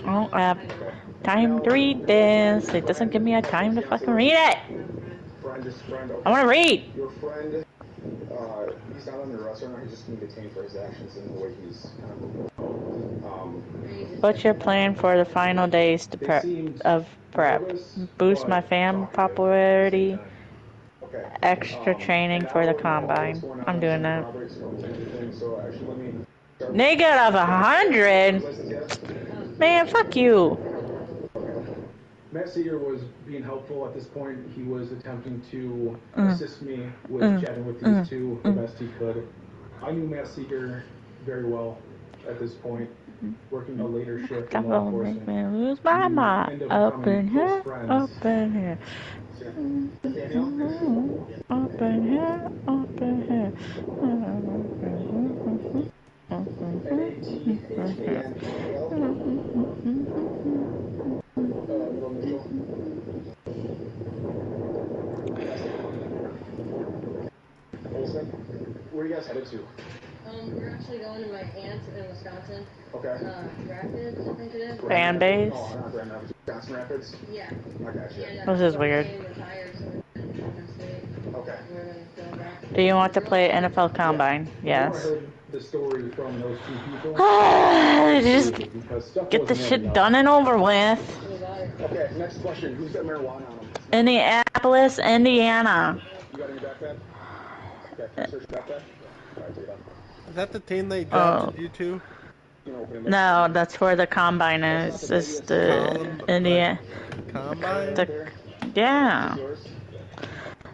Oh, I have time to read this. It doesn't give me a time to fucking read it. I want to read. Your friend, he's not under arrest right now. He's just being detained for his actions and the way he's kind of moving. What's your plan for the final days of prep? Boost my fam popularity. Extra training for the combine. I'm doing that. Negative of 100? Man, fuck you. Matt Seeger was being helpful at this point. He was attempting to assist me with chatting with these two the best he could. I knew Matt Seeger very well at this point, working a later shift in law enforcement. Make me lose my mind. Up in here, up in here. Up in here, up in here. Where are you guys headed to? We're actually going to my aunt in Wisconsin. Okay. Rapids, I think it is. Fan base? Oh, not Grand Rapids. Wisconsin Rapids? Yeah. I got you. This is weird. Okay. Do you want to play NFL Combine? Yes. I heard the story from those two people. Just get the shit done and over with. Okay, next question. Who's got marijuana on them? Indianapolis, Indiana. You got any backpack? Okay, can you search backpack? Alright, take it off. Is that the team they drafted you to? No, that's where the combine is. It's the Indiana. Combine? Yeah.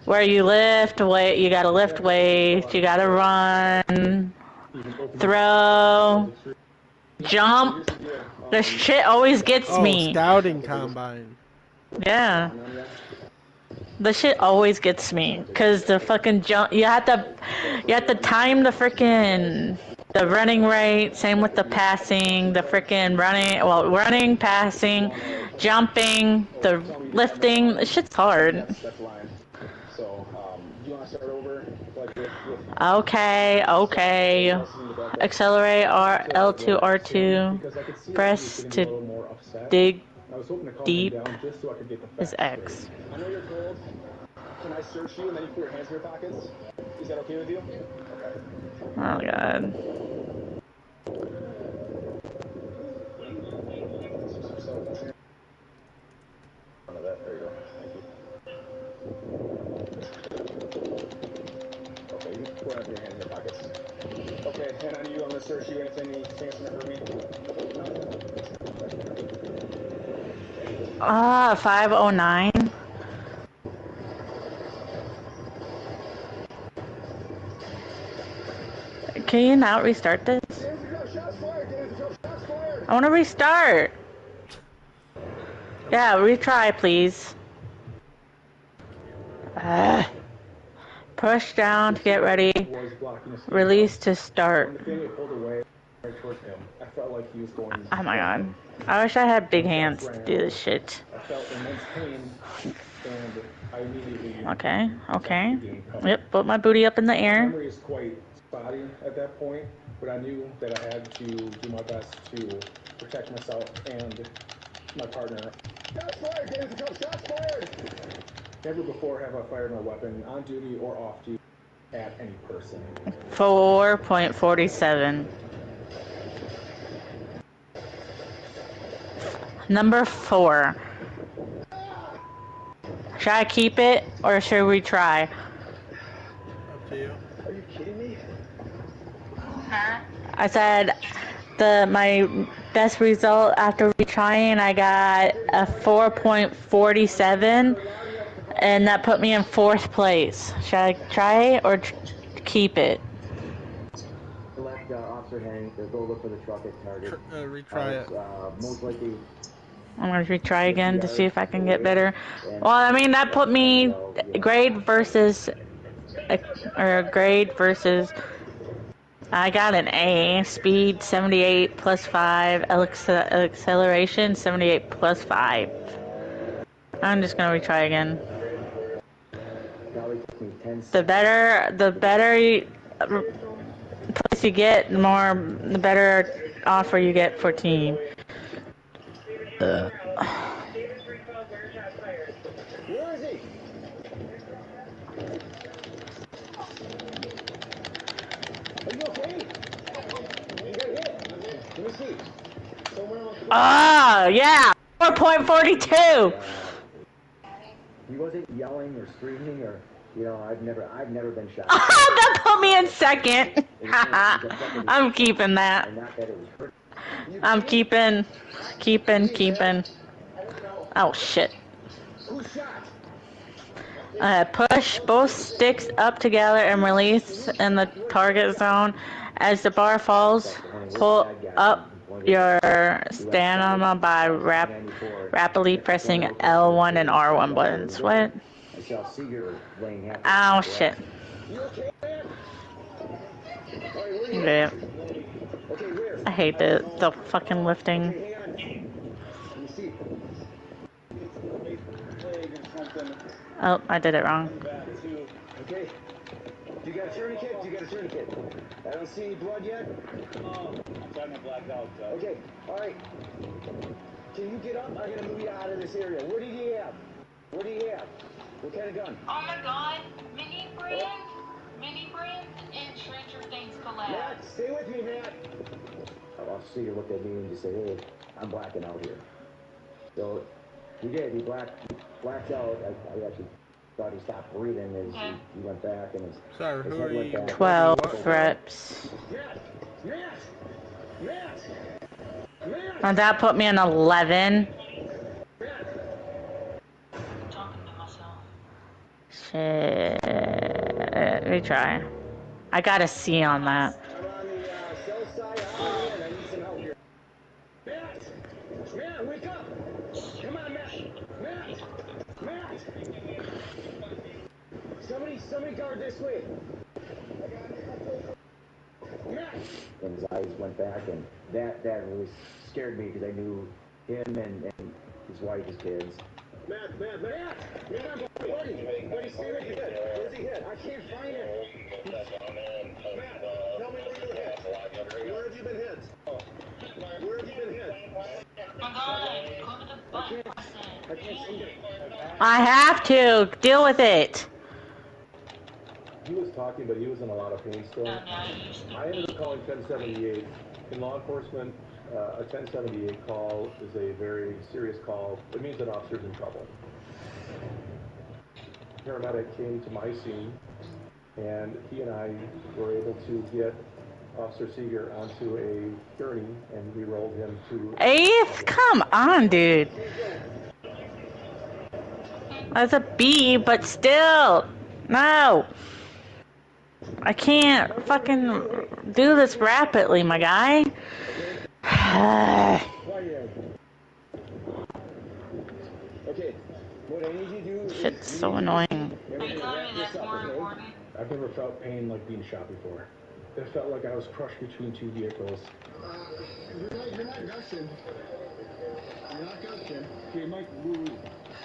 Where you lift weight, you gotta lift weights, you gotta run, throw, jump. This shit always gets me. Scouting combine. Yeah. The shit always gets me, cause the fucking jump. You have to time the freaking the running rate. Same with the passing, the freaking running. Well, running, passing, jumping, the lifting. The shit's hard. Okay. Accelerate L2, R2. Press to dig deep is X. I know you're cold. Can I search you and then you put your hands in your pockets? Is that okay with you? Okay. Oh god. There you go. Thank you. Okay, you can put your hands in your pockets. Okay, and on you, I'm gonna search you. Anything you think for me? 509. Can you not restart this? I want to restart. Yeah, retry, please. Push down to get ready. Release to start. Oh my god. I wish I had big hands to do this shit. Okay. Yep, put my booty up in the air. Memory is quite spotty at that point, but I knew that I had to do my best to protect myself and my partner. Shots fired! Get into trouble! Shots fired! Never before have I fired my weapon on duty or off duty at any person. 4.47. Number 4. Should I keep it or should we try? Up to you. Are you kidding me? Huh? I said my best result after retrying, I got a 4.47, and that put me in 4th place. Should I try it or keep it? Select Officer Henning to go look for the truck at target. Retry it. Most likely. I'm gonna retry again to see if I can get better. Well, I mean that put me grade versus. I got an A. Speed 78 plus 5. Acceleration 78 plus 5. I'm just gonna retry again. The better place you get, the better offer you get for team. Where is he? Are you okay? You got hit. Let me see. Ah, yeah. 4.42. He wasn't yelling or screaming or, you know, I've never been shot. That put me in second. I'm keeping that. And not that it was hurt. I'm keeping. Oh shit. Who shot? Push both sticks up together and release in the target zone. As the bar falls, pull up your stamina by rapidly pressing L1 and R1 buttons. What? I saw Seeger laying half. Oh shit. You okay, man? Yeah. Okay, where? I hate the fucking lifting. Okay, hang on. Let me see. Oh, I did it wrong. Okay. You got a tourniquet? I don't see any blood yet. I'm trying to black out. Okay. All right. Can you get up? I'm gonna move you out of this area. What do you have? What kind of gun? Oh my god, mini brand, and Stranger Things collab. Matt, stay with me, Matt. I'll see you look at me and just say, hey, I'm blacking out here. So he did. He blacked out. I actually thought he stopped breathing as he went back and his Sorry, his who head are went you? back. 12 reps. Matt! And that put me in 11. Talking to myself. Shit. Retry. I got a C on that. I'm on the south side. I'm in. I need some help here. Matt, wake up! Come on, Matt! Somebody guard this way. Matt! And his eyes went back, and that really scared me because I knew him and his wife, his kids. Matt! Buddy, stay with me. Where's he hit? I can't find him. Matt, tell me where you were hit. Where have you been hit? My god, go to the button I can't see it. I have to. Deal with it. He was talking, but he was in a lot of pain still. I ended up calling 1078. In law enforcement, a 1078 call is a very serious call. It means an officer's in trouble. Paramedic came to my scene, and he and I were able to get Officer Seeger onto a gurney, and we rolled him to... Eighth? Come on, dude. That's a B, but still. No. I can't fucking do this rapidly, my guy. Shit's so annoying. Are you telling me that's more important? I've never felt pain like being shot before. It felt like I was crushed between two vehicles. You're not gushing. Okay, Mike,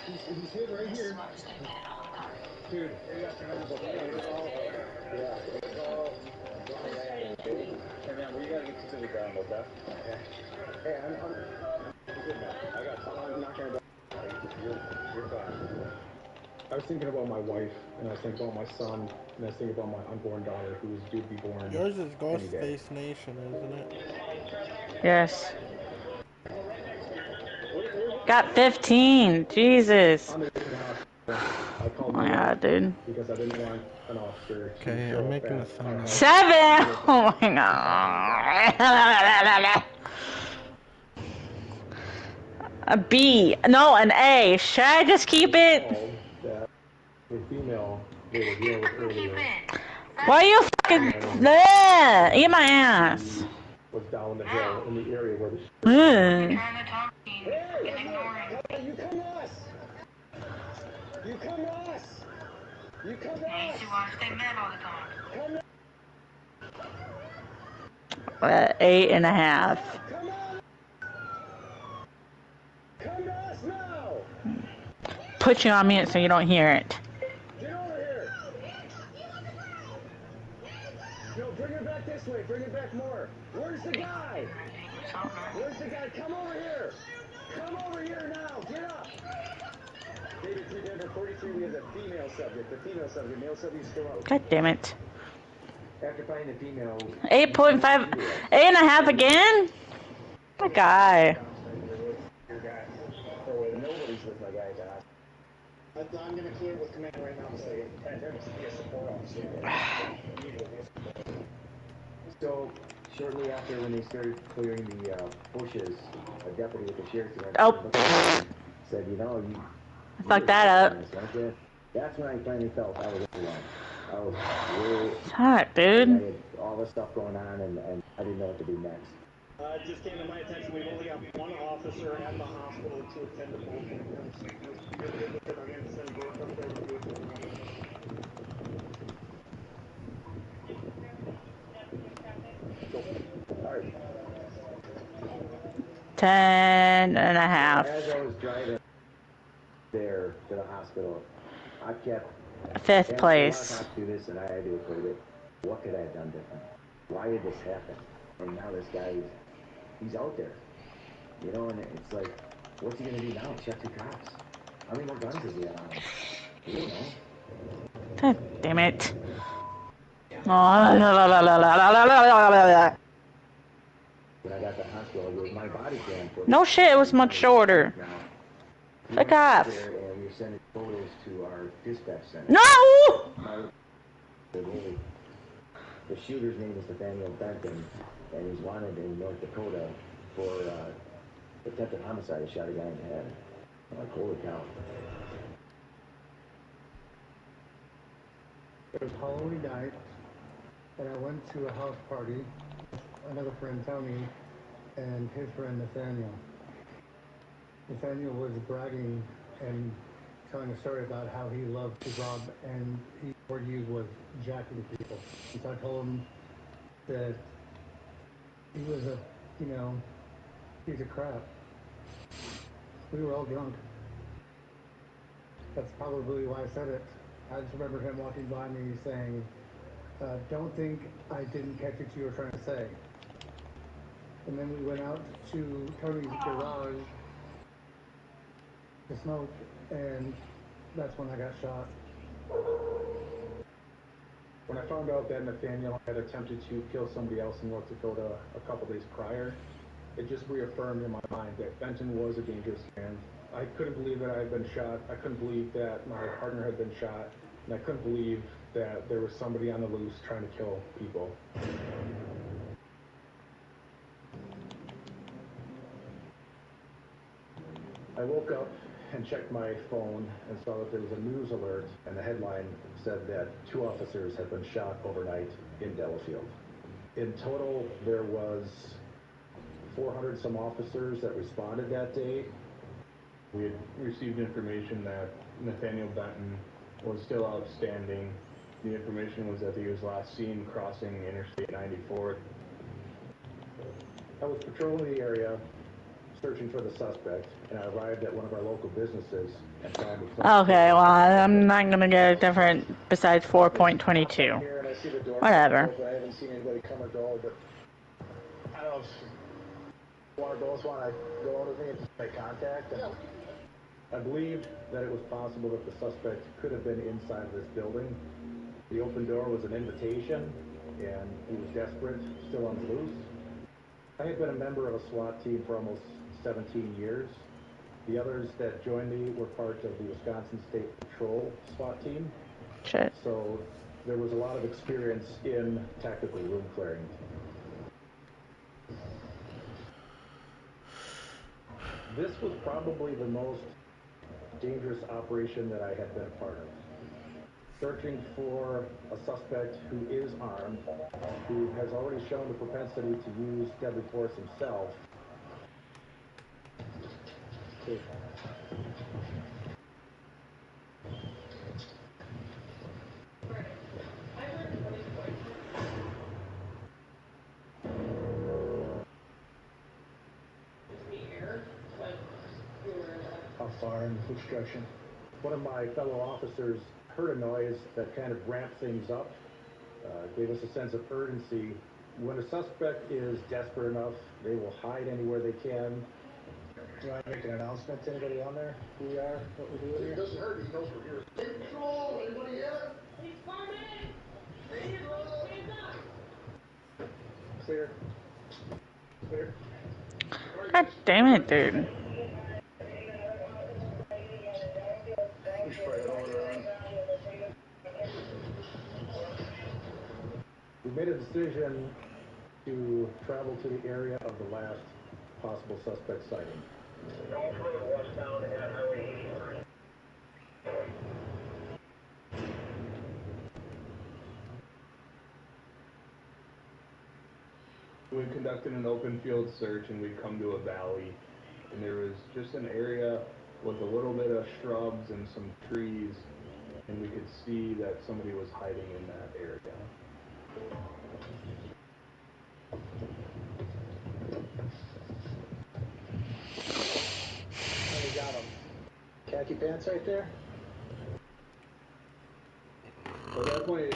he's hit right here. Dude, yeah. Hey, man, we gotta get to the ground, okay? Hey, I'm good, man. I got something. I'm not gonna... You're fine. I was thinking about my wife, and I was thinking about my son, and I was thinking about my unborn daughter who was due to be born. Yours is Ghostface Nation, isn't it? Yes. Got 15. Jesus. Oh my god, dude. Because I didn't want an officer to Okay, show I'm up making a at thumbnail. 7. Oh my god. A B. No, an A. Should I just keep it? that a female they were dealing with earlier Why you fucking... Eat my ass. was down the hill in the area where the Trying to talk to you and ignoring. You come to us! Now you see why I stay mad all the time. 8.5. Come to us now! Put you on mute so you don't hear it. Get over here! No, bring her back this way. Bring her back more. Where's the guy? Come over here! Come over female subject. The female subject. Male subject is still out. God damn it. After finding the female... 8.5, 8.5 again? My guy. Nobody's with my guy at the hospital. I'm going to clear it with command right now and say, there needs to be a support officer there. So, shortly after when they started clearing the bushes, a deputy with the sheriff's department said, you know, you fucked that up. That's when I finally felt I was alone. I was really... Fuck, dude. I had all this stuff going on, and I didn't know what to do next. It just came to my attention, we've only got one officer at the hospital to attend to both victims. You're going to send Brooke up there to do it. All right. 10.5. As I was driving there to the hospital, I kept... 5th place. Do this, and I had to equate it. What could I have done different? Why did this happen? And now this guy, he's out there. You know, and it's like, what's he going to do now? Check the cops. How many more guns does he have on him? You don't know. God damn it. When I got to the hospital, it was my body cam. No shit, it was much shorter. Fuck off. And we're sending photos to our dispatch center. No! The shooter's name is Nathaniel Benton, and he's wanted in North Dakota for attempted homicide. He shot a guy in the head. I'm like, holy cow. It was Halloween night, and I went to a house party. Another friend, Tony, and his friend, Nathaniel. Nathaniel was bragging and telling a story about how he loved to rob, and he argued was jacking people. And so I told him that he was a, piece of crap. We were all drunk. That's probably why I said it. I just remember him walking by me saying, don't think I didn't catch what you were trying to say. And then we went out to Tony's garage to smoke, and that's when I got shot. When I found out that Nathaniel had attempted to kill somebody else in North Dakota a couple days prior, it just reaffirmed in my mind that Benton was a dangerous man. I couldn't believe that I had been shot. I couldn't believe that my partner had been shot. And I couldn't believe that there was somebody on the loose trying to kill people. I woke up and checked my phone and saw that there was a news alert, and the headline said that 2 officers had been shot overnight in Delafield. In total, there was 400 some officers that responded that day. We had received information that Nathaniel Benton was still outstanding. The information was that he was last seen crossing Interstate 94. I was patrolling the area, searching for the suspect, and I arrived at one of our local businesses and found the Okay, well, I'm not gonna get a different besides 4.22. Whatever. I haven't seen anybody come or go, but I don't know if both want to go out with me and make contact. And I believed that it was possible that the suspect could have been inside of this building. The open door was an invitation, and he was desperate, still on the loose. I had been a member of a SWAT team for almost 17 years. The others that joined me were part of the Wisconsin State Patrol SWAT team. Shit. So there was a lot of experience in tactical room clearing. This was probably the most dangerous operation that I had been a part of. Searching for a suspect who is armed, who has already shown the propensity to use deadly force himself. How far in which direction? One of my fellow officers heard a noise that kind of ramped things up, gave us a sense of urgency. When a suspect is desperate enough, they will hide anywhere they can. you want to make an announcement to anybody on there? Who we are? What we're doing here? It doesn't hurt. He knows we're here. Take control. Anybody here? He's coming! Take control. Clear. Clear. God damn it, dude. We made a decision to travel to the area of the last possible suspect sighting. We conducted an open field search and we'd come to a valley, and there was just an area with a little bit of shrubs and some trees, and we could see that somebody was hiding in that area. Oh, we got him. Khaki pants right there? At that point,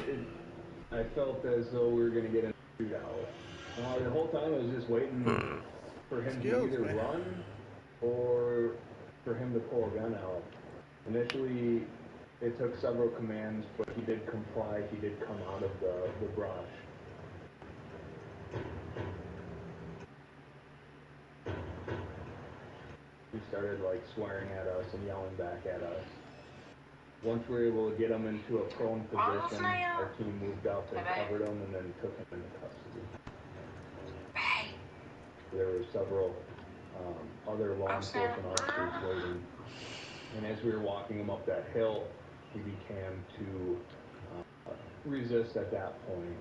I felt as though we were going to get a shootout. The whole time I was just waiting for him to either run or for him to pull a gun out. Initially, it took several commands, but he did comply. He did come out of the brush. He started like swearing at us and yelling back at us. Once we were able to get him into a prone position, our team moved up and covered him and then took him into custody. There were several other law enforcement officers waiting. And as we were walking him up that hill, he began to resist at that point.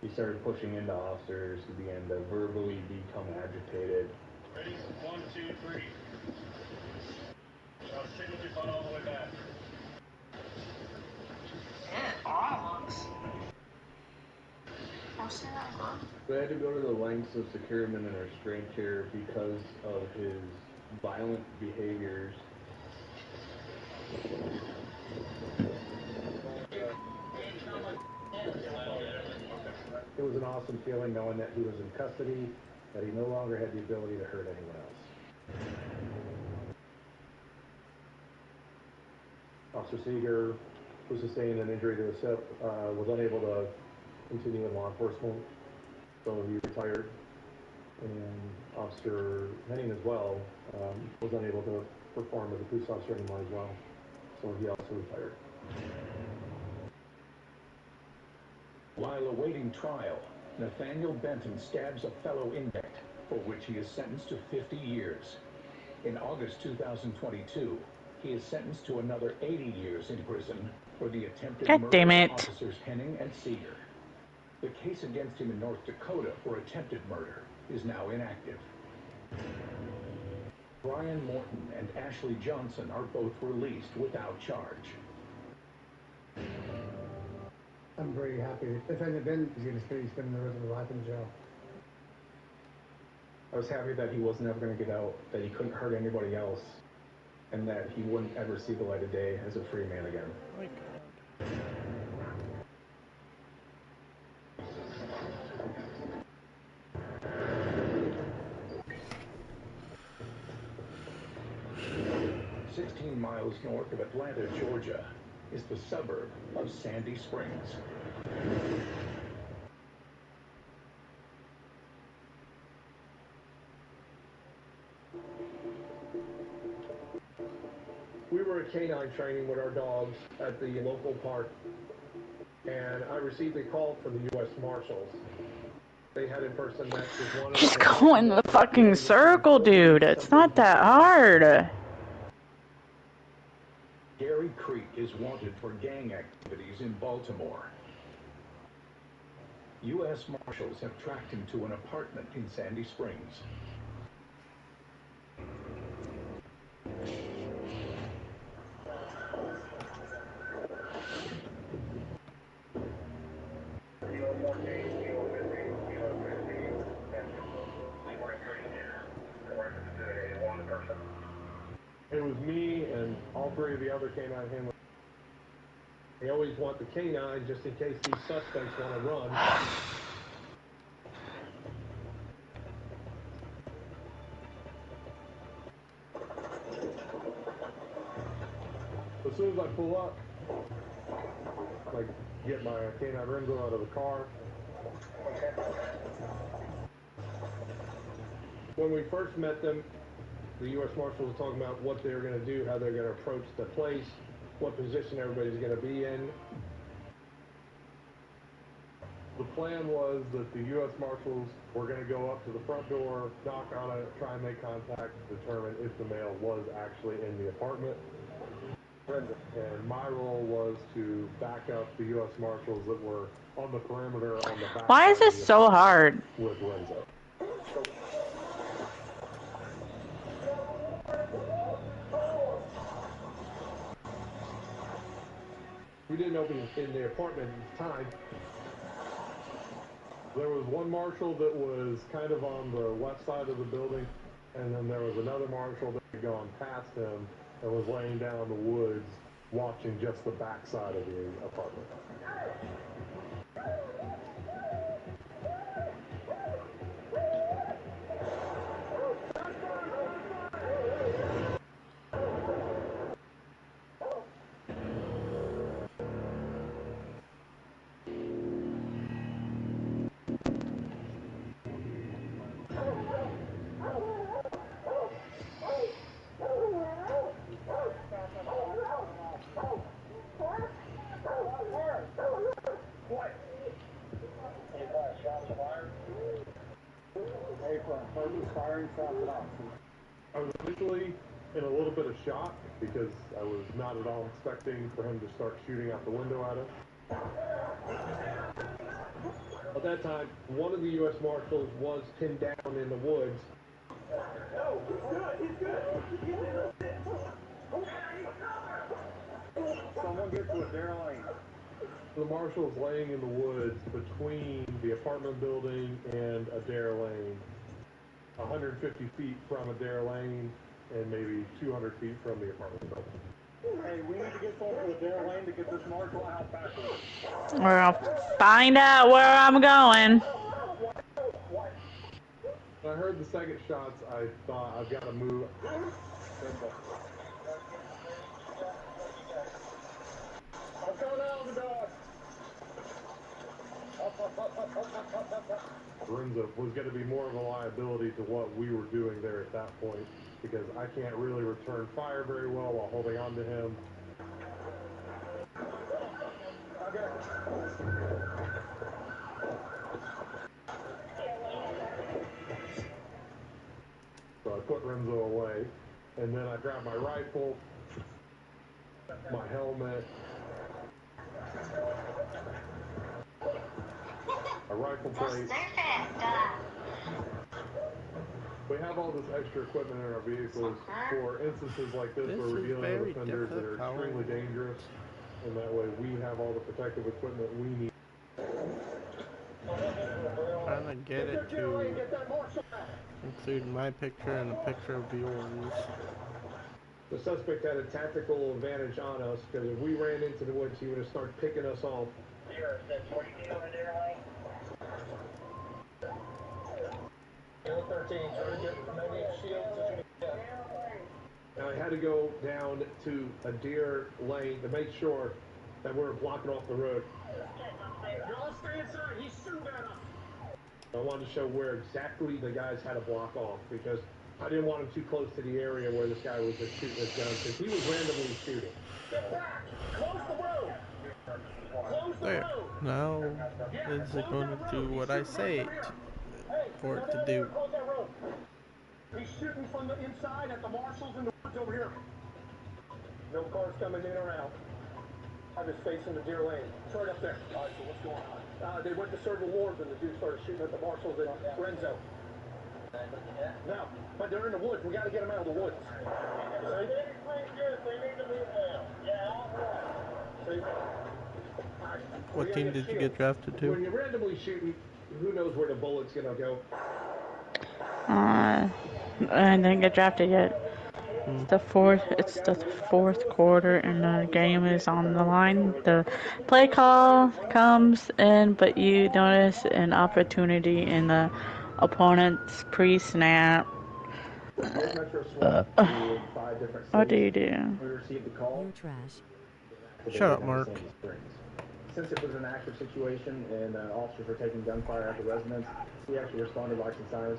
He started pushing into officers. He began to verbally become agitated. Ready? 1, 2, 3. Now sit with your butt all the way back. We had to go to the lengths of securing him in a restraint chair because of his violent behaviors. It was an awesome feeling knowing that he was in custody, that he no longer had the ability to hurt anyone else. Officer Seeger, who sustained an injury to his hip, was unable to continue in law enforcement, so he retired. And Officer Henning as well was unable to perform as a police officer anymore as well, so he also retired. While awaiting trial, Nathaniel Benton stabs a fellow inmate, for which he is sentenced to 50 years. In August 2022, he is sentenced to another 80 years in prison for the attempted murder of officers Henning and Seeger. The case against him in North Dakota for attempted murder is now inactive. Brian Morton and Ashley Johnson are both released without charge. I'm very happy. Nathaniel Benton is going to stay spending the rest of his life in jail. I was happy that he wasn't ever going to get out, that he couldn't hurt anybody else, and that he wouldn't ever see the light of day as a free man again. Oh my God. 16 miles north of Atlanta, Georgia, is the suburb of Sandy Springs. We were at canine training with our dogs at the local park, and I received a call from the U.S. Marshals. They had in person met with one of Just go in the fucking circle, dude. It's not that hard. Gary Creek is wanted for gang activities in Baltimore. U.S. Marshals have tracked him to an apartment in Sandy Springs. It was me and all three of the other canine handlers. They always want the canine just in case these suspects want to run. as soon as I pull up, like, get my canine Renzo out of the car. When we first met them, the U.S. Marshals were talking about what they're going to do, how they're going to approach the place, what position everybody's going to be in. The plan was that the U.S. Marshals were going to go up to the front door, knock on it, try and make contact, determine if the male was actually in the apartment. And my role was to back up the U.S. Marshals that were on the perimeter on the back. Why is this so hard? With Renzo. We didn't open in the apartment at the time. There was one marshal that was kind of on the left side of the building, and then there was another marshal that had gone past him and was laying down in the woods watching just the back side of the apartment. I was initially in a little bit of shock because I was not at all expecting for him to start shooting out the window at us. At that time, one of the U.S. Marshals was pinned down in the woods. No, he's good. Someone get to a dare lane. The marshal's laying in the woods between the apartment building and a dare lane. 150 feet from a dare lane and maybe 200 feet from the apartment building. Hey, we need to get someone to a dare lane to get this marshal out backwards. We're gonna find out where I'm going. When I heard the second shots, I thought, I've got to move. I'm coming out of the dog. Renzo was going to be more of a liability to what we were doing there at that point because I can't really return fire very well while holding on to him. So I put Renzo away, and then I grabbed my rifle, my helmet, a rifle plate. We have all this extra equipment in our vehicles for instances like this where we're dealing with offenders that are extremely dangerous, and that way we have all the protective equipment we need. Trying to get it to include my picture and a picture of yours. The suspect had a tactical advantage on us because if we ran into the woods, he would have started picking us off. And I had to go down to a deer lane to make sure that we were blocking off the road. Y'all stay inside. He's shooting at us. I wanted to show where exactly the guys had to block off because I didn't want him too close to the area where this guy was just shooting his gun because he was randomly shooting. Get back! Close the road! Close the road! Now, is it going to do what I say for it to do? He's shooting from the inside at the marshals in the woods over here. No cars coming in or out. I'm just facing the deer lane. It's right up there. All right, so what's going on? They went to serve awards and the dude started shooting at the marshals at Renzo. No, but they're in the woods. We got to get them out of the woods. They need to move now. Yeah, what team did you get drafted to? When you're randomly shooting, who knows where the bullet's going to go? I didn't get drafted yet. It's the fourth quarter and the game is on the line. The play call comes in, but you notice an opportunity in the opponent's pre-snap. Metro SWAT 5 5 different cities. What do you do? We received the call. You're trash. Shut up, Mark. Since it was an active situation and officers were taking gunfire at the residence, we actually responded like some sirens.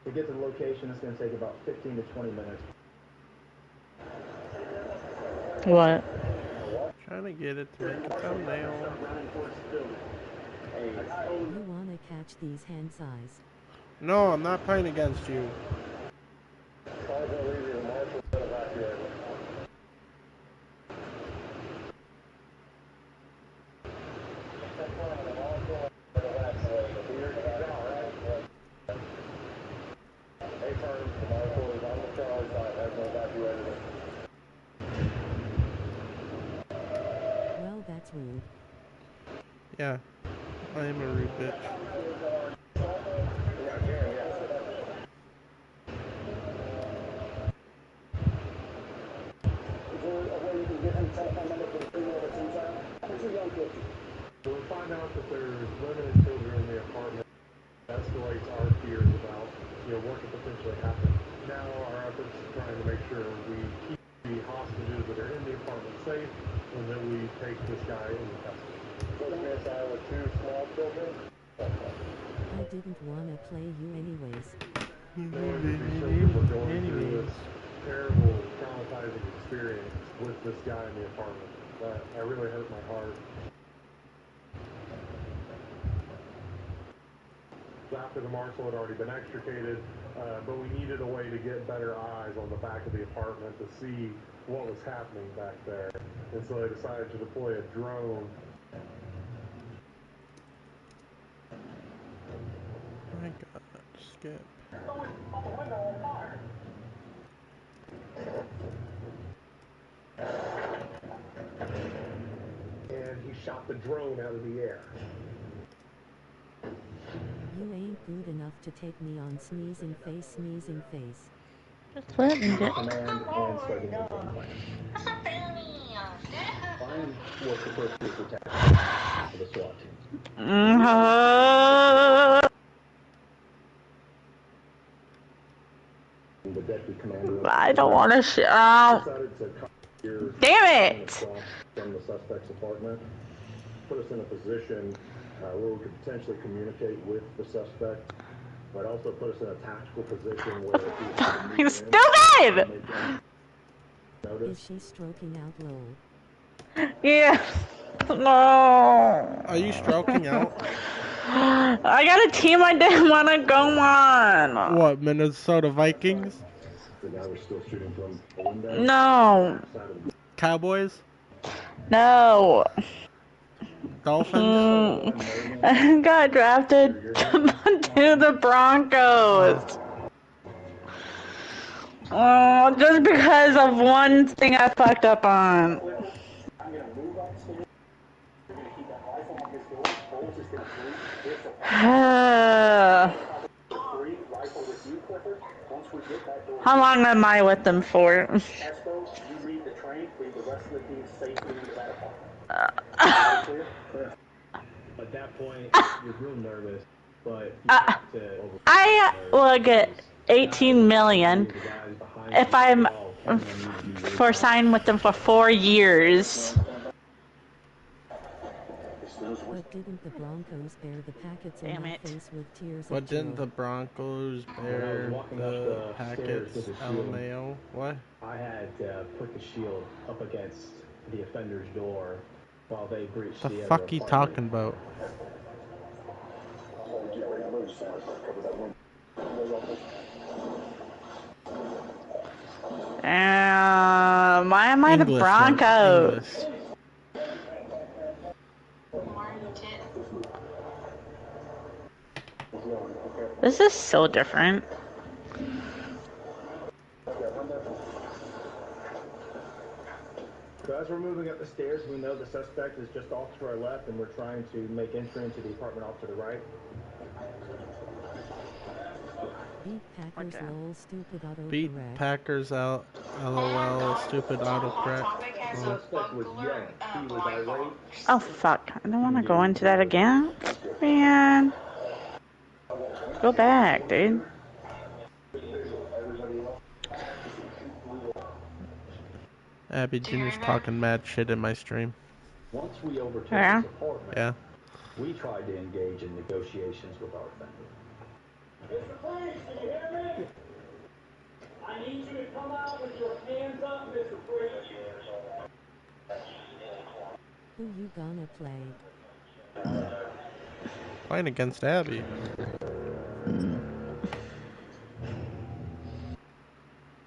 To get to the location, it's going to take about 15 to 20 minutes. What? Trying to get it to make a thumbnail. You wanna catch these hand size? No, I'm not playing against you. Well, that's rude. Yeah, I am a rude bitch. When we find out that there's limited children in the apartment, escalates our fears about, what could potentially happen. Now our efforts are trying to make sure we keep the hostages that are in the apartment safe, and that we take this guy into custody. With 2 small children. I didn't wanna play you anyways. Knowing that these children were going through this terrible, traumatizing experience with this guy in the apartment, that really hurt my heart. After the marshal had already been extricated, but we needed a way to get better eyes on the back of the apartment to see what was happening back there. And so they decided to deploy a drone. My God, skip. And he shot the drone out of the air. You ain't good enough to take me on sneezing face, sneezing face. Just let me get. Command and starting the game plan. Brian was the first group attack for the SWAT team. The deputy commander. I don't want to shit out. Damn it! From the suspect's apartment, put us in a position where we could potentially communicate with the suspect, but also put us in a tactical position where You're stupid! Is she stroking out low? Yeah. No. Are you stroking out? I got a team I didn't want to go on. What, Minnesota Vikings? No. Cowboys? No. Dolphins? I got drafted to the Broncos. Oh, just because of one thing I fucked up on. How long am I with them for? At that point, you're real nervous, but I will get 18 million if I'm for signing with them for 4 years. But didn't the Broncos bear the Packets in my face with tears What of joy? didn't the Broncos bear the Packets? LMAO? What? I had to put the shield up against the offender's door while they breached the fuck you talking about? Why am I the Broncos? This is so different. So as we're moving up the stairs, we know the suspect is just off to our left, and we're trying to make entry into the apartment off to the right. Beat Packers, lol, stupid auto Beat correct. Packers out, LOL, stupid autocorrect. Oh fuck, I don't want to go into that again. Man. Go back, dude. Abby Jr.'s talking mad shit in my stream. Once we overtook Yeah? his apartment, Yeah. we tried to engage in negotiations with our offender. Mr. Priest, can you hear me? I need you to come out with your hands up, Mr. Priest. Who you gonna play? Playing against Abby.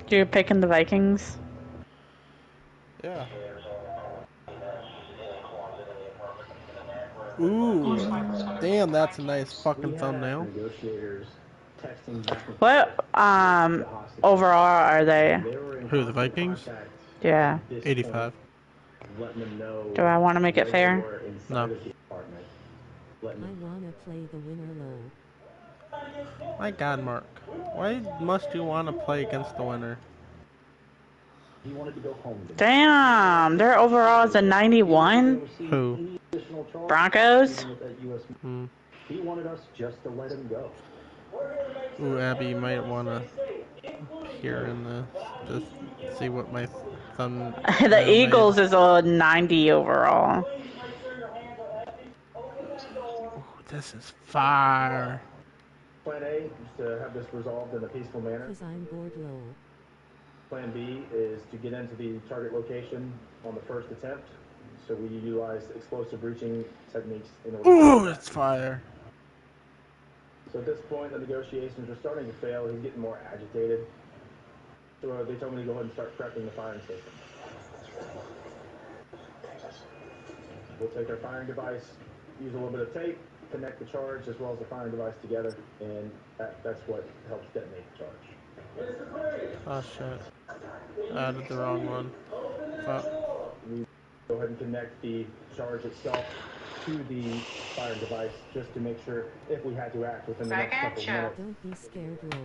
You're picking the Vikings? Yeah. Ooh. Damn, that's a nice fucking thumbnail. What, overall are they? Who, the Vikings? Yeah. 85. Do I want to make it fair? No. I wanna play the winner low. My God, Mark. Why must you want to play against the winner? Damn, their overall is a 91? Who? Broncos? Hmm. He wanted us just to let him go. Ooh, Abby, you might want to hear in this. Just see what my thumb. The Eagles is a 90 overall. Ooh, this is fire. Plan A is to have this resolved in a peaceful manner. Cause I'm bored low. Plan B is to get into the target location on the first attempt. So we utilize explosive breaching techniques in order Ooh, it's fire. So at this point, the negotiations are starting to fail. He's getting more agitated. So they told me to go ahead and start prepping the firing system. We'll take our firing device, use a little bit of tape, connect the charge as well as the firing device together, and that's what helps detonate the charge. Oh shit. I added the wrong one. We go ahead and connect the charge itself to the firing device just to make sure if we had to act within the next couple of minutes. Don't be scared, roll.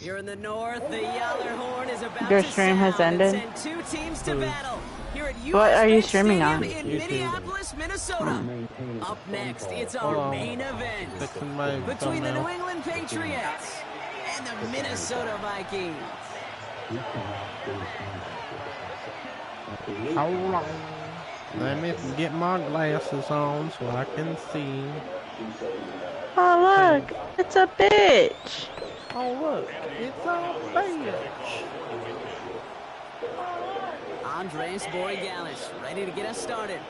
You're in the north, the Yaller Horn is about Your to stream has sound ended? and send two teams to battle. Here at What are you US streaming Stadium on? in YouTube. Minneapolis, Minnesota. Up next, it's Hold our on. main event Fixing my between the thumbnail. New England Patriots and the Minnesota Vikings. Hold on. Let me get my glasses on so I can see. Oh look, it's a bitch. Oh look, it's a bitch. Andres Borregalis ready to get us started.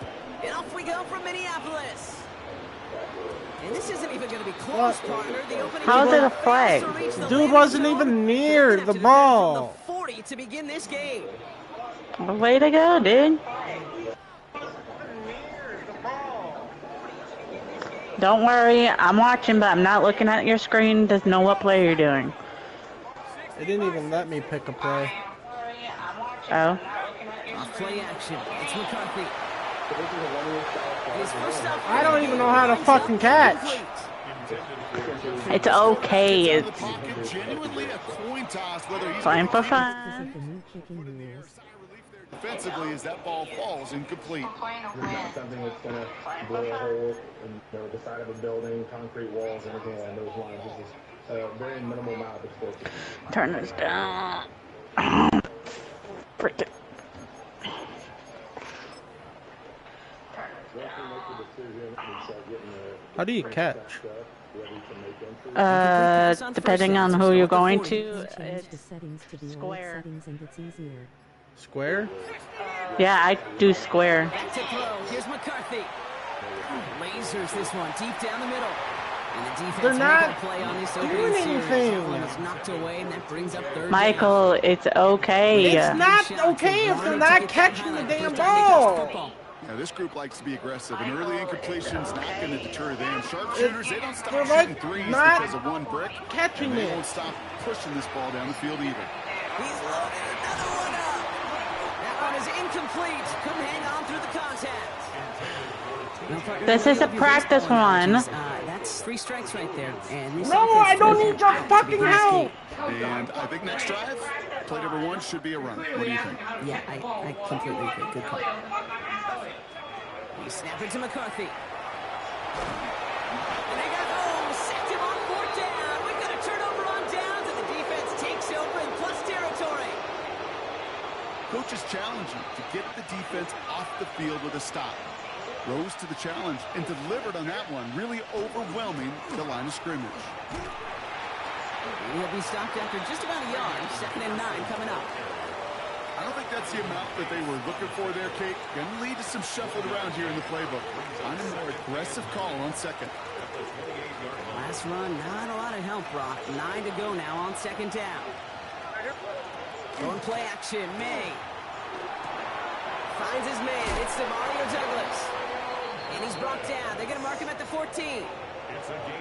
And off we go from Minneapolis. And this isn't even going to be close, partner. The opening How is it a fails flag? to reach the Dude landing wasn't zone. even They're near gonna have the to defend ball. from the 40 to begin this game. Way to go, dude. Don't worry, I'm watching, but I'm not looking at your screen to know what play you're doing. It didn't even let me pick a play. Oh. Off play action. It's McCarthy. His first stop I don't even know how to fucking catch. It's okay. It's Genuinely a coin toss whether he's fine for Because fun. of the new kicking rules. defensively as that ball falls incomplete. This is not something that's going to blow a hole in the side of a building, concrete walls, anything along those lines. This is a very minimal amount of explosive. Turn this down. Frick it. How do you catch? Depending on who you're going to, Change the it's settings to the old square. settings and it's easier. Square? Yeah, I do square. Back to throw. Here's McCarthy. Lasers this one deep down the middle. And the defense They're not make a play on this doing opening series. anything. That one is knocked away, and that brings up third Michael, it's okay. It's not okay if they're not catching the damn ball. Now this group likes to be aggressive, and early incompletion's not going to deter them. Sharpshooters, they don't stop They're shooting like threes not because of one brick, catching and they it. won't stop pushing this ball down the field either. He's loaded another one up. That one is incomplete. Couldn't hang on through the contact. This is a practice one. That's 3 strikes right there. And this No, I don't need your fucking help. And I think next drive, play number 1 should be a runner. What do you think? Yeah, I completely agree. Good call. You snap it to McCarthy. And they got sacked him on 4th down. We've got a turnover on downs, and the defense challenging to get the defense off the field with a stop. Rose to the challenge and delivered on that one, really overwhelming the line of scrimmage. He'll be stopped after just about a yard. 2nd and 9 coming up. I don't think that's the amount that they were looking for there, Kate. Going to lead to some shuffled around here in the playbook. On a more aggressive call on 2nd. Last run, not a lot of help, Brock. 9 to go now on 2nd down. Going play action, May. Finds his man. It's Mario Douglas. And he's brought down. They're going to mark him at the 14.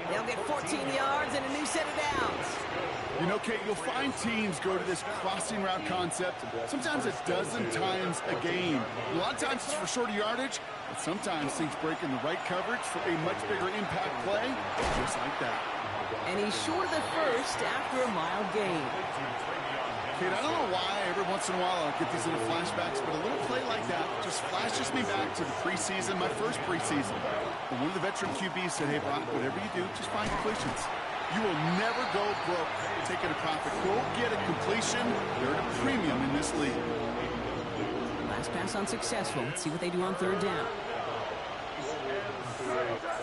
They'll get 14 yards and a new set of downs. You know, Kate, you'll find teams go to this crossing route concept sometimes a dozen times a game. A lot of times it's for shorter yardage, but sometimes things break in the right coverage for a much bigger impact play, just like that. And he's short of the first after a mile gain. Kate, I don't know why every once in a while I'll get these little flashbacks, but a little play like that just flashes me back to the preseason, my first preseason. And one of the veteran QBs said, hey, Brock, whatever you do, just find completions. You will never go broke taking a profit. Go get a completion. They're at a premium in this league. Last pass unsuccessful. Let's see what they do on 3rd down.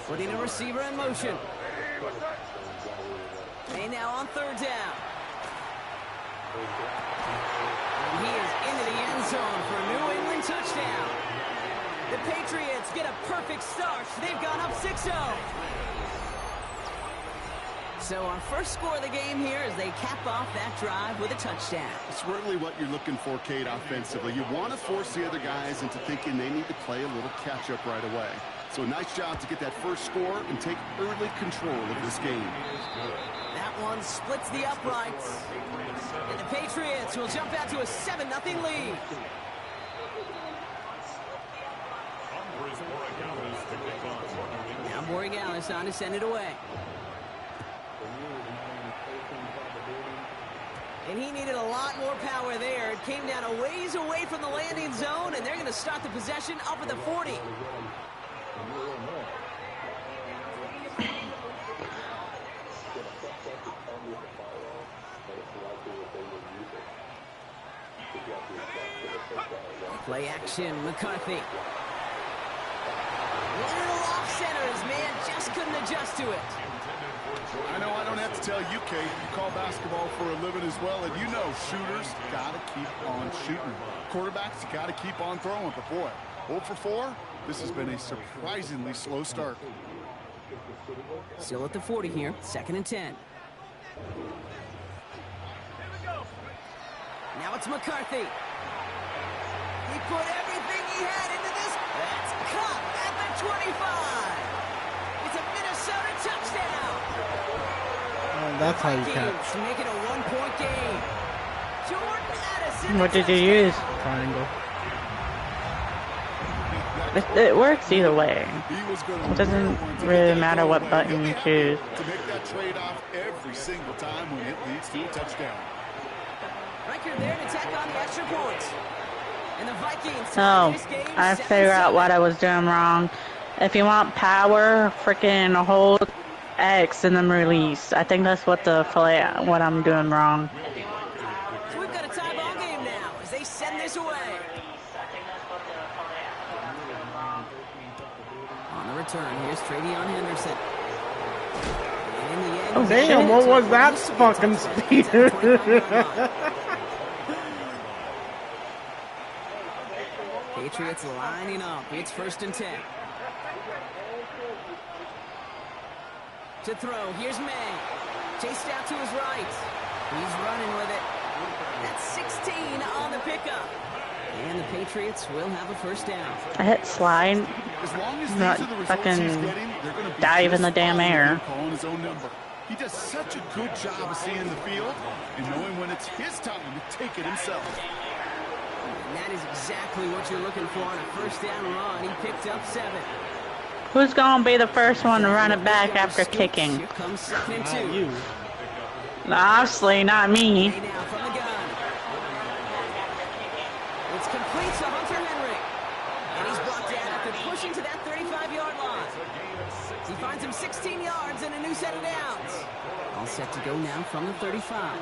Putting a receiver in motion. And now on 3rd down. And he is into the end zone for a New England touchdown. The Patriots get a perfect start. They've gone up 6-0. So our first score of the game here as they cap off that drive with a touchdown. It's really what you're looking for, Kate, offensively. You want to force the other guys into thinking they need to play a little catch-up right away. So a nice job to get that first score and take early control of this game. That one splits the uprights. And the Patriots will jump out to a 7-0 lead. Now Borregales on to send it away. And he needed a lot more power there. It came down a ways away from the landing zone, and they're going to start the possession up at the 40. Play action, McCarthy. Little off centers, man, just couldn't adjust to it. I know I don't have to tell you, Kate. You call basketball for a living as well, and you know shooters got to keep on shooting. Quarterbacks got to keep on throwing. But boy, 0 for 4, this has been a surprisingly slow start. Still at the 40 here, 2nd and 10. Now it's McCarthy. He put everything he had into this. That's caught at the 25. It's a Minnesota touchdown. That's how you catch. Make it a 1-point game. Jordan Addison. What did you use? Triangle. It works either way. It doesn't really matter what button you choose. To make that trade-off every single time when it leads to a touchdown. Riker there to tack on the extra points. And the Vikings. Oh, I figured out what I was doing wrong. If you want power, freaking hold X and then release. I think that's what what I'm doing wrong. So we've got a tie ball game now as they send this away. On the return, here's Travion Henderson. And in the end, oh damn! What was that fucking speed? Patriots lining up. It's 1st and 10. To throw, here's May. Chased out to his right. He's running with it. That's 16 on the pickup. And the Patriots will have a 1st down. I hit slide. As long as Not fucking dive in the damn air. His own number. He does such a good job of seeing the field and knowing when it's his time to take it himself. And that is exactly what you're looking for on a 1st down run. He picked up 7. Who's gonna be the first one to run it back after kicking? Here comes 2nd and 2. You. Obviously, not me. Now from the gun. It's complete to Hunter Henry. And he's brought down after pushing to that 35-yard line. He finds him 16 yards and a new set of downs. All set to go now from the 35.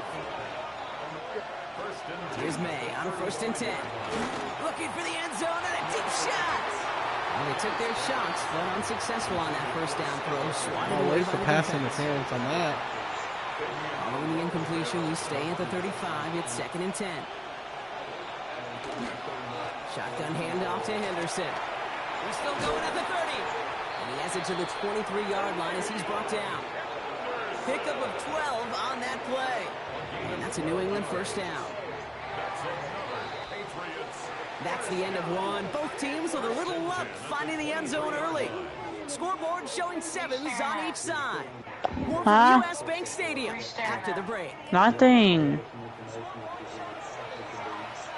Here's May on 1st and 10. Looking for the end zone and a deep shot. Well, they took their shots, but unsuccessful on that first down throw. Swatted away where's by the the pass defense. interference on that? Following the incompletion, we stay at the 35. It's 2nd and 10. Shotgun handoff to Henderson. He's still going at the 30. And he has it to the 23-yard line as he's brought down. Pickup of 12 on that play. And that's a New England first down. That's the end of one. Both teams with a little luck finding the end zone early. Scoreboard showing 7s on each side. More from US Bank Stadium after the break. Nothing.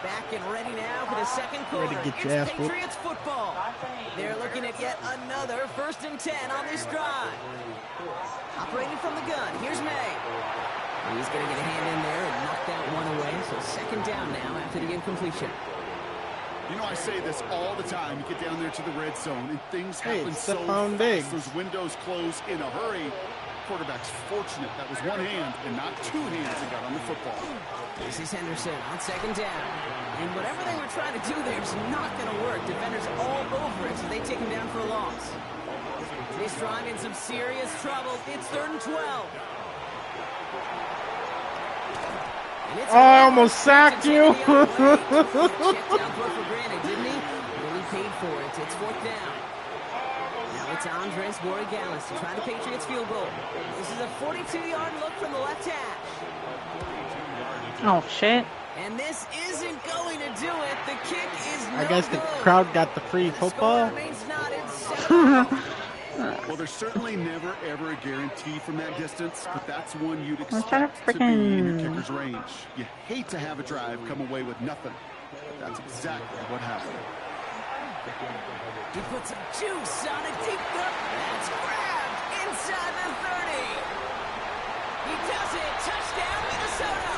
Back and ready now for the second quarter. It's Patriots football. They're looking at yet another 1st and 10 on this drive. Operating from the gun, here's May. He's going to get a hand in there and knock that one away. So 2nd down now after the incompletion. You know, I say this all the time. You get down there to the red zone, and things happen it's so Stephon fast. Diggs. Those windows close in a hurry. Quarterback's fortunate that was one hand and not two hands that got on the football. This is Henderson on 2nd down. And whatever they were trying to do there is not going to work. Defenders all over it, so they take him down for a loss. This drive in some serious trouble. It's 3rd and 12. I almost sacked you. Checked down throw for granted, didn't he? Well, he paid for it. It's 4th down. Now it's Andres Borregales to try the Patriots field goal. This is a 42-yard look from the left hash. Oh, shit. And this isn't going to do it. The kick is no I guess the good. crowd got the free football. Well, there's certainly never, ever a guarantee from that distance, but that's one you'd I'm trying expect to be in your kicker's range. You hate to have a drive come away with nothing, but that's exactly what happened. He puts some juice on a deep throw. That's grabbed inside the 30. He does it. Touchdown, Minnesota.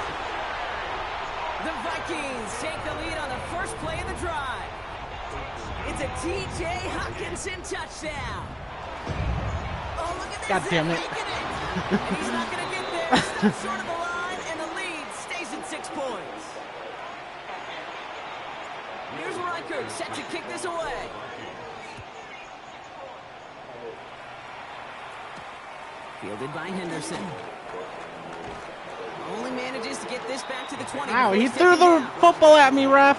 The Vikings take the lead on the first play of the drive. It's a T.J. Hockenson touchdown. Oh, look at this. God damn it. And he's not going to get there. Stops short of the line, and the lead stays at 6 points. Here's Reichert set to kick this away. Fielded by Henderson. Only manages to get this back to the 20. Ow, he threw the football at me, ref.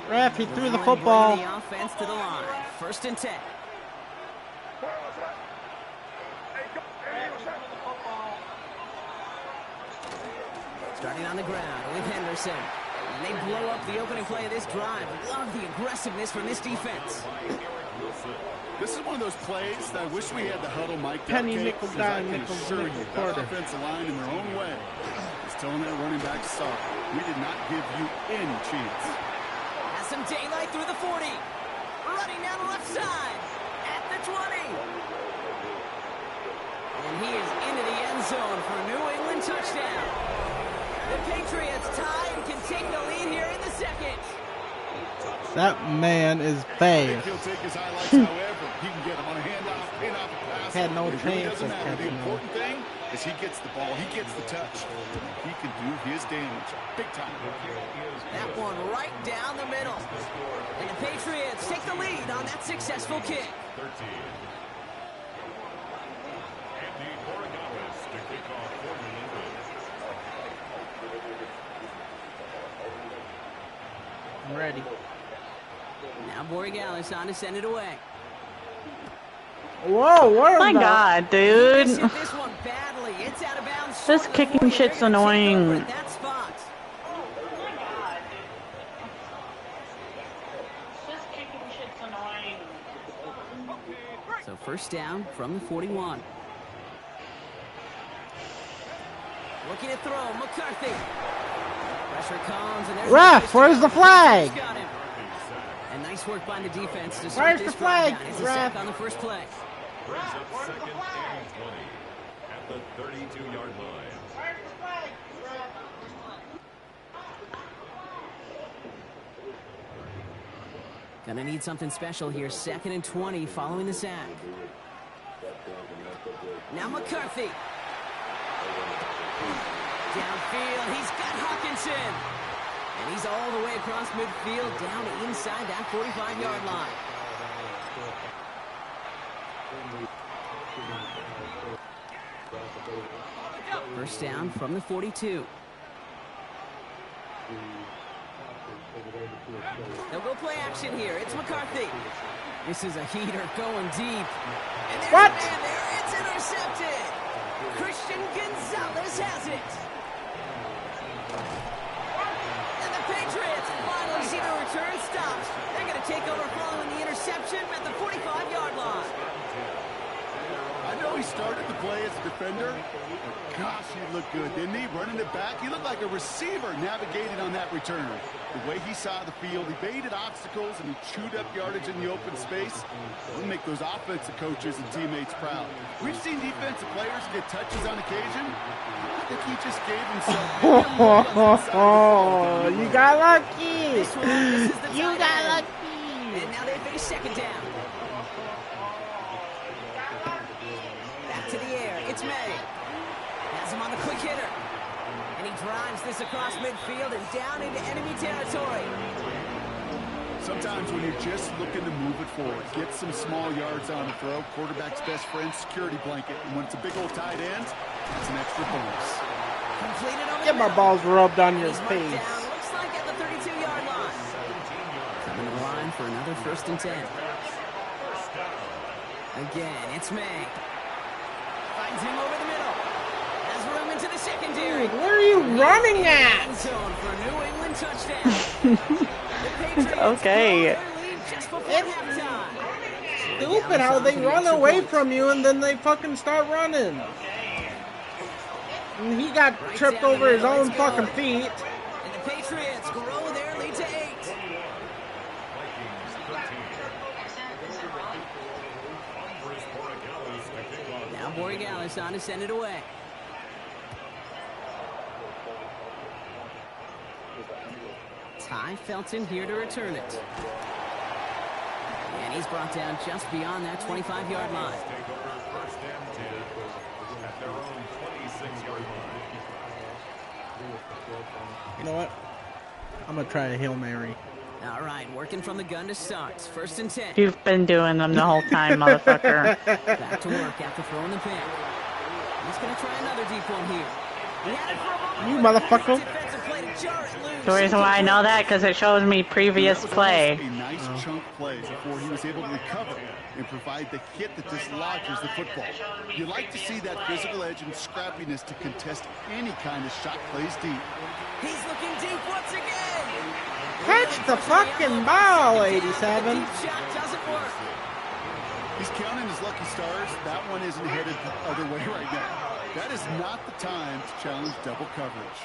Ref, he threw the football. The offense to the line. 1st and 10. Starting on the ground with Henderson. And they blow up the opening play of this drive. Love the aggressiveness from this defense. This is one of those plays that I wish we had the huddle mic'd up. Penny, nickel, dime, nickel, Assure you, that quarter. offensive line in their own way is telling their running back, stop. We did not give you any chance. Has some daylight through the 40. Running down the left side. At the 20. And he is into the end zone for a New England touchdown. The Patriots tie and can take the lead here in the 2nd. That man is fast. He'll take his highlights, however. He can get him on a handoff, pin off a pass. Had no It really chance doesn't of matter. The catching him. important thing is he gets the ball, he gets the touch. He can do his damage big time. That one right down the middle. And the Patriots take the lead on that successful kick. 13. Andy Borregales to kick off for New England. I'm ready. Now Borregales on to send it away. Whoa, where My the... God, dude. Hit this one badly. It's out of bounds. This kicking shit's annoying. That spot. So 1st down from the 41. Looking to throw, McCarthy. Pressure comes, and there's Ref, where's the flag? And nice work by the defense to Where's start this the flag, drive down. It's a ref? sack on the first play. Brings up 2nd and 20 at the 32-yard line. Gonna need something special here. 2nd and 20 following the sack. Now McCarthy. Downfield, he's got Hawkinson. And he's all the way across midfield, down inside that 45-yard line. First down from the 42. They'll go play action here. It's McCarthy. This is a heater going deep. And there's a man there. It's intercepted. Christian Gonzalez has it. And the Patriots finally see the return stops. They're going to take over following the interception at the 45-yard line. I know he started the play as a defender, but gosh, he looked good, didn't he? Running it back, he looked like a receiver navigating on that return. The way he saw the field, he baited obstacles, and he chewed up yardage in the open space. It'll make those offensive coaches and teammates proud. We've seen defensive players get touches on occasion. I think he just gave himself. Oh, you got lucky. You got lucky. And now they face second down. Back to the air. It's May. Has him on the quick hitter. And he drives this across midfield and down into enemy territory. Sometimes when you're just looking to move it forward, get some small yards on the throw, quarterback's best friend, security blanket. And when it's a big old tight end, it's an extra bonus. Get my balls rubbed on your face. Looks like at the 32-yard line. Coming to the line for another 1st and 10. Again, it's May. Finds him over the middle. Has room into the secondary. Where are you running at? Zone for a New England touchdown. Okay. Stupid how they run away from you and then they fucking start running. And he got tripped over his own fucking feet. And the Patriots grow their lead to 8. Now Borregales on to send it away. Ty Felton here to return it. And he's brought down just beyond that 25-yard line. You know what? I'm going to try a Hail Mary. All right, working from the gun to start. 1st and 10. You've been doing them the whole time, motherfucker. Back to work after throwing the pick. He's going to try another deep one here. He had it for a You motherfucker. The reason why I know that, because it shows me previous play. A nice chunk play before he was able to recover and provide the hit that dislodges the football. You like to see that physical edge and scrappiness to contest any kind of shot plays deep. He's looking deep once again. Catch the fucking ball, 87. Shot doesn't work. He's counting his lucky stars. That one isn't headed the other way right now. That is not the time to challenge double coverage.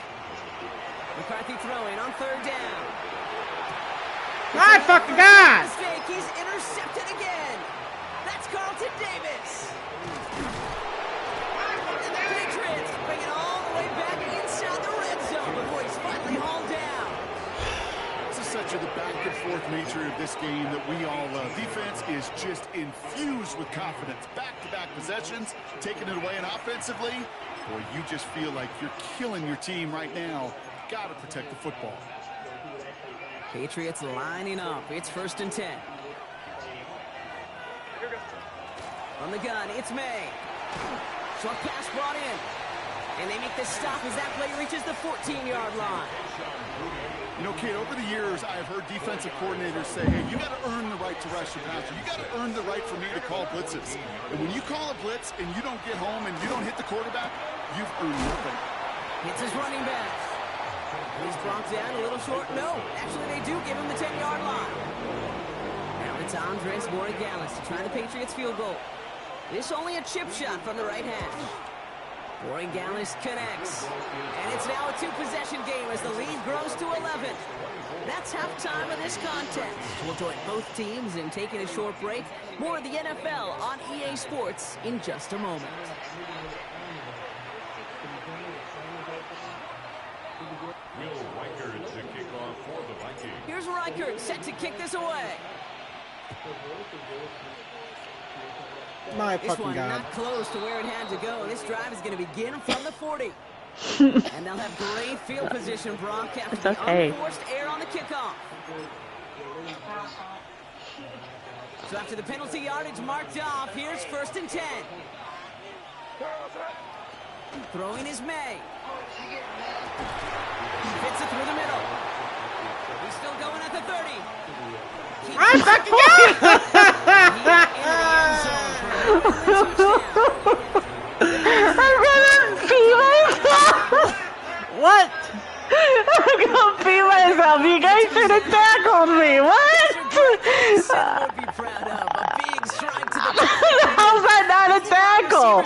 McCarthy throwing on 3rd down. My fucking God! Mistake. He's intercepted again. That's Carlton Davis. And the Patriots bring it all the way back inside the red zone before he's finally hauled down. This is such the back-and-forth nature of this game that we all love. Defense is just infused with confidence. Back-to-back possessions, taking it away and offensively. Boy, you just feel like you're killing your team right now. Got to protect the football. Patriots lining up. It's 1st and 10. On the gun, it's May. Short pass brought in. And they make the stop as that play reaches the 14-yard line. You know, Kate, over the years, I've heard defensive coordinators say, hey, you got to earn the right to rush your passer. You got to earn the right for me to call blitzes. And when you call a blitz and you don't get home and you don't hit the quarterback, you've earned nothing. It's his running back. And he's brought down a little short. No, actually they do give him the 10-yard line. Now it's Andres Borregales to try the Patriots field goal. This only a chip shot from the right hash. Borregales connects. And it's now a 2-possession game as the lead grows to 11. That's halftime of this contest. We'll join both teams in taking a short break. More of the NFL on EA Sports in just a moment. Here's Reichert set to kick this away. My This fucking one God. not close to where it had to go. This drive is going to begin from the 40. And they'll have great field position, Brock, after It's the okay. unforced error on the kickoff. So after the penalty yardage marked off, here's 1st and 10. Throwing is May. Fits it through the middle. He's still going at the 30. I'm fucking What? I'm gonna pee myself. You guys should have tackled me. What? How's that not a tackle?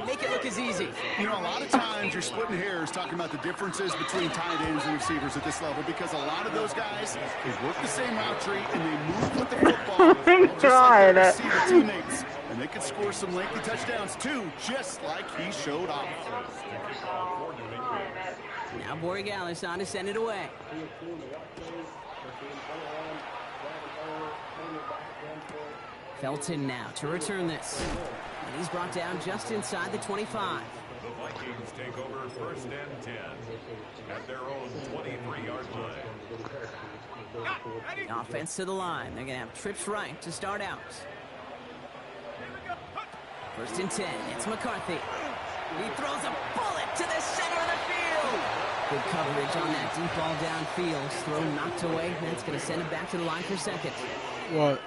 Make it look as easy. You know, a lot of times you're splitting hairs talking about the differences between tight ends and receivers at this level because a lot of those guys, they work the same route tree and they move with the football just like their receiver teammates. And they can score some lengthy touchdowns too, just like he showed off. Now Borregales on to send it away. Felton now to return this. And he's brought down just inside the 25. The Vikings take over 1st and 10 at their own 23-yard line. The offense to the line. They're going to have trips right to start out. 1st and 10. It's McCarthy. He throws a bullet to the center of the field. Good coverage on that deep ball downfield. Throw knocked away. That's going to send it back to the line for 2nd. What?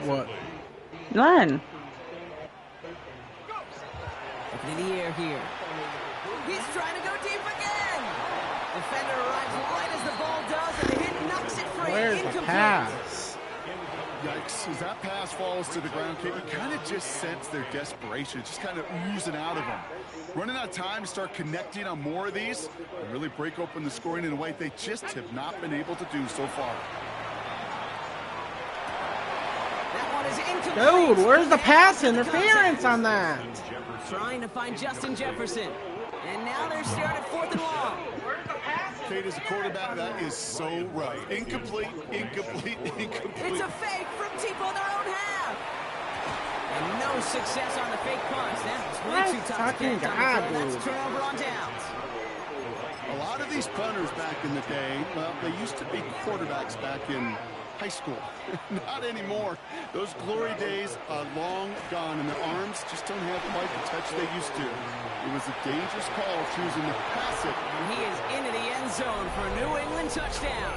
What? None. Looking in the air here. He's trying to go deep again. Defender arrives right as the ball does, and the hit knocks it free. Where's the Incomplete. pass? Yikes, as that pass falls to the ground, Kate, you kind of just sense their desperation. Just kind of oozing out of them. Running out of time to start connecting on more of these and really break open the scoring in a way they just have not been able to do so far. Dude, where's the pass interference on that? Trying to find Justin Jefferson. And now they're staring at 4th and long. Kate, as a quarterback, that is so right. Incomplete, incomplete, incomplete. It's a fake from deep on their own half. And no success on the fake punt. That was way too tough to get done. That's turnover on downs. A lot of these punters back in the day, well, they used to be quarterbacks back in high school. Not anymore. Those glory days are long gone, and their arms just don't have quite the touch they used to. It was a dangerous call choosing to pass it. And he is into the end zone for a New England touchdown.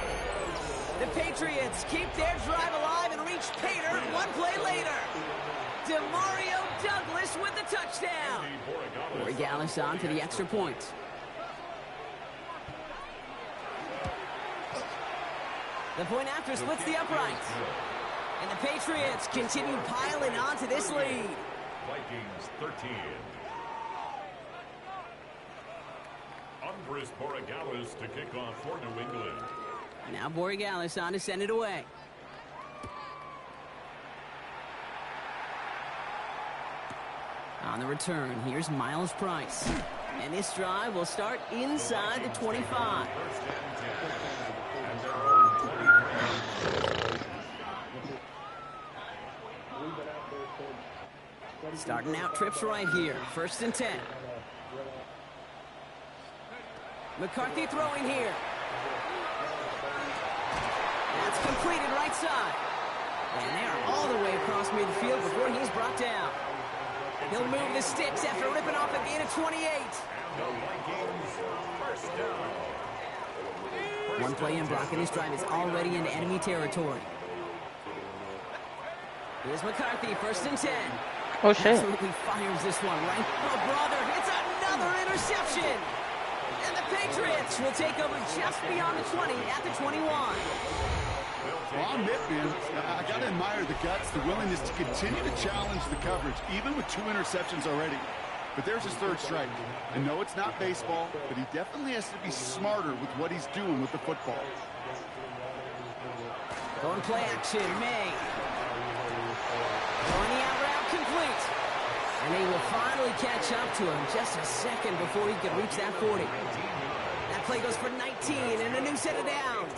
The Patriots keep their drive alive and reach Pater one play later. Demario Douglas with the touchdown. Borregales on to the extra point. The point after splits the uprights. And the Patriots continue piling onto this lead. Vikings 13. Andres Borregales to kick off for New England. Now Borregales on to send it away. On the return, here's Miles Price. And this drive will start inside the 25. Starting out trips right here. 1st and 10. McCarthy throwing here. That's completed right side. And they are all the way across midfield before he's brought down. He'll move the sticks after ripping off a gain of 28. One play in, Brock, and his drive is already into enemy territory. Here's McCarthy, 1st and 10. Oh, shit. Absolutely fires this one, right? Oh, brother, it's another interception. And the Patriots will take over just beyond the 20 at the 21. Well, I'll admit, man, I got to admire the guts, the willingness to continue to challenge the coverage, even with 2 interceptions already. But there's his 3rd strike. And no, it's not baseball, but he definitely has to be smarter with what he's doing with the football. Going play action, May. Throwing the out route complete. And they will finally catch up to him just a second before he can reach that 40. That play goes for 19 and a new set of downs.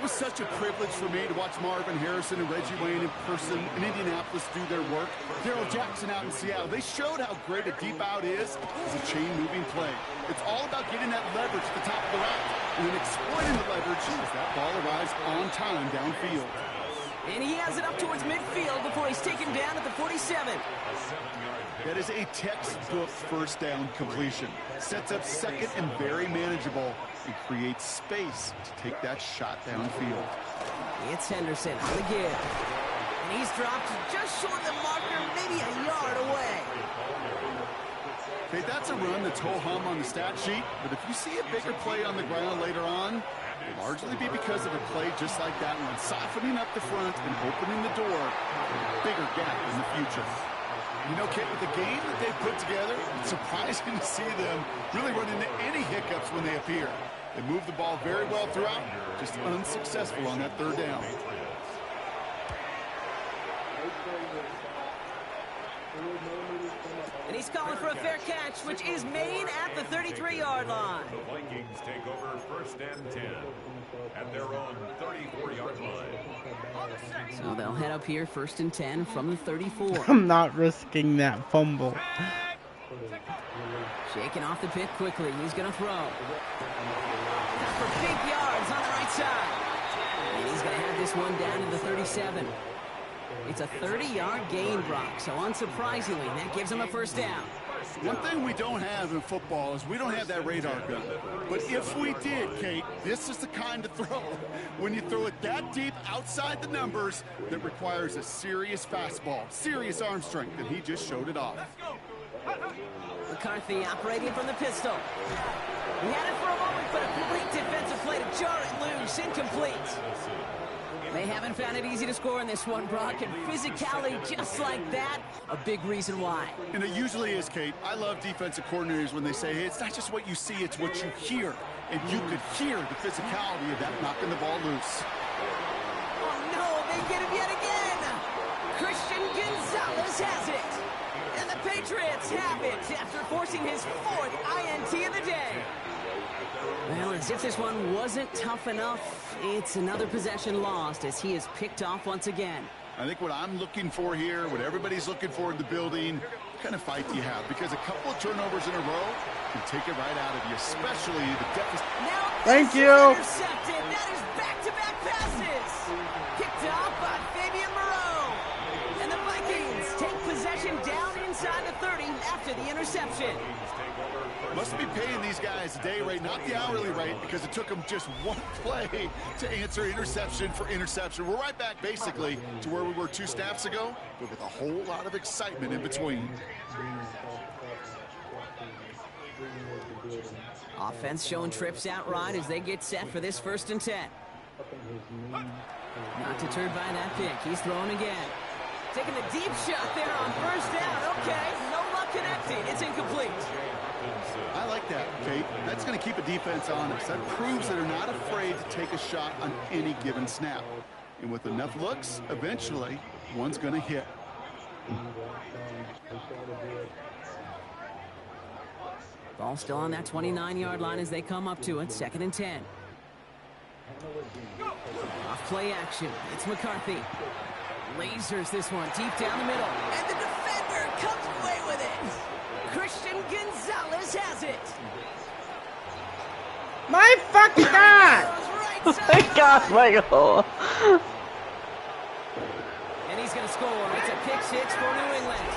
It was such a privilege for me to watch Marvin Harrison and Reggie Wayne in person in Indianapolis do their work. Daryl Jackson out in Seattle. They showed how great a deep out is as a chain-moving play. It's all about getting that leverage at the top of the route and then exploiting the leverage as that ball arrives on time downfield. And he has it up towards midfield before he's taken down at the 47. That is a textbook first down completion. Sets up second and very manageable and creates space to take that shot downfield. It's Henderson on the give. And he's dropped just short of the marker, maybe a yard away. Okay, that's a run that's ho-hum on the stat sheet, but if you see a bigger play on the ground later on, it'll largely be because of a play just like that one, softening up the front and opening the door for a bigger gap in the future. You know, Kate, with the game that they've put together, it's surprising to see them really run into any hiccups when they appear. They move the ball very well throughout, just unsuccessful on that third down. And he's calling for a fair catch, which is made at the 33-yard line. The Vikings take over first and 10 at their own 34-yard line. So they'll head up here first and 10 from the 34. I'm not risking that fumble. Shaking off the pick quickly. He's going to throw. Got for big yards on the right side. And he's going to have this one down to the 37. It's a 30-yard gain, Brock, so unsurprisingly, that gives him a first down. One thing we don't have in football is we don't have that radar gun. But if we did, Kate, this is the kind of throw. When you throw it that deep outside the numbers, that requires a serious fastball, serious arm strength, and he just showed it off. McCarthy operating from the pistol. He had it for a moment, but a great defensive play to jar it loose, incomplete. They haven't found it easy to score in this one, Brock, and physicality just like that, a big reason why. And it usually is, Kate. I love defensive coordinators when they say, hey, it's not just what you see, it's what you hear. And you could hear the physicality of that knocking the ball loose. Oh, no, they get him yet again. Christian Gonzalez has it. And the Patriots have it after forcing his fourth INT of the day. Well, as if this one wasn't tough enough, it's another possession lost as he is picked off once again. I think what I'm looking for here, what everybody's looking for in the building, what kind of fight do you have? Because a couple of turnovers in a row can take it right out of you, especially the deficit. Thank you. Intercepted. That is back-to-back passes. Picked off by Fabian Moreau. And the Vikings take possession down inside the 30 after the interception. Must be paying these guys a day rate, not the hourly rate, because it took them just one play to answer interception for interception. We're right back, basically, to where we were 2 snaps ago, but with a whole lot of excitement in between. Offense showing trips out right as they get set for this first and 10. Not deterred by that pick. He's throwing again. Taking the deep shot there on first down. Okay, no luck connecting. It's incomplete. I like that, Kate. That's going to keep a defense honest. That proves that they're not afraid to take a shot on any given snap. And with enough looks, eventually, one's going to hit. Ball still on that 29-yard line as they come up to it. Second and 10. Off play action. It's McCarthy. Lasers this one deep down the middle. And the defender comes away with it. Christian Gonzalez has it. My fucking God! Oh my God, Michael. And he's going to score. It's a pick 6 for New England.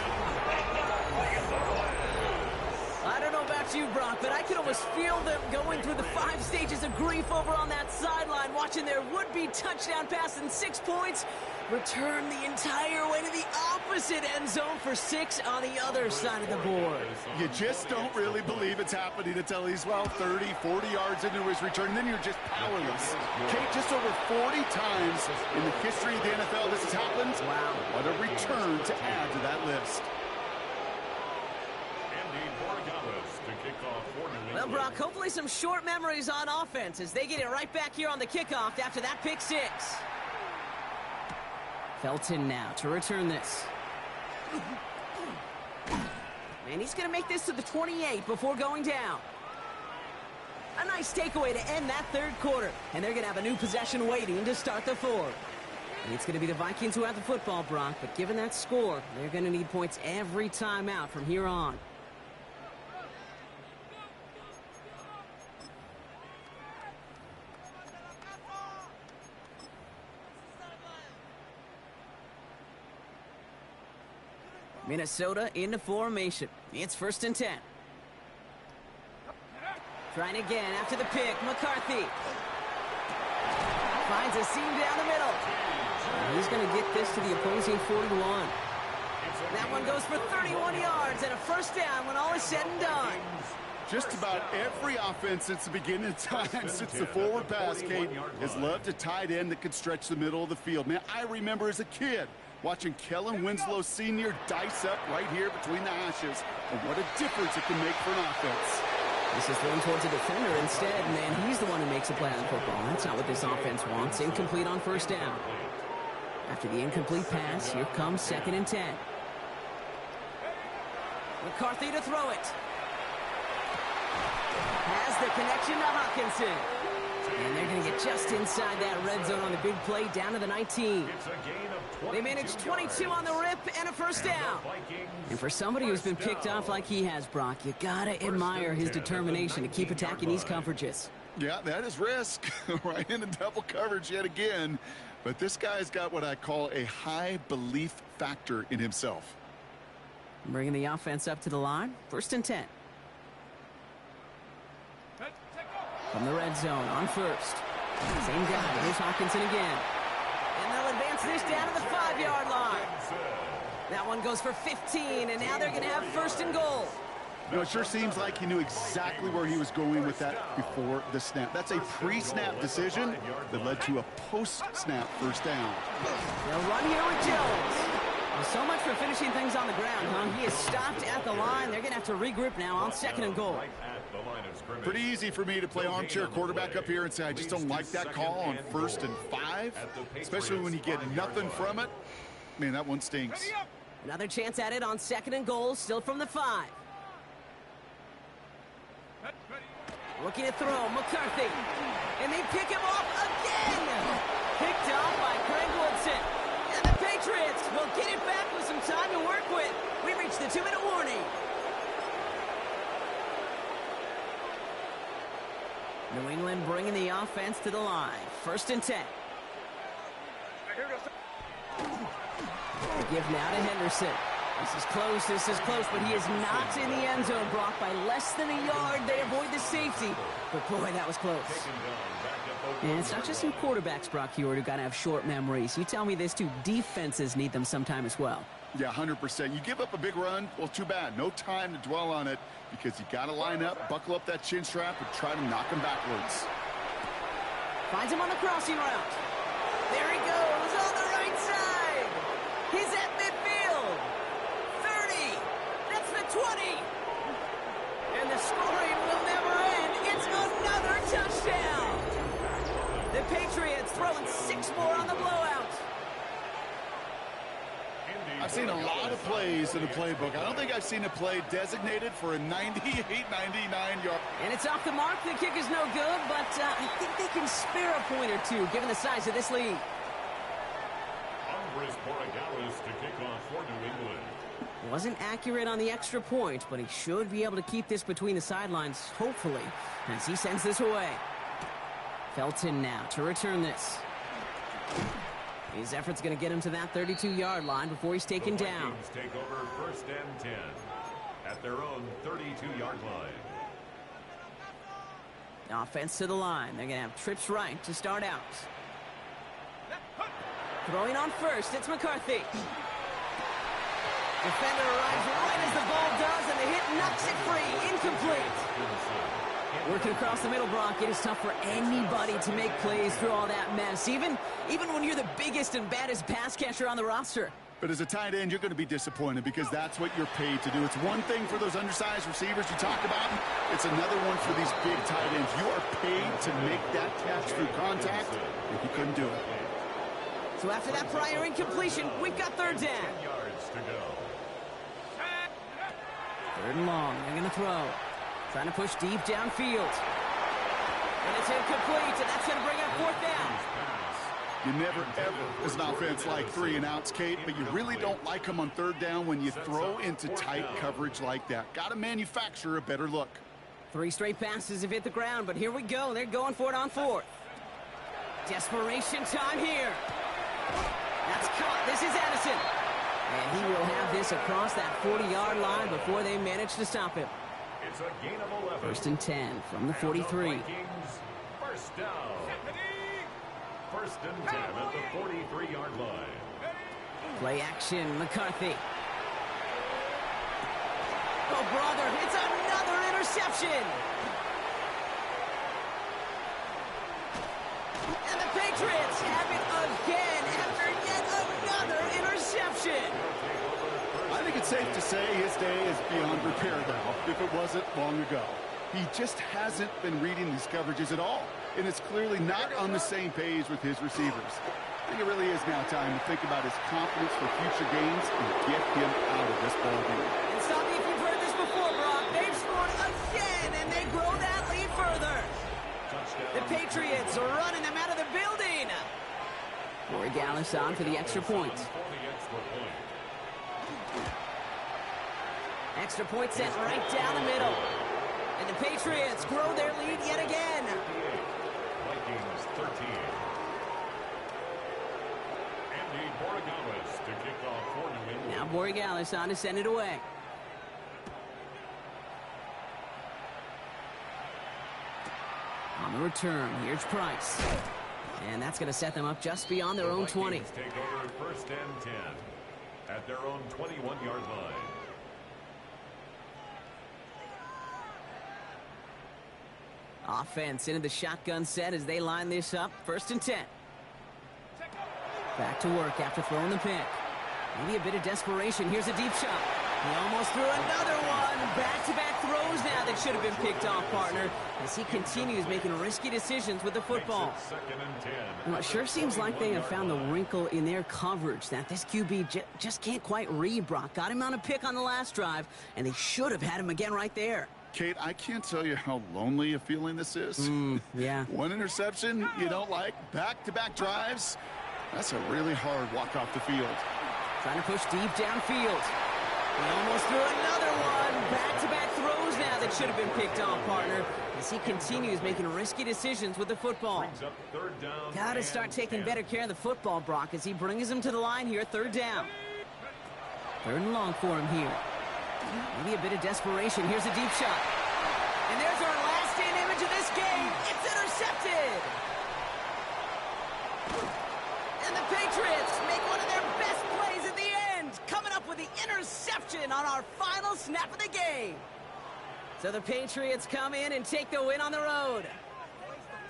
I don't know about you, Brock, but I can almost feel them going through the 5 stages of grief over on that sideline, watching their would-be touchdown pass in 6 points return the entire way to the opposite end zone for 6 on the other side of the board. You just don't really believe it's happening until he's, well, 30, 40 yards into his return, and then you're just powerless. Kate, just over 40 times in the history of the NFL this has happened. Wow. What a return to add to that list. Well, Brock, hopefully some short memories on offense as they get it right back here on the kickoff after that pick 6. Felton now to return this. And he's going to make this to the 28 before going down. A nice takeaway to end that third quarter. And they're going to have a new possession waiting to start the fourth. It's going to be the Vikings who have the football, Brock. But given that score, they're going to need points every time out from here on. Minnesota into formation. It's 1st and 10. Trying again after the pick. McCarthy finds a seam down the middle. He's going to get this to the opposing 41. That one goes for 31 yards and a 1st down when all is said and done. Just about every offense since the beginning of time, since the forward pass, Kate, has loved a tight end that could stretch the middle of the field. Man, I remember as a kid watching Kellen Winslow Sr. dice up right here between the hashes, and what a difference it can make for an offense. This is thrown towards a defender instead, man. He's the one who makes a play on football. That's not what this offense wants. Incomplete on 1st down. After the incomplete pass, here comes 2nd and 10. McCarthy to throw it. Has the connection to Hawkinson. And they're going to get just inside that red zone on the big play down to the 19. They managed 22 on the rip and a 1st down. And for somebody who's been picked off like he has, Brock, you got to admire his determination to keep attacking these coverages. Yeah, that is risk. Right into double coverage yet again. But this guy's got what I call a high belief factor in himself. Bringing the offense up to the line. 1st and 10. From the red zone on 1st. Same guy. Here's Hawkinson again. And they'll advance this down to the 5-yard line. That one goes for 15, and now they're going to have 1st and goal. You know, it sure seems like he knew exactly where he was going with that before the snap. That's a pre-snap decision that led to a post-snap 1st down. They'll run here with Jones. Well, so much for finishing things on the ground, huh? He is stopped at the line. They're going to have to regroup now on 2nd and goal. Pretty easy for me to play armchair quarterback up here and say I just don't like that call on 1st and 5, especially when you get nothing from it. Man, that one stinks. Another chance at it on 2nd and goal, still from the 5. Looking to throw, McCarthy. And they pick him off again. Picked off by Craig Woodson. And the Patriots will get it back with some time to work with. We reached the 2-minute warning. New England bringing the offense to the line. 1st and 10. The give now to Henderson. This is close, but he is not in the end zone, Brock, by less than a yard. They avoid the safety, but boy, that was close. And it's not just some quarterbacks, Brock Hewitt, who got to have short memories. You tell me this too, defenses need them sometime as well. Yeah, 100%. You give up a big run, well, too bad. No time to dwell on it because you got to line up, buckle up that chin strap, and try to knock him backwards. Finds him on the crossing route. There he goes on the right side. He's at midfield. 30. That's the 20. And the scoring will never end. It's another touchdown. The Patriots throwing 6 more on the blowout. I've seen a lot of plays in the playbook. I don't think I've seen a play designated for a 98, 99 yard. And it's off the mark. The kick is no good, but I think they can spare a point or two given the size of this lead. Andres Borregales to kick off for New England. Wasn't accurate on the extra point, but he should be able to keep this between the sidelines, hopefully, as he sends this away. Felton now to return this. His effort's going to get him to that 32-yard line before he's taken down. Take over 1st and 10 at their own 32-yard line. Offense to the line. They're going to have trips right to start out. Throwing on 1st, it's McCarthy. Defender arrives right as the ball does, and the hit knocks it free. Incomplete. Working across the middle, Brock, it is tough for anybody to make plays through all that mess, even when you're the biggest and baddest pass catcher on the roster. But as a tight end, you're going to be disappointed because that's what you're paid to do. It's one thing for those undersized receivers you talk about. It's another one for these big tight ends. You are paid to make that catch through contact, and you couldn't do it. So after that prior incompletion, we've got 3rd down. 10 yards to go. 3rd and long. They're going to throw. Trying to push deep downfield. And it's incomplete, and that's going to bring up 4th down. You never, ever, as an offense, like 3 and outs, Kate, but you really don't like them on 3rd down when you throw into tight coverage like that. Got to manufacture a better look. 3 straight passes have hit the ground, but here we go. They're going for it on 4th. Desperation time here. That's caught. This is Addison. And he will have this across that 40-yard line before they manage to stop him. It's a gain of 11. 1st and 10 from the 43. First down. 1st and 10 at the 43-yard line. Play action, McCarthy. Oh, brother, it's another interception. And the Patriots have it again after yet another interception. I think it's safe to say his day is beyond repair now, if it wasn't long ago. He just hasn't been reading these coverages at all, and it's clearly not on the same page with his receivers. I think it really is now time to think about his confidence for future games and get him out of this ballgame. And stop me if you've heard this before, Brock. They've scored again, and they grow that lead further. The Patriots are running them out of the building. Corey Gallis on for the extra point. Extra point sent right down the middle. And the Patriots grow their lead yet again. Vikings 13. Andy Borregales to kick off for New England. Now Borregales on to send it away. On the return, here's Price. And that's going to set them up just beyond their own 20. Take over 1st and 10 at their own 21-yard line. Offense into the shotgun set as they line this up. 1st and 10. Back to work after throwing the pick. Maybe a bit of desperation. Here's a deep shot. He almost threw another one. Back-to-back throws now that should have been picked off, partner, as he continues making risky decisions with the football. 2nd and 10. Well, it sure seems like they have found the wrinkle in their coverage that this QB just can't quite read, Brock. Got him on a pick on the last drive, and they should have had him again right there. Kate, I can't tell you how lonely a feeling this is. Yeah. One interception you don't like, back-to-back drives. That's a really hard walk off the field. Trying to push deep downfield. He almost threw another one. Back-to-back throws now that should have been picked off, partner, as he continues making risky decisions with the football. Got to start taking better care of the football, Brock, as he brings him to the line here, 3rd down. 3rd and long for him here. Maybe a bit of desperation. Here's a deep shot. And there's our last-stand image of this game. It's intercepted. And the Patriots make one of their best plays at the end, coming up with the interception on our final snap of the game. So the Patriots come in and take the win on the road.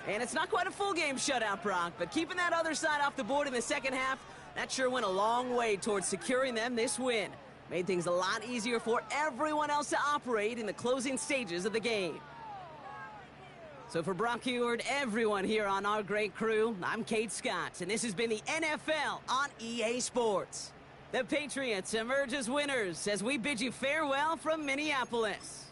And it's not quite a full game shutout, Brock, but keeping that other side off the board in the second half, that sure went a long way towards securing them this win. Made things a lot easier for everyone else to operate in the closing stages of the game. So for Brock Heward, everyone here on our great crew, I'm Kate Scott, and this has been the NFL on EA Sports. The Patriots emerge as winners as we bid you farewell from Minneapolis.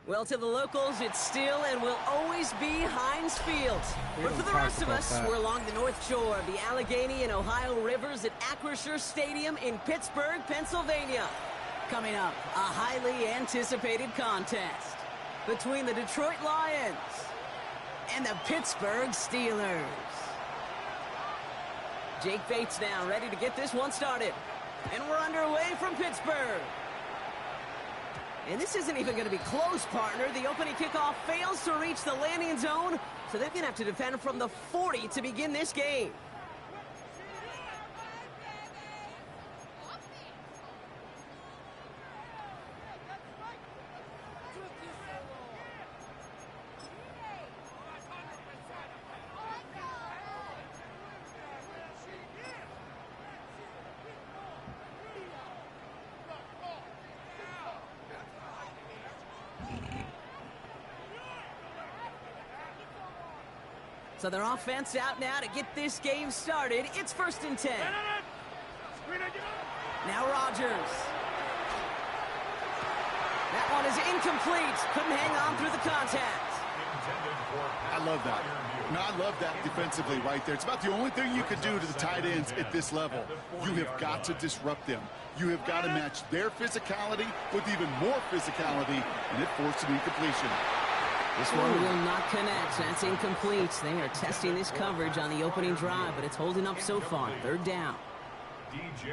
Well, to the locals, it's still and will always be Heinz Field. But for the rest of us, we're along the North Shore of the Allegheny and Ohio Rivers at Acrisure Stadium in Pittsburgh, Pennsylvania. Coming up, a highly anticipated contest between the Detroit Lions and the Pittsburgh Steelers. Jake Bates now ready to get this one started. And we're underway from Pittsburgh. And this isn't even going to be close, partner. The opening kickoff fails to reach the landing zone, so they're going to have to defend from the 40 to begin this game. So their offense out now to get this game started. It's 1st and 10. Now Rodgers. That one is incomplete. Couldn't hang on through the contact. I love that. No, I love that defensively right there. It's about the only thing you could do to the tight ends at this level. You have got to disrupt them. You have got to match their physicality with even more physicality, and it forced an incompletion. This one will not connect. That's incomplete. They are testing this coverage on the opening drive, but it's holding up so far. 3rd down.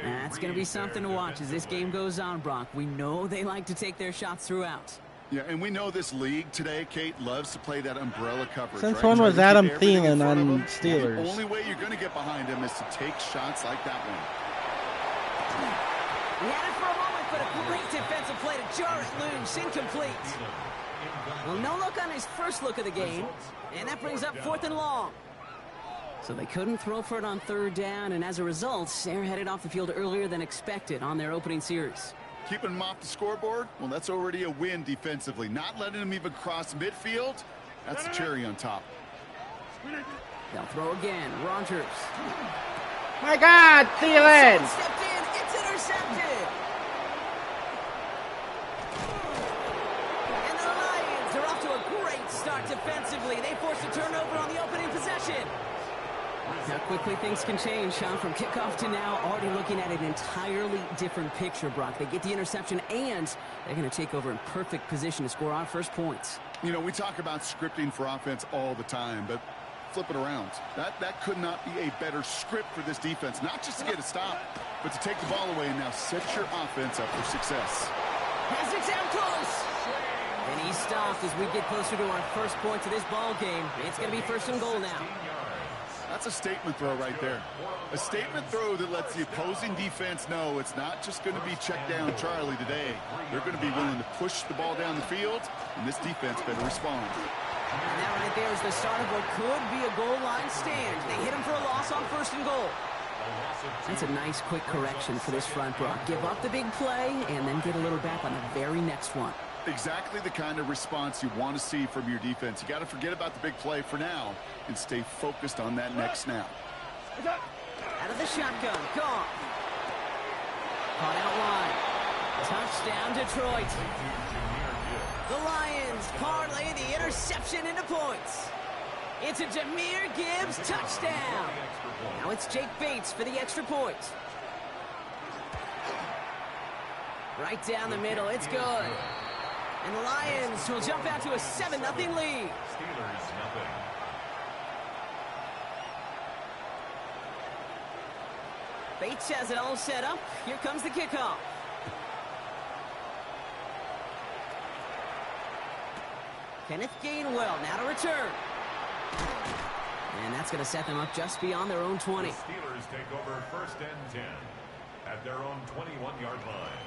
That's going to be something to watch as this game goes on, Brock. We know they like to take their shots throughout. Yeah, and we know this league today, Kate, loves to play that umbrella coverage. Since right? when was Adam Thielen on Steelers? The only way you're going to get behind him is to take shots like that one. He had it for a moment, but a great defensive play to jar it loose. Incomplete. Well, no look on his first look of the game, and that brings up 4th and long. So they couldn't throw for it on 3rd down, and as a result, they're headed off the field earlier than expected on their opening series. Keeping them off the scoreboard, well, that's already a win defensively. Not letting them even cross midfield, that's the cherry on top. They'll throw again. Rodgers. My God, Thielen! Stepped in. It's intercepted. And the Lions are off to a great start defensively. They forced a turnover on the opening possession. How quickly things can change, Sean, from kickoff to now, already looking at an entirely different picture, Brock. They get the interception, and they're going to take over in perfect position to score our first points. You know, we talk about scripting for offense all the time, but flip it around. That could not be a better script for this defense, not just to get a stop, but to take the ball away and now set your offense up for success. Has it down close. And he stopped as we get closer to our first points of this ball game. It's going to be 1st and goal now. That's a statement throw right there. A statement throw that lets the opposing defense know it's not just going to be check down Charlie today. They're going to be willing to push the ball down the field, and this defense better respond. And that right there is the start of what could be a goal line stand. They hit him for a loss on 1st and goal. That's a nice quick correction for this front, Brock. Give up the big play and then get a little back on the very next one. Exactly the kind of response you want to see from your defense. You got to forget about the big play for now and stay focused on that next snap. Out of the shotgun, gone. Caught out wide. Touchdown, Detroit. The Lions parlay the interception into points. It's a Jahmyr Gibbs touchdown. Now it's Jake Bates for the extra point. Right down the middle, it's good. And the Lions will jump out to a 7-0 lead. Bates has it all set up. Here comes the kickoff. Kenneth Gainwell now to return. And that's going to set them up just beyond their own 20. The Steelers take over 1st and 10 at their own 21-yard line.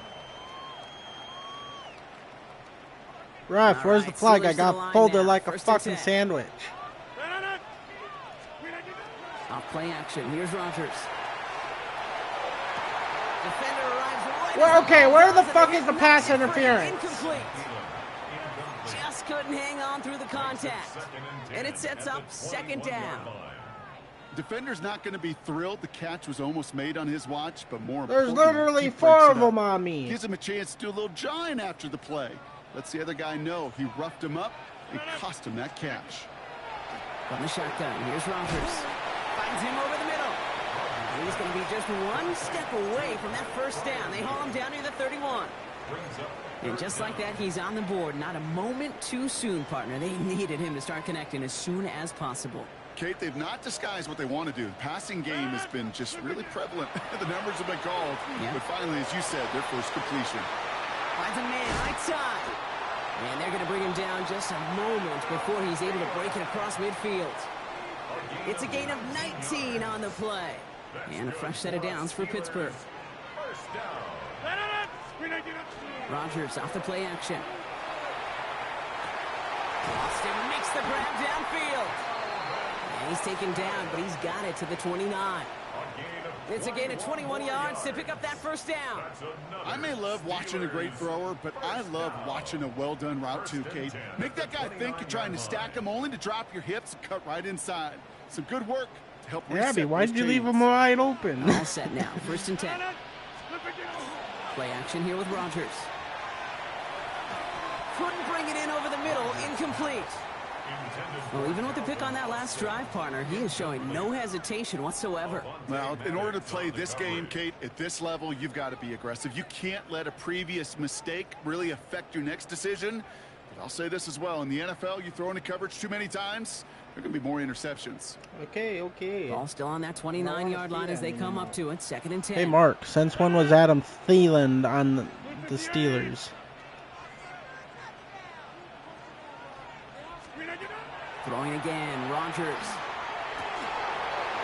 Ref, where's the flag? I got folded like a fucking sandwich. Off play action. Here's Rodgers. Defender arrives right. Well, okay, where the fuck is the pass interference? Incomplete. Just couldn't hang on through the contact. And it sets up 2nd down. Defender's not going to be thrilled the catch was almost made on his watch, but more There's importantly, literally 4 of them on me. Gives him a chance to do a little jawing after the play. lets the other guy know he roughed him up and cost him that catch. From the shotgun, here's Rogers. Finds him over the middle. And he's going to be just one step away from that first down. They haul him down near the 31. And just like that, he's on the board. Not a moment too soon, partner. They needed him to start connecting as soon as possible. Kate, they've not disguised what they want to do. The passing game has been just really prevalent. The numbers have been called. Yeah. But finally, as you said, their first completion. Finds a man right side. And they're going to bring him down just a moment before he's able to break it across midfield. It's a gain of 19 on the play. And a fresh set of downs for Pittsburgh. Rogers off the play action. Austin makes the grab downfield. And he's taken down, but he's got it to the 29. It's a gain of 21 yards to pick up that first down. I may love watching a great thrower, but I love watching a well-done route too, Kate. Make that guy think you're trying to stack him only to drop your hips and cut right inside. Some good work to help reset. Abby, why did you leave him wide open? All set now, 1st and 10. Play action here with Rogers. Couldn't bring it in over the middle, incomplete. Well, even with the pick on that last drive, partner, he is showing no hesitation whatsoever. Well, in order to play this game, Kate, at this level, you've got to be aggressive. You can't let a previous mistake really affect your next decision. But I'll say this as well. In the NFL, you throw into coverage too many times, there are going to be more interceptions. Okay. Ball still on that 29-yard line as they come up to it, 2nd and 10. Hey, Mark, since when was Adam Thielen on the Steelers? Throwing again, Rogers.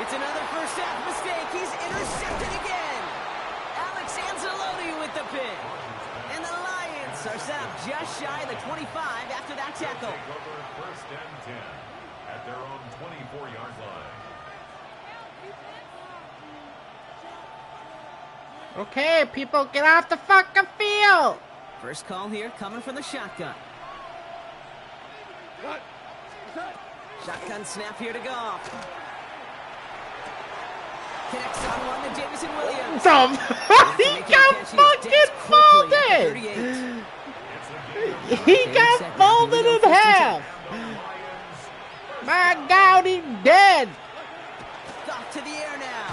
It's another first half mistake. He's intercepted again. Alex Anzalone with the pick. And the Lions are set up just shy of the 25 after that tackle. 1st and 10 at their own 24-yard line. Okay, people, get off the fucking field. First call here coming from the shotgun. Shotgun snap here to Goff. Connects on one to Jameson Williams. He got fucking folded. He got folded in half. My God, he's dead. Off to the air now.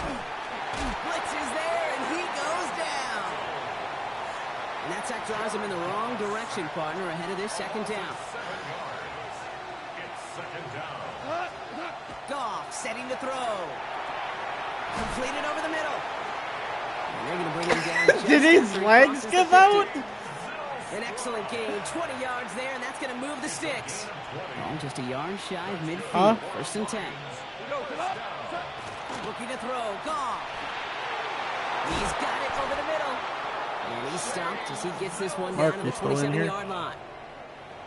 Blitz is there, and he goes down. And that sack drives him in the wrong direction, partner, ahead of this 2nd down. Goff setting the throw. Completed over the middle. And they're going to bring him down. Did his legs give out? An excellent gain. 20 yards there, and that's going to move the sticks. Oh, just a yard shy of midfield. 1st and 10. Looking to throw. Goff. He's got it over the middle. And he's stopped as he gets this one down to the 27-yard line.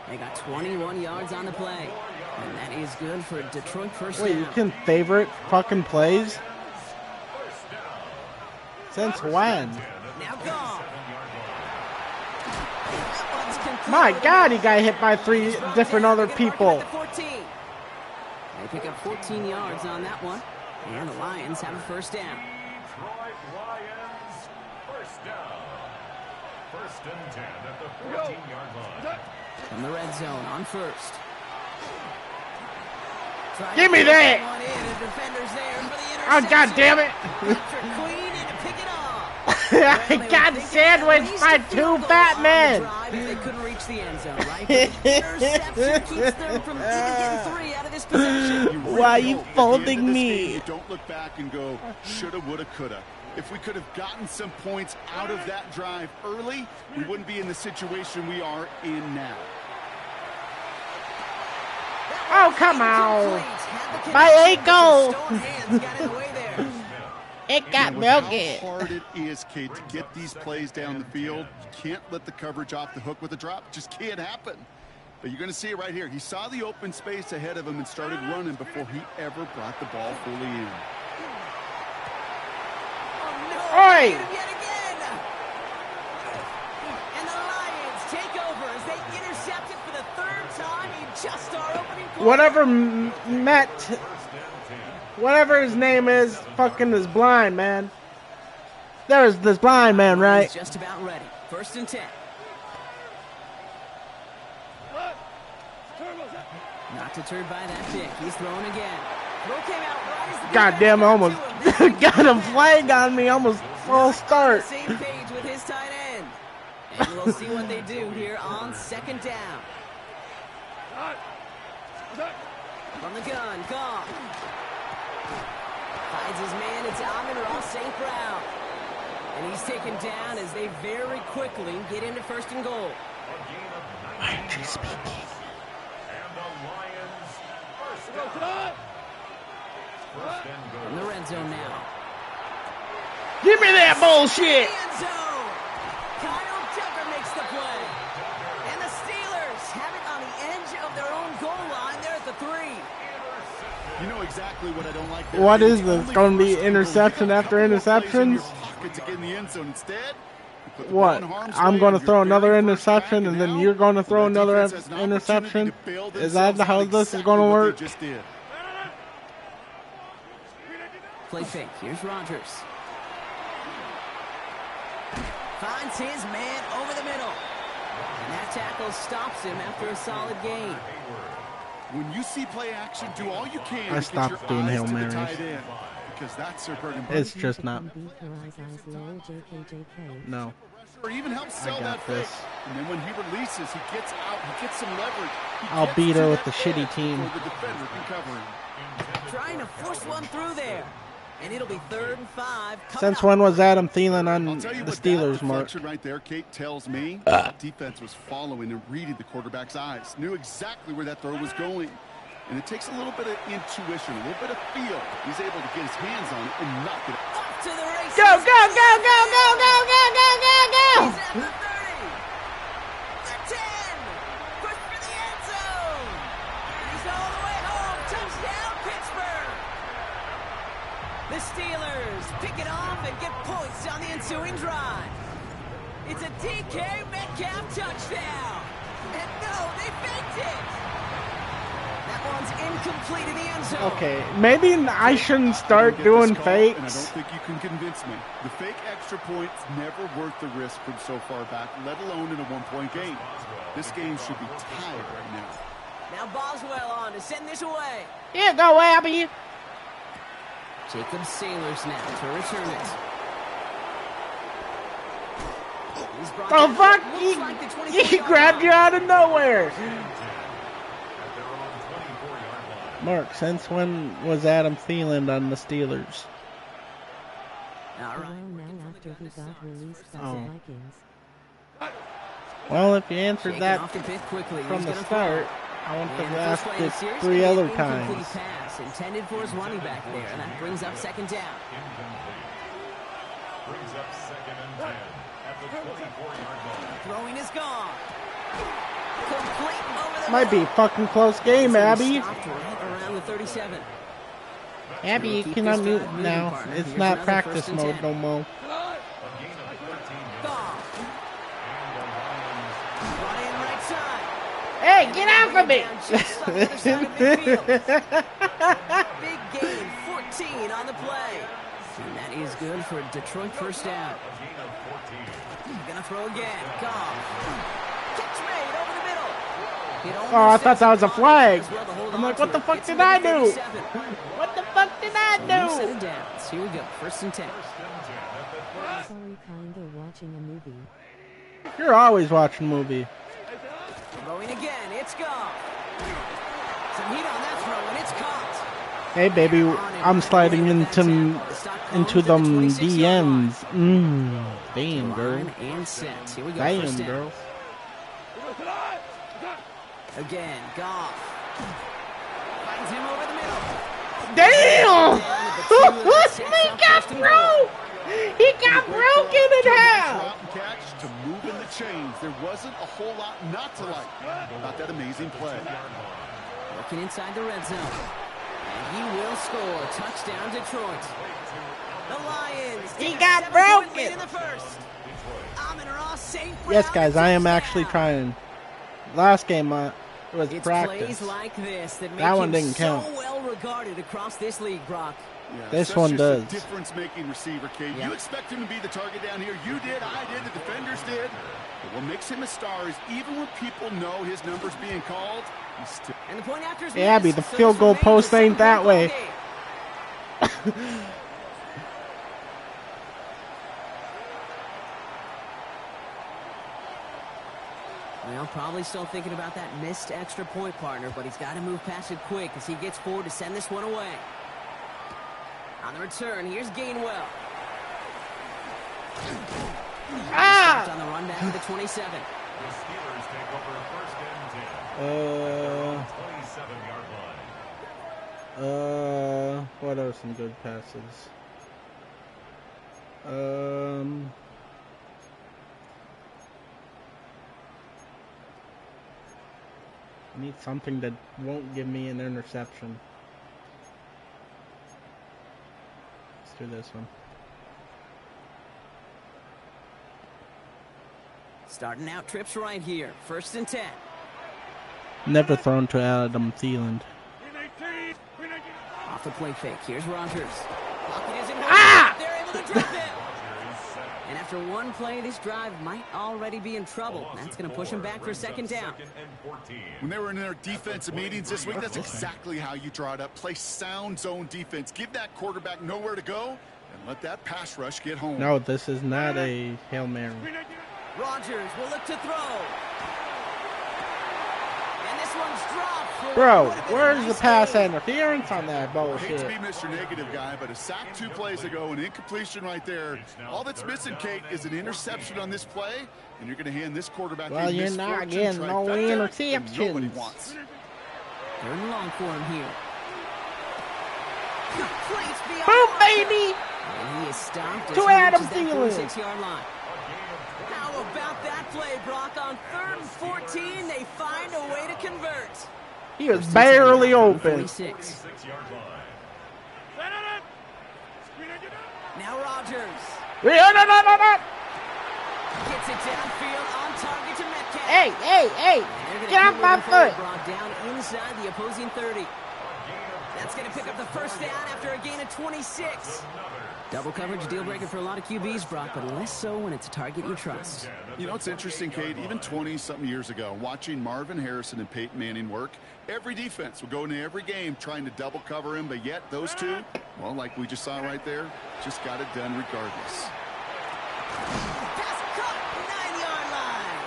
They got 21 yards on the play. And that is good for Detroit first down. Wait, you can favorite fucking plays? Since when? Now Goff. My God, he got hit by 3 different other people. They pick up 14 yards on that one. And the Lions have a first down. Detroit Lions, first down. 1st and 10 at the 14-yard line. From the red zone on first. Give me that! Oh, God damn it! I got sandwiched by 2 fat men! They couldn't reach the end zone, right? Interception keeps them from even getting 3 out of this possession. Why are you folding me? You don't look back and go, shoulda, woulda, coulda. If we could have gotten some points out of that drive early, we wouldn't be in the situation we are in now. Oh, come on. My ankle. It got milky. How hard it is, Kate, to get these plays down the field. You can't let the coverage off the hook with a drop. It just can't happen. But you're going to see it right here. He saw the open space ahead of him and started running before he ever brought the ball fully in. Oi! Whatever his name is, fucking is blind, man. There's this blind man, right? Just about ready. 1st and 10. Not deterred by that pick. He's throwing again. Throw came out right as the Goddamn, I almost got a flag on me. Almost false start. Same page with his tight end. And we'll see what they do here on second down. From the gun, Goff. Finds his man. It's Amon-Ra St. Brown. And he's taken down as they very quickly get into first and goal. Why aren't you speaking? In the red zone now. Give me that bullshit! End zone. Kyle Tucker makes the play. And the Steelers have it on the edge of their own goal line there at the 3. You know exactly what I don't like there. What is this? Going to be interception after interceptions? To get in the end zone instead. What? I'm going to throw another interception, and then you're going to throw another interception? Is that how this is going to work? Play fake. Here's Rodgers. Finds his man over the middle. And that tackle stops him after a solid gain. When you see play action, do all you can. I stopped doing Hail Marys. Because that's their burden. It's just not. No. Or even helps sell that fake. And then when he releases, he gets out, he gets some leverage. I'll beat her with the shitty team. The defender recovering. Trying to force one through there. And it'll be 3rd and 5. Since when was Adam Thielen on the Steelers, Mark? Right there, Kate tells me defense was following and reading the quarterback's eyes. Knew exactly where that throw was going. And it takes a little bit of intuition, a little bit of feel. He's able to get his hands on it and knock it off to the races. Go, go, go, go, go, go, go, go, go, go! He's at the 30. The 10. Push for the end zone. And he's all the way home. Touchdown, Pittsburgh. The Steelers pick it off and get points on the ensuing drive. It's a DK Metcalf touchdown. And no, they faked it. That one's incomplete in the end zone. Okay, maybe I shouldn't start doing fakes. And I don't think you can convince me. The fake extra point's never worth the risk from so far back, let alone in a one-point game. This game should be tied right now. Now Boswell on to send this away. Here go, Abby. Jacob Sailors now to return it. Oh, fuck! He grabbed you out of nowhere! Mark, since when was Adam Thielen on the Steelers? After he got released by the Vikings. Well, if you answered that from the start, I want to ask it 3 other times. Pass intended for his running back there, and that brings up second down. Brings up 2nd and 10 at the 24-yard line. Throwing is gone. Complete over the might be a fucking close game, Abby. Right around the 37. Abby, you can unmute now. It's not practice mode no more. Hey, get off of me! Big gain, 14 on the play. And that is good for Detroit first down. Gonna throw again. Goff. Catch made over the middle. Oh, I thought that was a flag. I'm like, what the fuck did I do? What the fuck did I do? Set it down. Here we go. 1st and 10. Sorry, kinda watching a movie. You're always watching a movie. Throwing again, it's Goff. Some heat on that throw, and it's caught. Hey, baby, I'm sliding into them DMs. Damn, girl. Damn, girl. Again, Goff. Finds him over the middle. Damn! He got broke! He got broken in half! Catch to move in the chains. There wasn't a whole lot not to like about that amazing play. Looking inside the red zone. And he will score. Touchdown, Detroit. The Lions. He got broken! In the first. Amon-Ra St. Brown. Yes, guys, I am actually trying. Last game was it's practice. Plays like this that, that one didn't count. So well regarded across this league, Brock. Yeah, this one does. Difference-making receiver, Kate. Yeah. You expect him to be the target down here. You did, I did, the defenders did. But what makes him a star is even when people know his number's being called, And the point after is Yeah, Abby, missed, the so field this goal remains a post ain't 7-point that ball way. game. Well, probably still thinking about that missed extra point, partner, but he's got to move past it quick as he gets forward to send this one away. On the return, here's Gainwell. Ah! On the run back to the 27. The Steelers take over first and 10. 27-yard line. What are some good passes? I need something that won't give me an interception. Let's do this one. Starting out trips right here. First and 10. Never thrown to Adam Thielen. Off the play fake. Here's Rodgers. Pocket is in. Ah! They're able to drop it. And after one play, this drive might already be in trouble. That's going to push him back for second down. When they were in their defensive meetings this week, that's exactly how you draw it up. Play sound zone defense. Give that quarterback nowhere to go and let that pass rush get home. No, this is not a Hail Mary. Rodgers will look to throw. And this one's dropped. Bro, where's the pass interference on that I bullshit? hate to be Mr. Negative guy, but a sack 2 plays ago, an incompletion right there. All that's missing, Kate, is an interception on this play, and you're going to hand this quarterback Well, you're not getting no interceptions. Nobody wants. Third and long for him here. Boom, baby! And he is stopped as To he Adam reaches that Thielen. 46-yard line. How about that play, Brock? On 3rd and 14, they find a way to convert. He was barely open. 46. Now Rodgers. Gets it downfield on target to Metcalf. Hey! Get off my foot! Brought down inside the opposing 30. That's going to pick up the first down after a gain of 26. Double coverage, deal breaker for a lot of QBs, Brock, but less so when it's a target you trust. You know, it's interesting, Kate, even 20-something years ago, watching Marvin Harrison and Peyton Manning work, every defense would go into every game trying to double cover him, but yet those two, well, like we just saw right there, just got it done regardless. Pass caught, 9-yard line.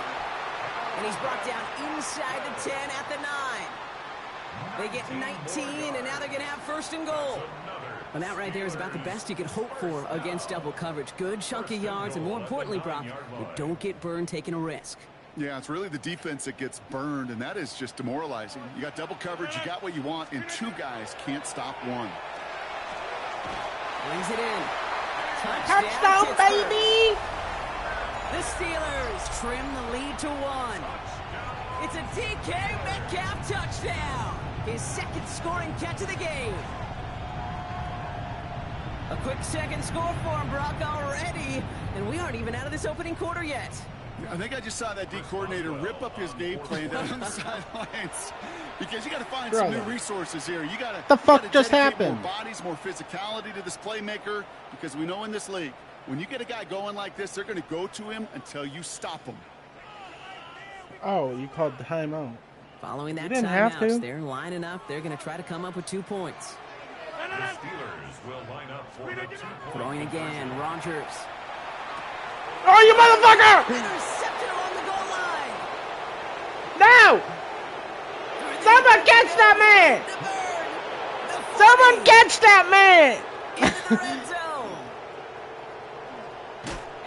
And he's brought down inside the 10 at the 9. They get 19, and now they're going to have first and goal. And that right there is about the best you could hope for against double coverage. Good chunky yards, and more importantly, Brock, you don't get burned taking a risk. Yeah, it's really the defense that gets burned, and that is just demoralizing. You got double coverage, you got what you want, and 2 guys can't stop one. Brings it in. Touchdown, baby! The Steelers trim the lead to 1. It's a DK Metcalf touchdown. His second scoring catch of the game. A quick second score for him, Brock, already. And we aren't even out of this opening quarter yet. I think I just saw that D coordinator rip up his game plan down on the sidelines. Because you got to find some new resources here. You got to. The fuck just happened? More bodies, more physicality to this playmaker. Because we know in this league, when you get a guy going like this, they're going to go to him until you stop him. Oh, you called the timeout. Following that didn't have timeout, to. they're lining up. They're going to try to come up with 2 points. The Steelers will line up for the 2-point. Throwing again, Rodgers. Oh, you motherfucker! Intercepted along the goal line. No! Someone catch that man! Someone catch that man! Into the red zone.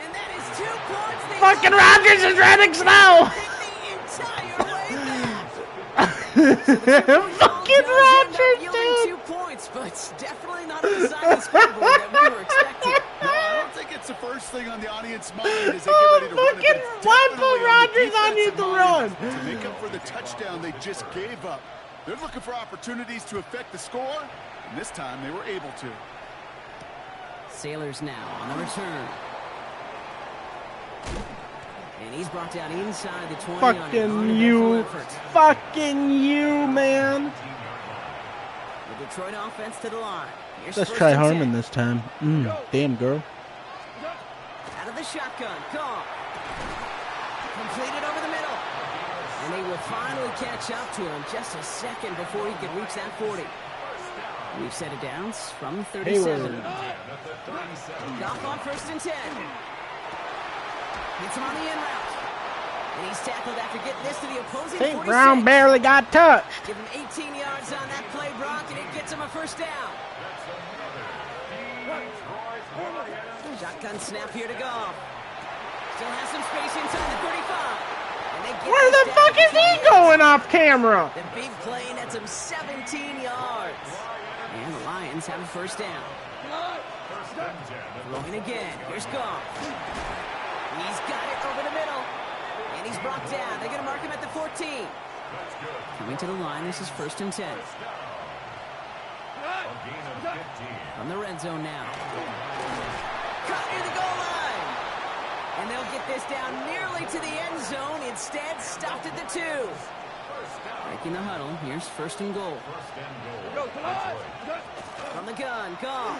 And that is 2 points. Fucking Rodgers is running slow! Fucking Rodgers, dude! 2 points, but it's definitely not on the side of the scoreboard that we were expecting. No, I don't think it's the first thing on the audience mind as they get ready to run it. Fucking why put Rodgers on you to run? To make up for the touchdown they just gave up. They're looking for opportunities to affect the score, and this time they were able to. Sailors now on the return. And he's brought down inside the 20 Fucking you. Fucking you, man. The Detroit offense to the line. Here's Let's first try and 10. Harmon this time. Damn, girl. Out of the shotgun. Gone. Completed over the middle. And And they will finally catch up to him just a second before he could reach that 40. We've set it down from 37. Goff on 1st and 10. Gets him on the in route. And he's tackled after getting this to the opposing 46. St. Brown barely got touched. Give him 18 yards on that play, Brock, and it gets him a 1st down. Shotgun snap here to Goff. Still has some space inside the 35. And they get Where the fuck is he going off camera? The big play nets him 17 yards. And the Lions have a 1st down. Throwing again. Here's Goff. He's got it over the middle. And he's brought down. They're going to mark him at the 14. Coming to the line, this is 1st and 10. From the red zone now. Caught near the goal line. And they'll get this down nearly to the end zone. Instead, stopped at the 2. Breaking the huddle. Here's 1st and goal. From the gun, Goff.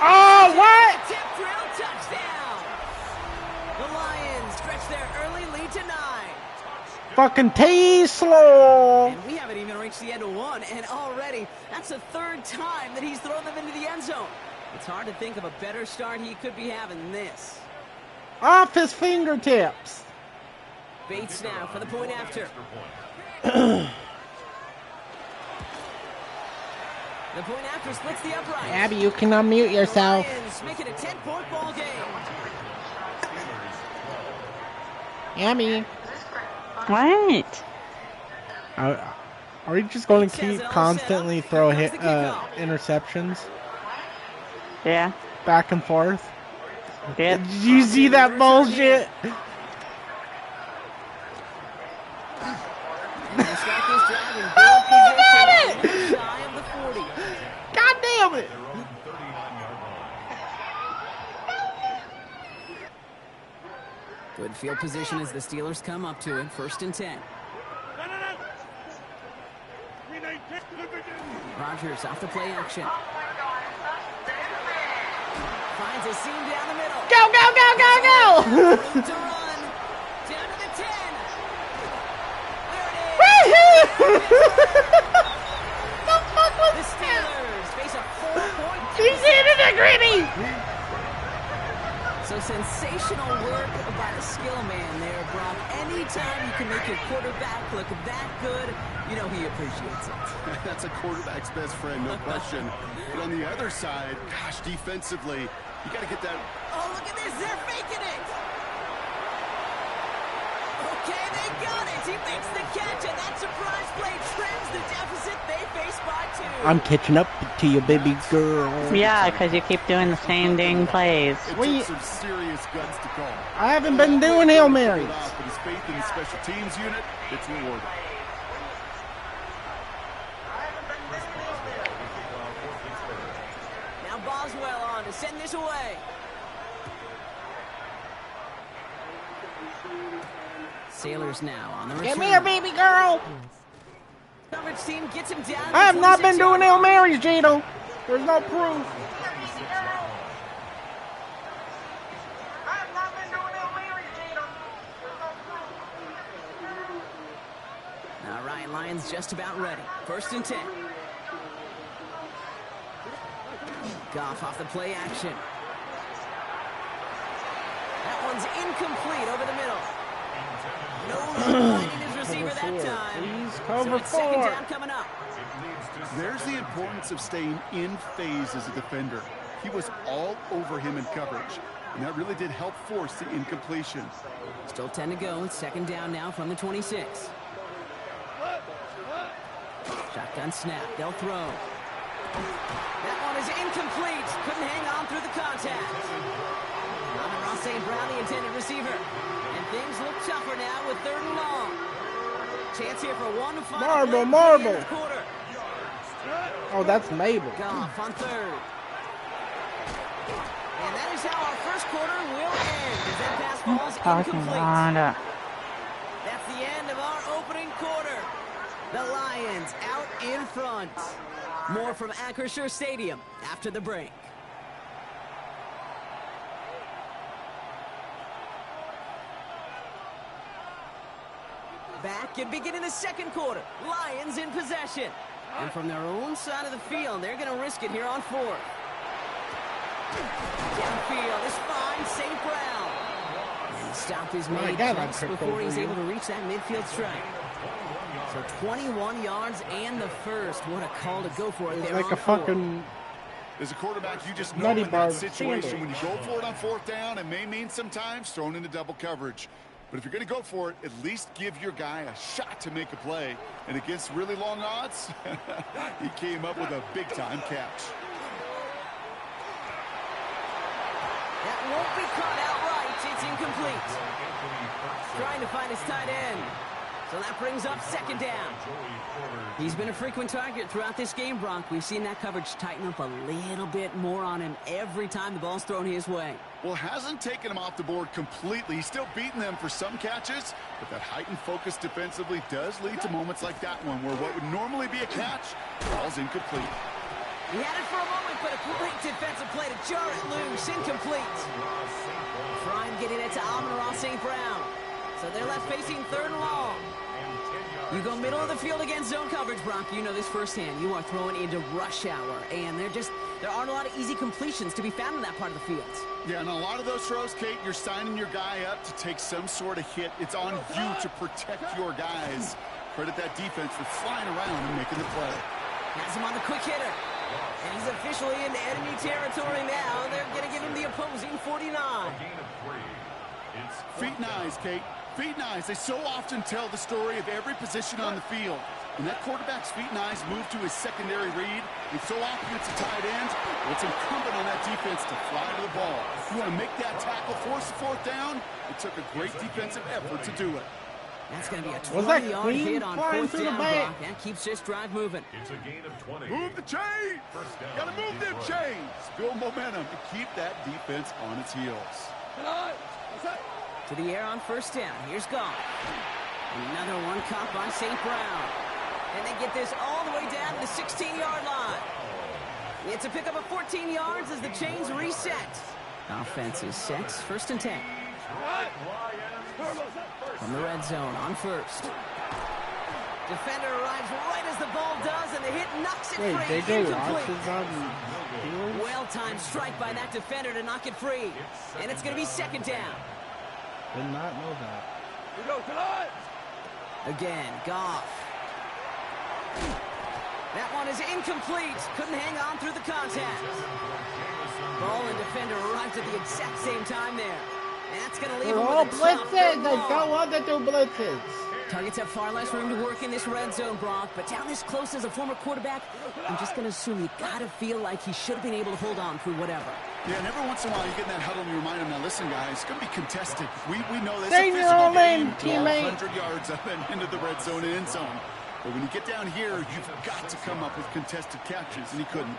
Oh, what? Tip drill, touchdown. The Lions stretch their early lead to 9. Fucking T-Slow. And we haven't even reached the end of 1, and already that's the 3rd time that he's thrown them into the end zone. It's hard to think of a better start he could be having than this. Off his fingertips. Bates now for the point after. The point after splits the upright. Abby, you can unmute yourself. Lions make it a 10-point ball game. Abby. What? Are we just going to keep constantly throw interceptions? Yeah. Back and forth? Yep. Did you see that bullshit? God damn it! Good field position as the Steelers come up to it. 1st and 10. Rodgers off the play action. Finds a seam down the middle. Go, go, go, go, go! To run. Down to the 10. There it is. The fuck was the Steelers face a 4-point He's into the gritty! So sensational work by the skill man there, Brock. Anytime you can make your quarterback look that good, you know he appreciates it. That's a quarterback's best friend, no question. But on the other side, gosh, defensively, you got to get that. Oh, look at this. They're faking it. Okay, they got it. He makes the catch, and that surprise play trims the deficit they face by 2. I'm catching up to you, baby girl. Yeah, because you keep doing the same dang plays. It took some serious guts to call. I haven't been doing Hail Marys. But his faith in the special teams unit, it's rewarded. Now Boswell on to send this away. Sailors now on the return. Come here, baby girl. Coverage team gets him down. I have not been doing Hail Marys, Jado. There's no proof. All right, Lions just about ready. 1st and 10. Goff off the play action. That one's incomplete over the middle. No finding his receiver that time. Please So cover it's 2nd 4. down coming up. There's the importance of staying in phase as a defender. He was all over him in coverage, and that really did help force the incompletion. Still 10 to go. It's 2nd down now from the 26. Shotgun snap. They'll throw. That one is incomplete. Couldn't hang on through the contact. Ross St. Brown, the intended receiver. And things look tougher now with 3rd and long. Chance here for one final Marble. quarter. Oh, that's Mabel. Goff on 3rd. And that is how our 1st quarter will end. As that pass ball's incomplete. That's the end of our opening quarter. The Lions out in front. More from Acrisure Stadium after the break. beginning the second quarter. Lions in possession. And from their own side of the field, they're going to risk it here on fourth. Downfield is fine, St. Brown. And the stop is made just before he's able to reach that midfield strike. So 21 yards and the first. What a call to go for it there like on a fucking... As a quarterback, you just know in that situation, when you go for it on fourth down, it may mean sometimes thrown into double coverage. But if you're going to go for it, at least give your guy a shot to make a play. And against really long odds, he came up with a big-time catch. That won't be caught outright. It's incomplete. Trying to find his tight end. So that brings up second down. He's been a frequent target throughout this game, Brock. We've seen that coverage tighten up a little bit more on him every time the ball's thrown his way. Well, hasn't taken him off the board completely. He's still beating them for some catches, but that heightened focus defensively does lead to moments like that one where what would normally be a catch falls incomplete. He had it for a moment, but a great defensive play to jar it loose. Incomplete. Trying getting it to Amon-Ra St. Brown. So they're left facing third and long. You go middle of the field against zone coverage, Brock. You know this firsthand. You are throwing into rush hour, and there aren't a lot of easy completions to be found in that part of the field. Yeah, and a lot of those throws, Kate, you're signing your guy up to take some sort of hit. It's on you to protect your guys. Credit that defense for flying around and making the play. Has him on the quick hitter. And he's officially in enemy territory now. They're going to give him the opposing 49. Feet and eyes, Kate. Feet and eyes. They so often tell the story of every position on the field. When that quarterback's feet and eyes move to his secondary read, and so often it's a tight end, it's incumbent on that defense to fly to the ball. If you want to make that tackle, force the fourth down, it took a great defensive effort to do it. That's going to be a 20-yard hit on fourth down, Brock. That keeps this drive moving. It's a gain of 20. Move the chains! Got to move them chains! Build momentum to keep that defense on its heels. To the air on first down. Here's Goff. Another one caught by St. Brown. And they get this all the way down to the 16-yard line. It's a pickup of 14 yards as the chains reset. Offense is set. First and 10. From the red zone on first. Defender arrives right as the ball does, and the hit knocks it free. Incomplete. Well-timed strike by that defender to knock it free. And it's going to be second down. Did not know that. Again, Goff. That one is incomplete. Couldn't hang on through the contact. Ball and defender arrived at the exact same time there. That's going to leave him with a tough blitzes. They don't want to do blitzes. Targets have far less room to work in this red zone, Brock. But down this close as a former quarterback, I'm just going to assume you got to feel like he should have been able to hold on through whatever. Yeah, and every once in a while you get in that huddle and you remind them, now listen, guys, it's going to be contested. We know this. Stay It's a physical game. teammate. 100 yards up and into the red zone and end zone. But when you get down here, you've got to come up with contested catches, and he couldn't.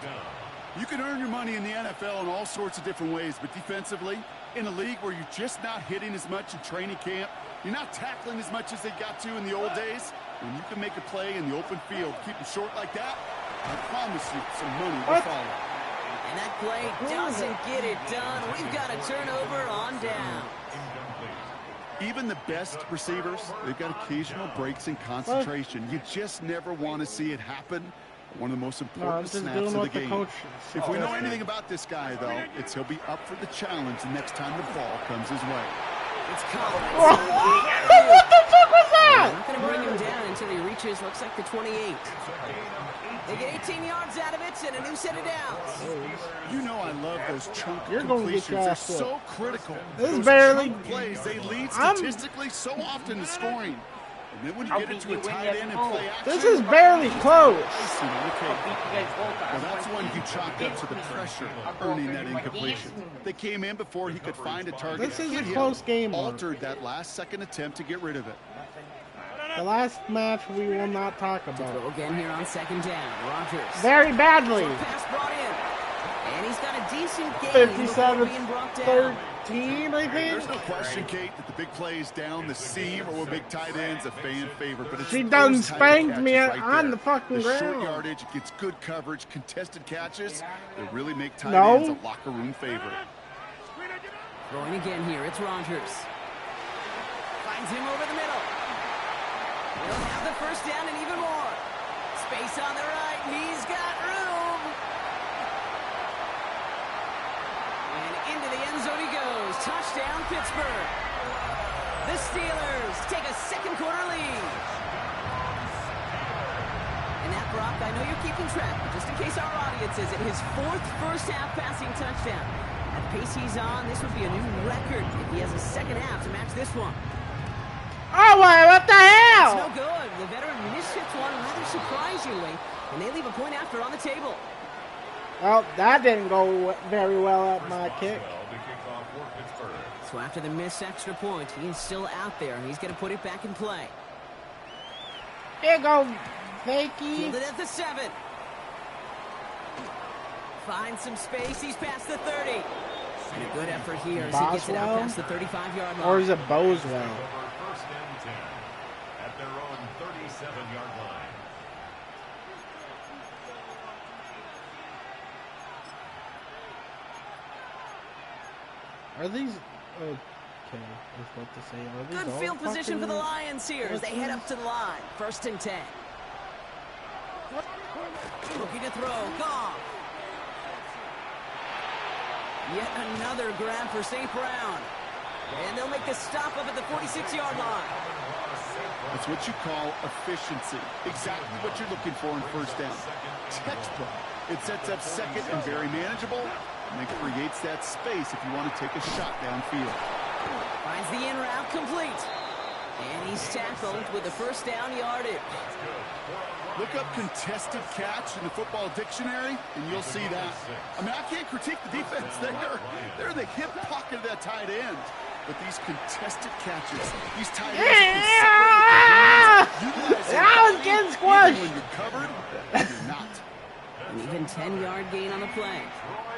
You can earn your money in the NFL in all sorts of different ways, but defensively, in a league where you're just not hitting as much in training camp, you're not tackling as much as they got to in the old days, when you can make a play in the open field, keep it short like that, I promise you some money will follow. And that play doesn't get it done. We've got a turnover on down. Even the best receivers, they've got occasional breaks in concentration. You just never want to see it happen. One of the most important snaps of the game. If we know anything about this guy, though, it's he'll be up for the challenge the next time the ball comes his way. It's Collins. What the fuck was that? They're not going to bring him down until he reaches, looks like the 28. They get 18 yards out of it and a new set of downs. You know I love those chunk You're going to get completions. your They're ass so critical. This is Those barely chunk plays, they lead statistically so often to scoring. And then when you get it to a tight end and play action, this is barely close. Well, that's one you chalked up to the pressure earning that incompletion. They came in before he could find a target. This is a close game. Altered that last-second attempt to get rid of it. The last match we will not talk about. Again here on second down. Rodgers. Very badly. Pass brought in. And he's got a decent game. 57-13, I think. There's no question, Kate, that the big plays down the seam or with big tight ends a fan favorite. But it's she done spanked me right on there. the fucking ground. Short yardage, it gets good coverage, contested catches. They really make tight ends a locker room favorite. Throwing again here, it's Rodgers. Finds him over the middle. He'll have the first down and even more. Space on the right. He's got room. And into the end zone he goes. Touchdown, Pittsburgh. The Steelers take a second quarter lead. And that, Brock, I know you're keeping track, but just in case our audience isn't, his fourth first-half passing touchdown. At the pace he's on, this would be a new record if he has a second half to match this one. Oh, what the hell? It's no good. The veteran mishits one rather surprisingly, and they leave a point after on the table. Well, that didn't go very well at my kick. So after the missed extra point, he is still out there. He's going to put it back in play. Here go, Fakey. Fielded at the 7. Finds some space. He's past the 30. And a good effort here as he gets it out past the 35-yard line. Or is it Boswell? First and 10 at their own 37-yard line. Are these okay? I was about to say, are these Good all field position for the fucking- Lions here as they head up to the line. First and 10. Looking to throw. Goff. Yet another grab for St. Brown. And they'll make the stop up at the 46-yard line. That's what you call efficiency. Exactly what you're looking for in first down. Textbook. It sets up second and very manageable, and it creates that space if you want to take a shot downfield. Finds the in route complete. And he's tackled with the first down yardage. Look up contested catch in the football dictionary, and you'll see that. I mean, I can't critique the defense. They're in the hip pocket of that tight end. But these contested catches, these tight ends That was getting squashed. when you're covered, and you're not. An even 10-yard gain on the play.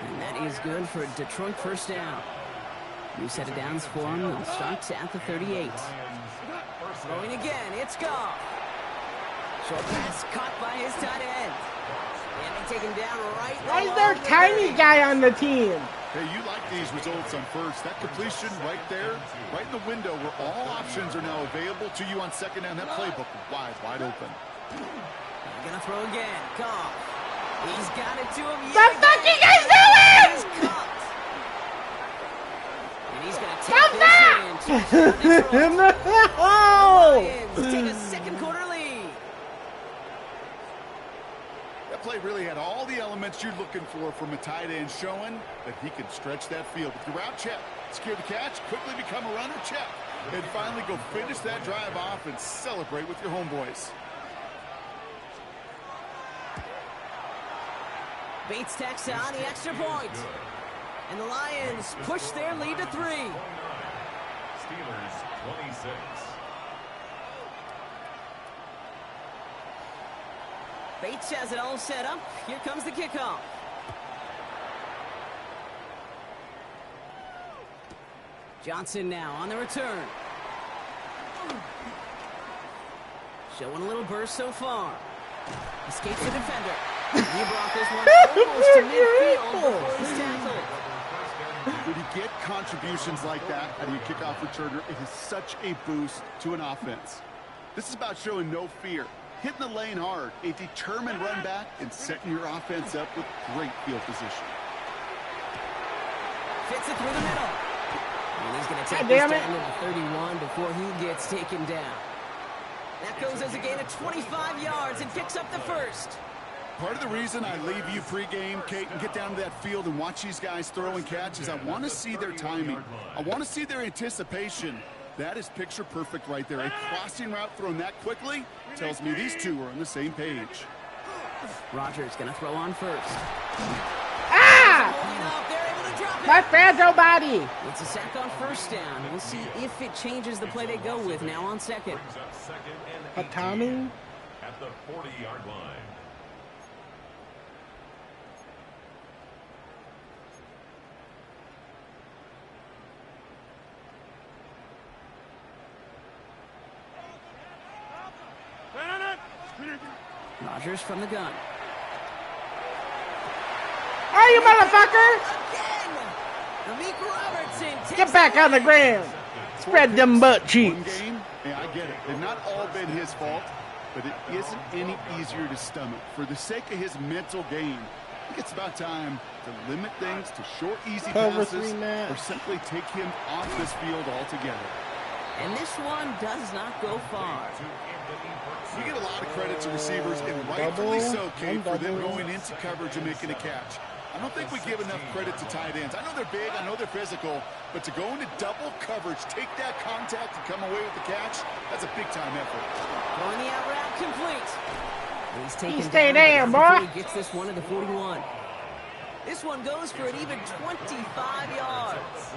And that is good for a Detroit first down. New set of downs for him. He'll start at the 38. Throwing again. It's Goff. Short pass caught by his tight end. And they take him down right. Why is there a tiny guy on the team? Hey, you like these results on first. That completion right there, right in the window where all options are now available to you on second down. That playbook wide open. They're going to throw again. Goff. He's got it to him. What the fuck you guys doing? He's caught. And he's going to take this in. No! Lions take a second quarter lead. That play really had all the elements you're looking for from a tight end, showing that he can stretch that field. With your route, check. Secure the catch, quickly become a runner, check. And finally go finish that drive off and celebrate with your homeboys. Bates tacks on the extra point. And the Lions push their lead to 3. Steelers 26. Bates has it all set up. Here comes the kickoff. Johnson now on the return. Showing a little burst so far. Escapes the defender. The Broncos one almost to midfield before he's tackled. When you get contributions like that out of your kickoff returner, it is such a boost to an offense. This is about showing no fear, hitting the lane hard, a determined run back, and setting your offense up with great field position. Fits it through the middle. And he's going to take this down to the 31 before he gets taken down. That goes as a gain of 25 yards and picks up the first. Part of the reason I leave you pregame, Kate, and get down to that field and watch these guys throw and catch is I want to see their timing. I want to see their anticipation. That is picture perfect right there. A crossing route thrown that quickly tells me these two are on the same page. Rodgers going to throw on first. Ah! My fragile body. It's a sack on first down. We'll see if it changes the play they go with now on second. Tommy? At the 40-yard line. Rodgers from the gun. Hey, you motherfucker! Robertson Get back on the ground. Spread them butt cheeks. Yeah, I get it. They've not all been his fault, but it isn't any easier to stomach. For the sake of his mental game, I think it's about time to limit things to short, easy passes or simply take him off this field altogether. And this one does not go far. We get a lot of credit to receivers, and rightfully so, Kate, for them going into coverage and making a catch. I don't think we give enough credit to tight ends. I know they're big, I know they're physical, but to go into double coverage, take that contact, and come away with the catch, that's a big-time effort. Going the out route complete. And he's taken stay down there, boy. He gets this one to the 41. This one goes for an even 25 yards.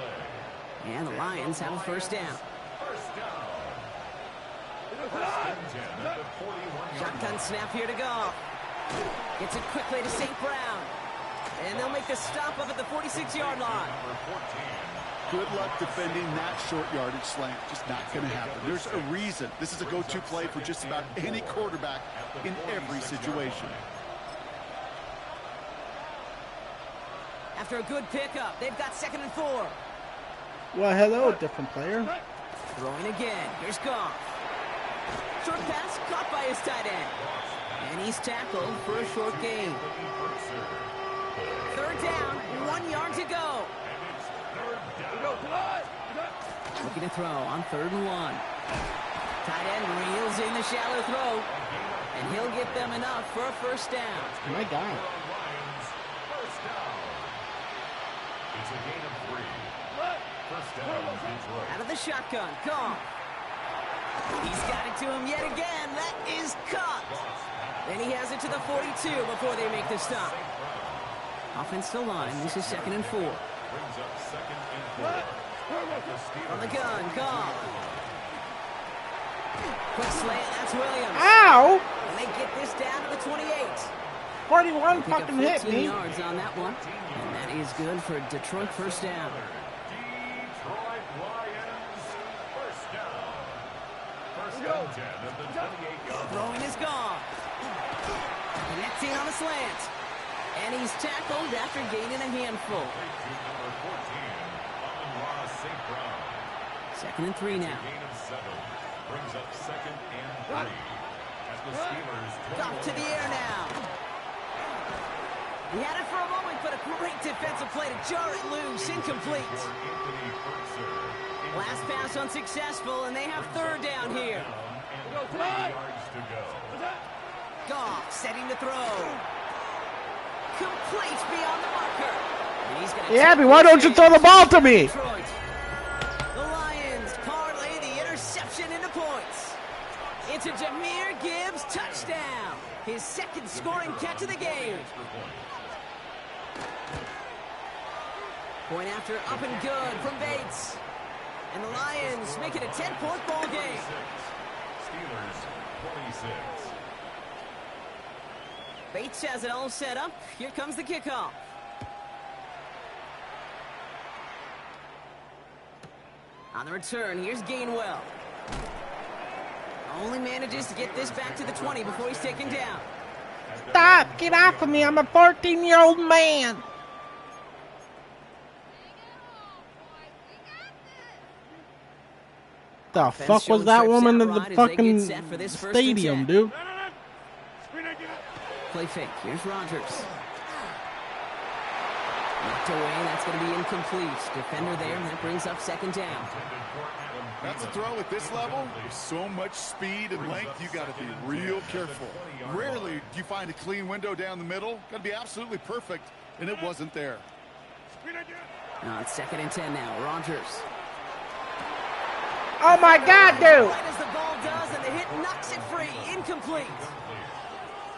And the Lions have a first down. Shotgun snap here to go. Gets it quickly to St. Brown. And they'll make the stop up at the 46-yard line. Good luck defending that short yardage slant. Just not going to happen. There's a reason. This is a go-to play for just about any quarterback in every situation. After a good pickup, they've got 2nd and 4. Well, hello, different player. Throwing again. Here's Goff. Short pass caught by his tight end. And he's tackled for a short gain. 3rd down, 1 yard to go. Looking to throw on 3rd and 1. Tight end reels in the shallow throw. And he'll get them enough for a first down. My God. It's a gain of 3. First down, Detroit. Out of the shotgun, Goff. He's got it to him yet again. That is caught. Then he has it to the 42 before they make the stop. Offensive line, this is 2nd and 4. Brings up 2nd and 4. On the gun, Goff. Quick slant, that's Williams. Ow! And they get this down to the 28. 41 fucking hit me. Yards on that one. And that is good for Detroit first down. Detroit Lions, first down. First and 10 at the 28-yard line. Throwing is gone. Connecting on a slant. And he's tackled after gaining a handful. Number 14, St. Brown. 2nd and 3 now. Gain of 7. Brings up 2nd and 3. As the Steelers Off to the air now. He had it for a moment, but a great defensive play to jar it loose. Incomplete. Last pass unsuccessful, and they have 3rd down here. Goff setting the throw. Complete beyond the marker. And he's gonna Abby, why don't you throw the ball to me? Detroit. The Lions parlay the interception into points. It's a Jahmyr Gibbs touchdown. His 2nd scoring catch of the game. Point after up and good from Bates. And the Lions make it a 10-point ball game. Steelers 26. Bates has it all set up. Here comes the kickoff. On the return, here's Gainwell. Only manages to get this back to the 20 before he's taken down. Stop! Get off of me! I'm a 14-year-old man! The fuck was that woman in the fucking stadium, dude? Play fake. Here's Rodgers. Knocked away. That's going to be incomplete. Defender there, and that brings up 2nd down. That's a throw at this level. With so much speed and length, you got to be real careful. Rarely do you find a clean window down the middle. Got to be absolutely perfect, and it wasn't there. On 2nd and 10 now. Rodgers. Oh my God, dude! Right as the ball does, and the hit knocks it free. Incomplete.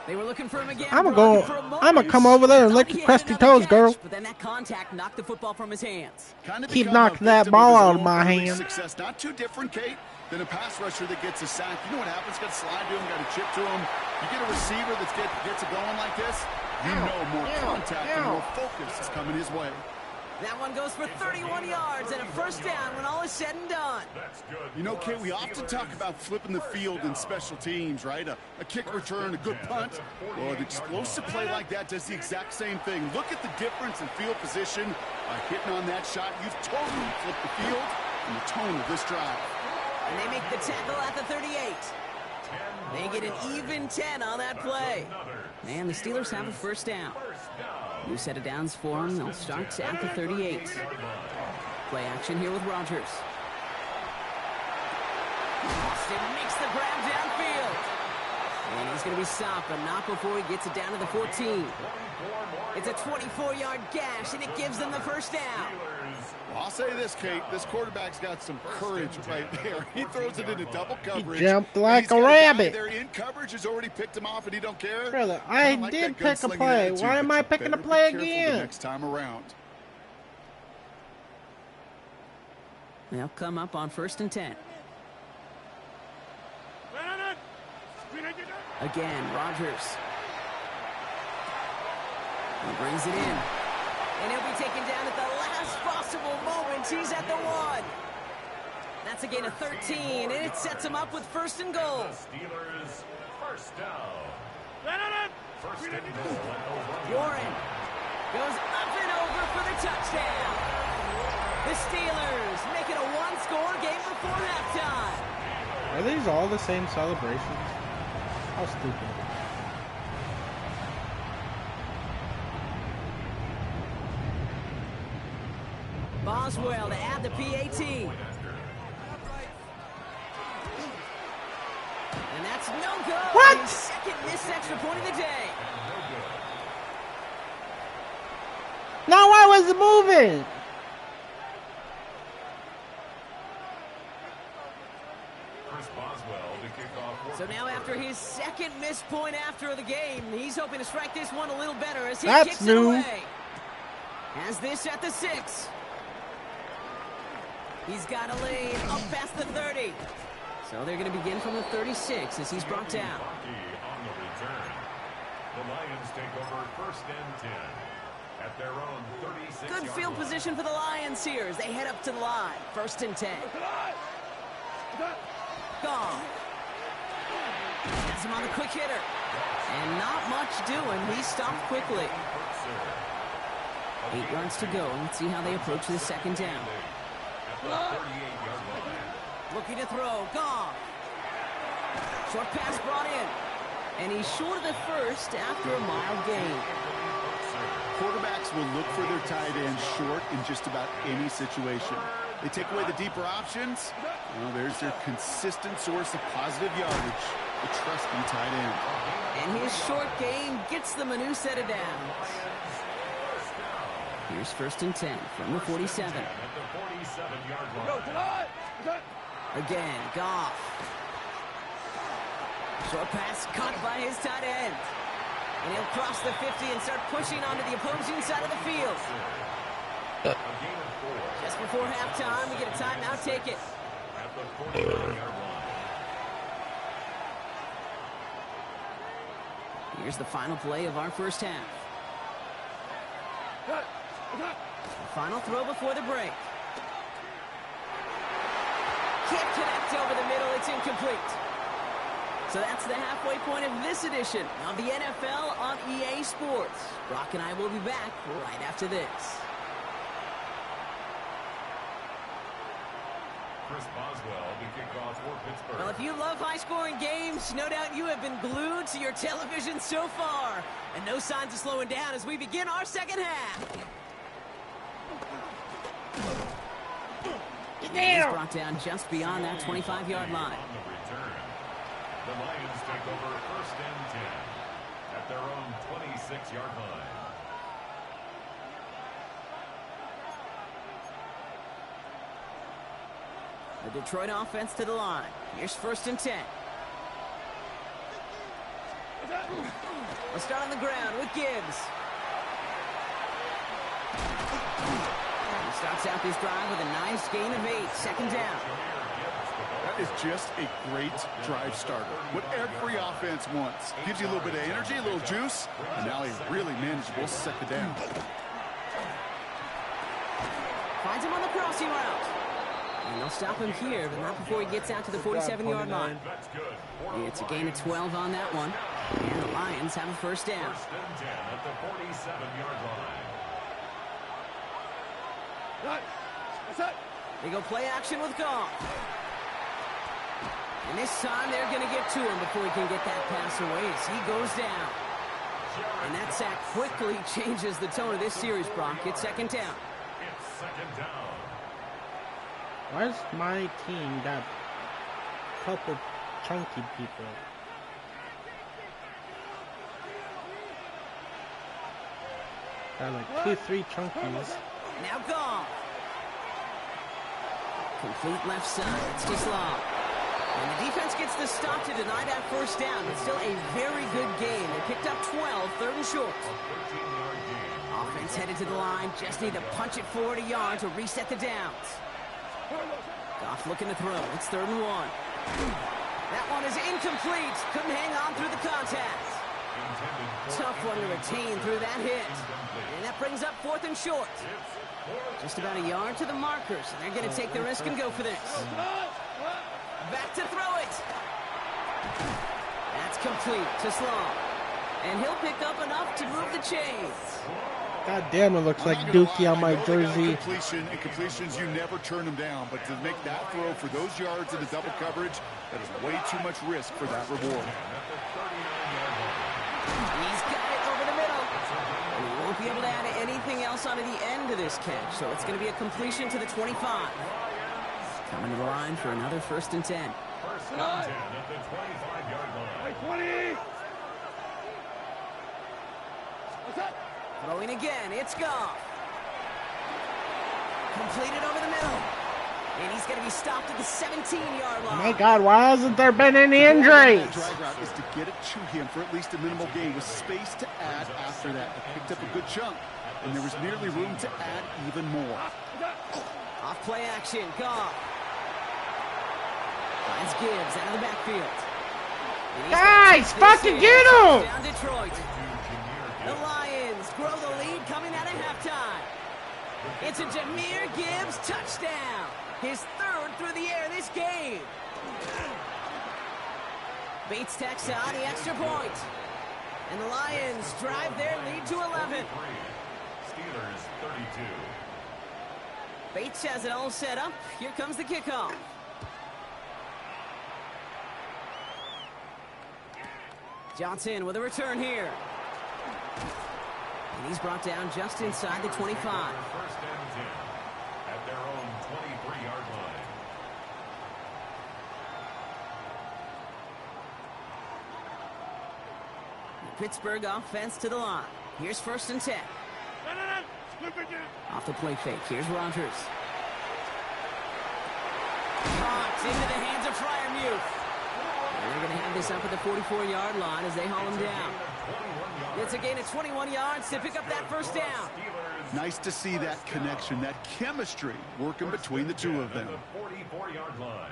They were looking for him again. I'm gonna come over there and lick your crusty toes, girl. But then that contact knocked the football from his hands. Keep knocking that ball out of my hand. Success, not too different, Kate, than a pass rusher that gets a sack. You know what happens? Got to slide to him, got to chip to him. You get a receiver that gets it going like this, you know more contact and more focus is coming his way. That one goes for 31 yards and a first down when all is said and done. That's good. You know, Kate, we often talk about flipping the field in special teams, right? A kick return, a good punt. Well, an explosive play like that does the exact same thing. Look at the difference in field position. By hitting on that shot, you've totally flipped the field and the tone of this drive. And they make the tackle at the 38. They get an even 10 on that play. And the Steelers have a first down. New set of downs for them. They'll start at the 38. Play action here with Rodgers. Austin makes the grab downfield. And he's going to be stopped, but not before he gets it down to the 14. It's a 24-yard gash, and it gives them the first down. Well, I'll say this, Kate. This quarterback's got some courage right there. He throws it into double coverage. He jumped like a rabbit. They're in coverage, has already picked him off, and he don't care. Brother, I like did pick a play. attitude, Why am I picking a play again? Next time around. They'll come up on 1st and 10. Again, Rodgers. He brings it in. And he'll be taken down at the last possible moment. He's at the 1. That's a gain of 13, and it sets him up with 1st and goal. Steelers first down. Warren goes up and over for the touchdown. The Steelers make it a one-score game before halftime. Are these all the same celebrations? How stupid. Boswell to add the PAT. And that's no good. What? His second missed extra point of the day. Now why was it moving? So now after his second missed point after the game, he's hoping to strike this one a little better as he kicks it away. Has this at the 6. He's got a lane up past the 30. So they're going to begin from the 36 as he's brought down. On the return. The Lions take over 1st and 10 at their own 36. Good field position for the Lions here as they head up to the line. 1st and 10. Gone. Has him on the quick hitter. And not much doing. He stopped quickly. 8 yards to go. Let's see how they approach this 2nd down. Looking to throw. Gone. Short pass brought in. And he's short of the 1st after a mild gain. Quarterbacks will look for their tight end short in just about any situation. They take away the deeper options. Well, there's their consistent source of positive yardage, the trusty tight end. And his short game gets them a new set of downs. Here's 1st and 10 from the 47. Again, Goff. Short pass caught by his tight end. And he'll cross the 50 and start pushing onto the opposing side of the field. Just before halftime, we get a timeout. Take it. Here's the final play of our first half. The final throw before the break. Can't connect over the middle. It's incomplete. So that's the halfway point of this edition of the NFL on EA Sports. Brock and I will be back right after this. Chris Boswell, the kickoff for Pittsburgh. Well, if you love high-scoring games, no doubt you have been glued to your television so far. And no signs of slowing down as we begin our second half. He's brought down just beyond that 25-yard line. On the return, the Lions take over 1st and 10 at their own 26-yard line. The Detroit offense to the line. Here's 1st and 10. We'll start on the ground with Gibbs. He starts out this drive with a nice gain of 8. 2nd down. That is just a great drive starter. What every offense wants. Gives you a little bit of energy, a little juice, and now a really manageable 2nd down. Finds him on the crossing route. And they'll stop him here, but not before he gets out to the 47-yard line. It's a gain of 12 on that one. And the Lions have a 1st down. 1st and 10 at the 47-yard line. They go play action with Goff. And this time they're going to get to him before he can get that pass away as he goes down. And that sack quickly changes the tone of this series, Brock. It's second down. It's second down. Why's my team got a couple chunky people? Got like 2-3 chunkies. Now gone. Complete left side. It's just long. And the defense gets the stop to deny that first down. It's still a very good game. They picked up 12, third and short. Offense headed to the line. Just need to punch it forward a yard to reset the downs. Goff looking to throw. It's 3rd and 1. That one is incomplete. Couldn't hang on through the contact. Tough one to retain through that hit. And that brings up 4th and short. Just about a yard to the markers. And they're going to take the risk and go for this. Back to throw it. That's complete to Sloan. And he'll pick up enough to move the chains. God damn, it looks like Dookie on my jersey. Completions, you never turn them down. But to make that throw for those yards in the double coverage, that is way too much risk for that reward. He's got it over the middle. And he won't be able to add anything else onto the end of this catch. So it's going to be a completion to the 25. Coming to the line for another 1st and 10. First and 10 at the 25-yard line. 20! Throwing again, it's Goff. Completed over the middle. And he's going to be stopped at the 17-yard line. My God, why hasn't there been any injuries? The drag route is to get it to him for at least a minimal gain with space to add after that. They picked up a good chunk, and there was nearly room to add even more. Off play action, Goff. Finds Gibbs out of the backfield. Guys, fucking get him! Down Detroit. The Lions grow the lead coming out of halftime. It's a Jahmyr Gibbs touchdown. His 3rd through the air this game. Bates tacks on the extra point. And the Lions drive their lead to 11. Steelers 32. Bates has it all set up. Here comes the kickoff. Johnson with a return here. And he's brought down just inside the 25. First and 10 at their own 23-yard line. The Pittsburgh offense to the line. Here's 1st and 10. Off the play fake. Here's Rodgers. Caught into the hands of Freiermuth. And they're going to have this up at the 44-yard line as they haul him down. It's a gain of 21 yards to pick up that first down. Nice to see that connection, that chemistry working between the two of them. 44-yard line.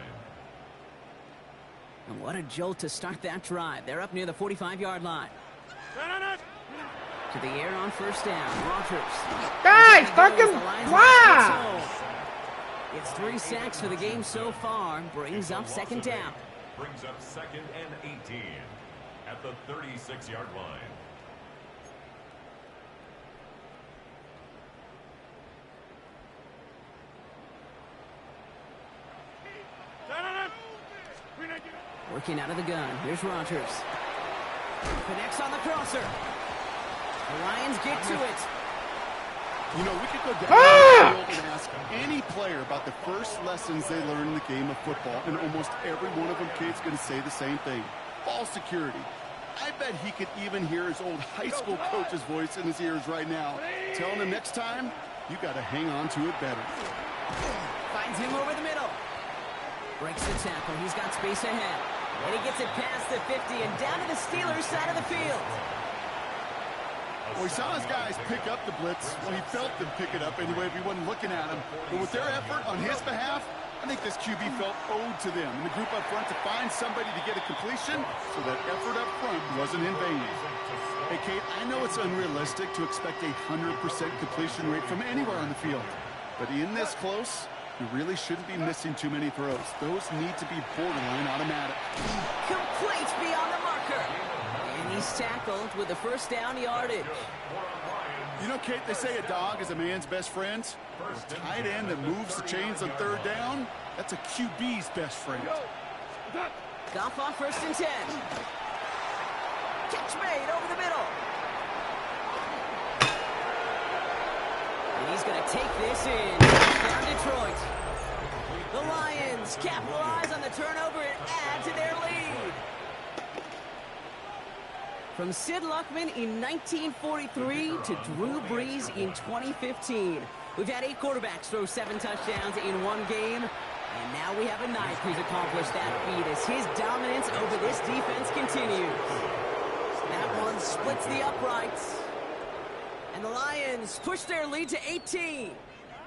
And what a jolt to start that drive. They're up near the 45-yard line. To the air on first down. Rodgers. Guys, fucking wow! It's 3 sacks for the game so far. Brings up second down. Brings up 2nd and 18 at the 36-yard line. Working out of the gun. Here's Rodgers. Connects on the crosser. The Lions get to it. You know, we could go down the field and ask any player about the first lessons they learned in the game of football, and almost every one of them kids going to say the same thing. Ball security. I bet he could even hear his old high school coach's voice in his ears right now, telling him next time, you got to hang on to it better. Finds him over the middle. Breaks the tackle. He's got space ahead. And he gets it past the 50 and down to the Steelers' side of the field. Well, he saw his guys pick up the blitz. Well, he felt them pick it up anyway if he wasn't looking at him. But with their effort on his behalf, I think this QB felt owed to them and the group up front to find somebody to get a completion so that effort up front wasn't in vain. Hey, Kate, I know it's unrealistic to expect a 100% completion rate from anywhere on the field. But in this close, you really shouldn't be missing too many throws. Those need to be borderline automatic. Complete beyond the marker. And he's tackled with the first down yardage. You know, Kate, they say a dog is a man's best friend. A tight end that moves the chains on third down, that's a QB's best friend. Goff on 1st and 10. Catch made over the middle. And he's going to take this in. Down Detroit. The Lions capitalize on the turnover and add to their lead. From Sid Luckman in 1943 to Drew Brees in 2015. We've had 8 quarterbacks throw 7 touchdowns in one game. And now we have a 9th who's accomplished that feat as his dominance over this defense continues. That one splits the uprights. And the Lions push their lead to 18.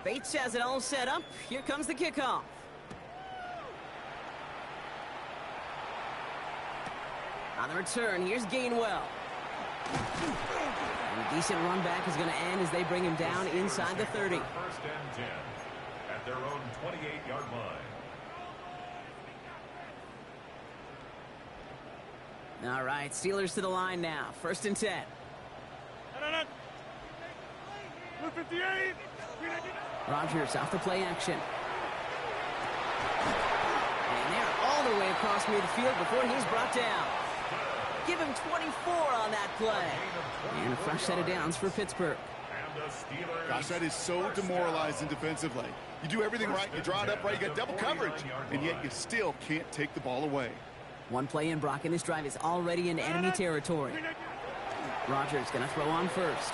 Bates has it all set up. Here comes the kickoff. On the return, here's Gainwell. And a decent run back is going to end as they bring him down inside the 30. 1st and 10 at their own 28-yard line. All right, Steelers to the line now. 1st and 10. Rodgers off the play action. And they're all the way across midfield before he's brought down. Give him 24 on that play. And a fresh set of downs for Pittsburgh. Gosh, that is so demoralizing defensively. You do everything right, you draw it up right, you got double coverage, and yet you still can't take the ball away. One play in, Brock, and this drive is already into enemy territory. Rodgers going to throw on 1st.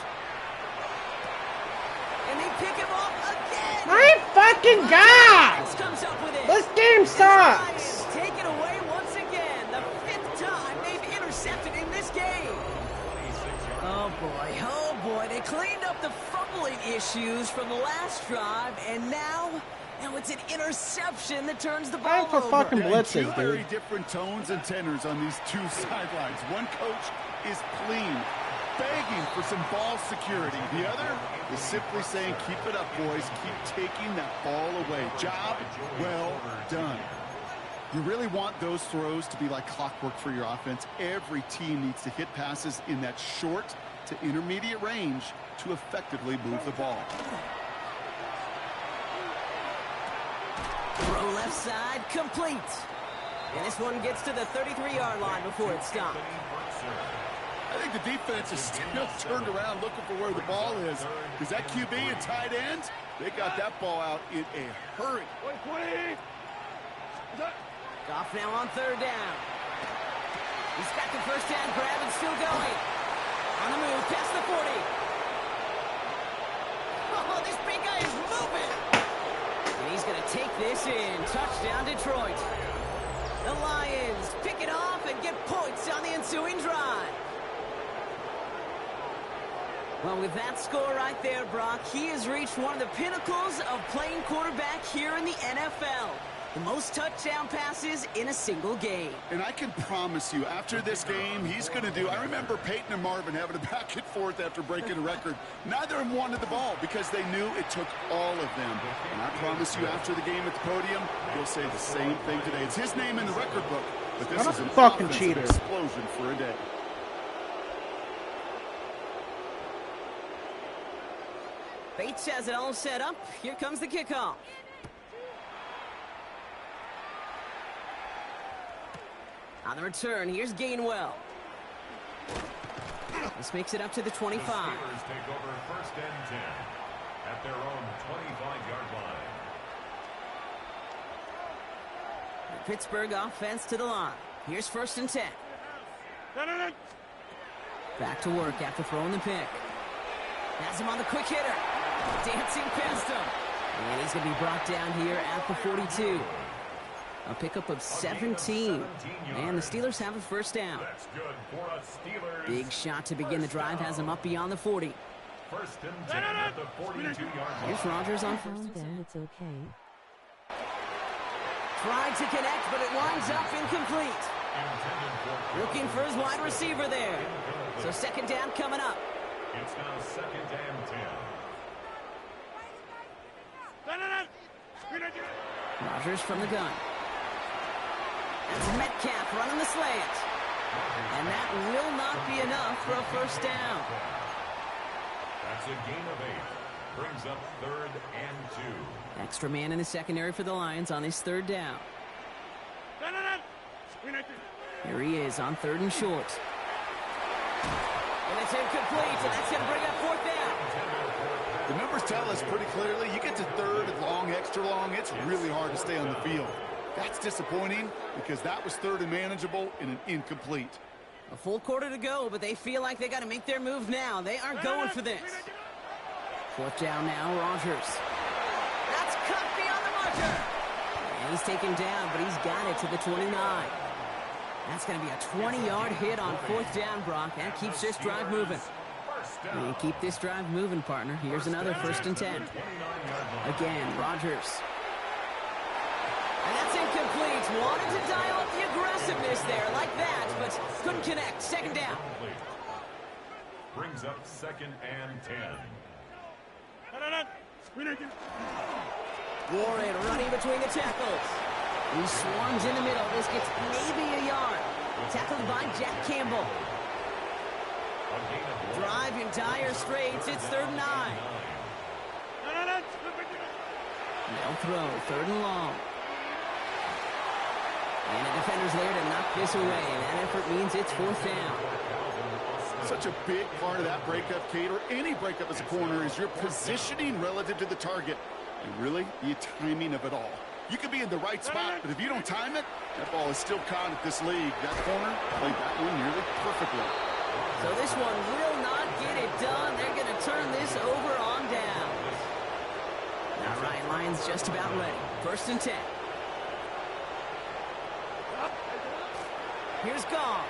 And they pick him off again! My fucking God! Comes up with it. This game sucks! Take it away once again. The 5th time they've intercepted in this game. Oh boy, they cleaned up the fumbling issues from the last drive, and now it's an interception that turns the ball for over. fucking blitzes, Two very different tones and tenors on these 2 sidelines. One coach is clean, begging for some ball security. The other is simply saying, keep it up, boys. Keep taking that ball away. Job well done. You really want those throws to be like clockwork for your offense. Every team needs to hit passes in that short to intermediate range to effectively move the ball. Throw left side, complete. And this one gets to the 33-yard line before it stopped. I think the defense is still turned around looking for where the ball is. Is that QB and tight end? They got that ball out in a hurry. Goff now on 3rd down. He's got the 1st down grab and still going. On the move, past the 40. Oh, this big guy is moving. And he's going to take this in. Touchdown, Detroit. The Lions pick it off and get points on the ensuing drive. Well, with that score right there, Brock, he has reached one of the pinnacles of playing quarterback here in the NFL. The most touchdown passes in a single game. And I can promise you, after this game, he's going to do... I remember Peyton and Marvin having a back and forth after breaking a record. Neither of them wanted the ball because they knew it took all of them. And I promise you, after the game at the podium, he'll say the same thing today. It's his name in the record book, but this is a fucking cheater. Explosion for a day. Bates has it all set up. Here comes the kickoff. On the return, here's Gainwell. This makes it up to the 25. The Steelers take over 1st and 10 at their own 25-yard line. The Pittsburgh offense to the line. Here's 1st and 10. Back to work after throwing the pick. Has him on the quick hitter. Dancing past him. And he's going to be brought down here at the 42. A pickup of 17. And the Steelers have a 1st down. That's good for us Steelers. Big shot to begin the drive. Has him up beyond the 40. 1st and 10 at the 42-yard line. Here's Rodgers on 1st. Then it's okay. Tried to connect, but it winds up incomplete. Looking for his wide receiver there. So 2nd down coming up. It's now 2nd and 10. Rodgers from the gun. That's Metcalf running the slant. And that will not be enough for a 1st down. That's a gain of 8. Brings up 3rd and 2. Extra man in the secondary for the Lions on his 3rd down. Here he is on 3rd and short. And it's incomplete, and that's going to bring up 4th down. The numbers tell us pretty clearly, you get to 3rd and long, extra long, it's really hard to stay on the field. That's disappointing because that was 3rd and manageable and an incomplete. A full quarter to go, but they feel like they got to make their move now. They aren't going for this. 4th down now, Rogers. That's cut beyond the marker. And he's taken down, but he's got it to the 29. That's going to be a 20-yard hit on 4th down, Brock. That keeps this drive moving. And keep this drive moving, partner. Here's another 1st and 10. Again, Rogers. And that's incomplete. Wanted to dial up the aggressiveness there like that, but couldn't connect. 2nd down. Brings up 2nd and 10. Warren running between the tackles. He swarms in the middle. This gets maybe a yard. Tackled by Jack Campbell. Drive in dire straits. It's 3rd and 9. They'll throw 3rd and long. And the defender's there to knock this away. And that effort means it's 4th down. Such a big part of that breakup, Kate, or any breakup as a corner, is your positioning relative to the target. And really, the timing of it all. You could be in the right spot, but if you don't time it, that ball is still caught at this league. That corner played that one nearly perfectly. So this one will not get it done. They're going to turn this over on down. All right, Lions just about ready. 1st and 10. Here's Gong.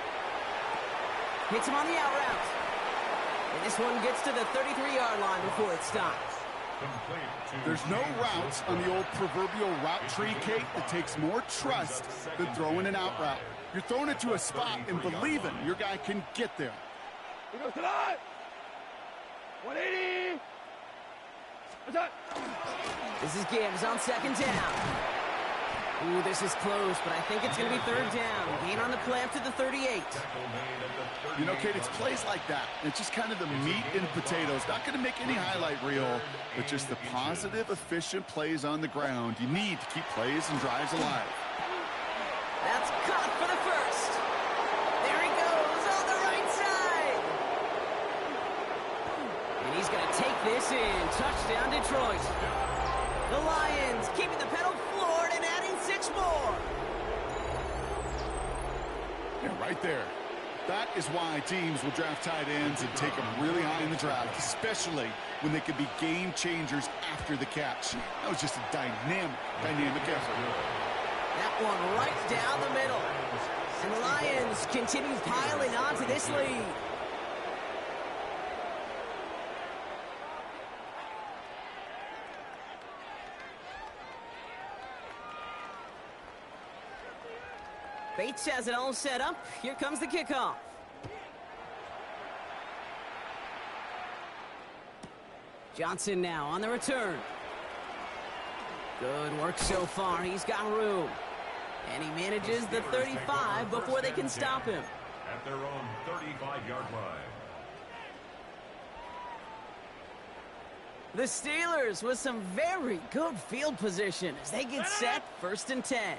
Hits him on the out route. And this one gets to the 33-yard line before it stops. There's no routes on the old proverbial route tree, Kate, that takes more trust than throwing an out route. You're throwing it to a spot and believing your guy can get there. He goes to that. 180. This is Gibbs on 2nd down. Ooh, this is close, but I think it's going to be 3rd down. Gain on the play up to the 38. You know, Kate, it's plays like that. It's just kind of the meat and potatoes. Not going to make any highlight reel, but just the positive, efficient plays on the ground. You need to keep plays and drives alive. That's caught for the 1st. There he goes on the right side. And he's going to take this in. Touchdown, Detroit. The Lions keeping the pedal floored and adding 6 more. Yeah, right there. That is why teams will draft tight ends and take them really high in the draft, especially when they can be game changers after the catch. That was just a dynamic effort. That one right down the middle. And the Lions continue piling on to this lead. Bates has it all set up. Here comes the kickoff. Johnson now on the return. Good work so far. He's got room. And he manages the 35 before they can stop him. At their own 35-yard line. The Steelers with some very good field position as they get set. 1st and 10.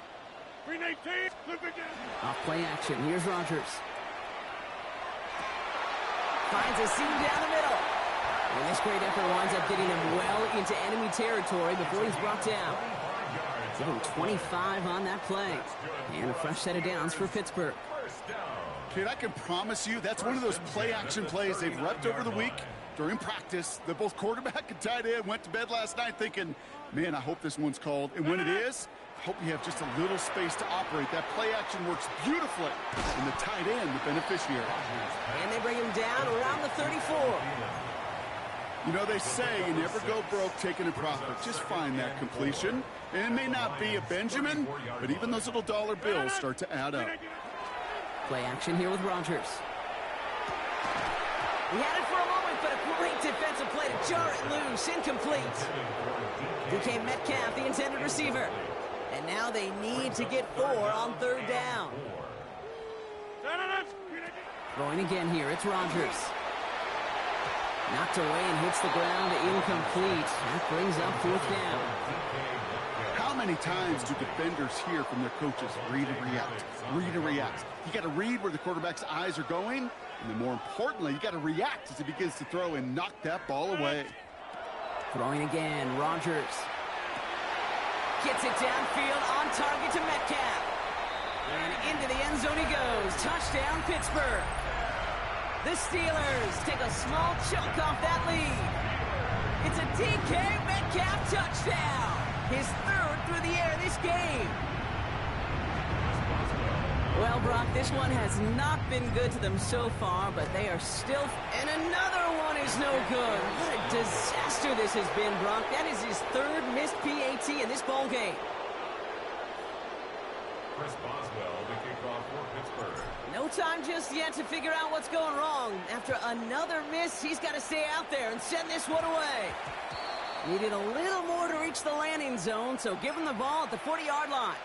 Off play action. Here's Rogers. Finds a seam down the middle. And this great effort winds up getting him well into enemy territory before he's brought down. Give him 25 on that play. And a fresh set of downs for Pittsburgh. Kid, I can promise you that's one of those play-action plays they've repped over the week during practice. That both quarterback and tight end went to bed last night thinking, man, I hope this one's called. And when it is, I hope you have just a little space to operate. That play action works beautifully. And the tight end, the beneficiary. And they bring him down around the 34. You know, they say you never go broke taking a profit. Just find that completion. And it may not be a Benjamin, but even those little dollar bills start to add up. Play action here with Rogers. He had it for a moment, but a great defensive play to jar it loose. Incomplete. DK Metcalf, the intended receiver. And now they need to get 4 on 3rd down. Throwing again here, it's Rogers. Knocked away and hits the ground, incomplete. That brings up 4th down. How many times do defenders hear from their coaches, read and react, read and react? You got to read where the quarterback's eyes are going, and then more importantly, you got to react as he begins to throw and knock that ball away. Throwing again, Rodgers. Gets it downfield, on target to Metcalf. And into the end zone he goes. Touchdown, Pittsburgh. The Steelers take a small chunk off that lead. It's a DK Metcalf touchdown. His 3rd through the air this game. Well, Brock, this one has not been good to them so far, but they are still... And another one is no good. What a disaster this has been, Brock. That is his 3rd missed PAT in this ball game. Chris Boswell, the kickoff for Pittsburgh. No time just yet to figure out what's going wrong. After another miss, he's got to stay out there and send this one away. Needed a little more to reach the landing zone, so give him the ball at the 40-yard line.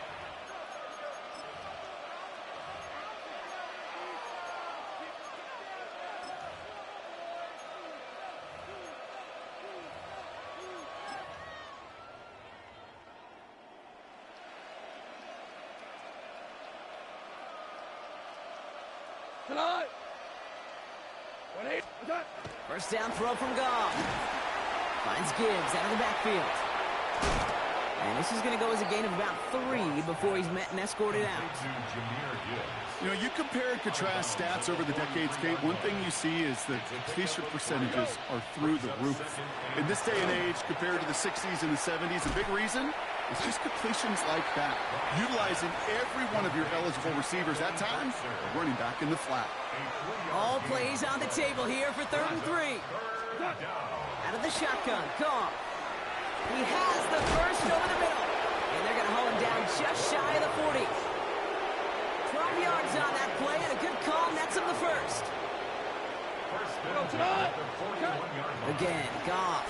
First down throw from Goff. Finds Gibbs out of the backfield. And this is going to go as a gain of about 3 before he's met and escorted out. You know, you compare and contrast stats over the decades, Kate. One thing you see is that completion percentages are through the roof. In this day and age, compared to the 60s and the 70s, a big reason is just completions like that. Utilizing every one of your eligible receivers at times, running back in the flat. All plays on the table here for 3rd and 3. Out of the shotgun, Goff. He has the first over the middle. And they're going to haul him down just shy of the 40. 12 yards on that play, and a good call nets him the first. Again, Goff.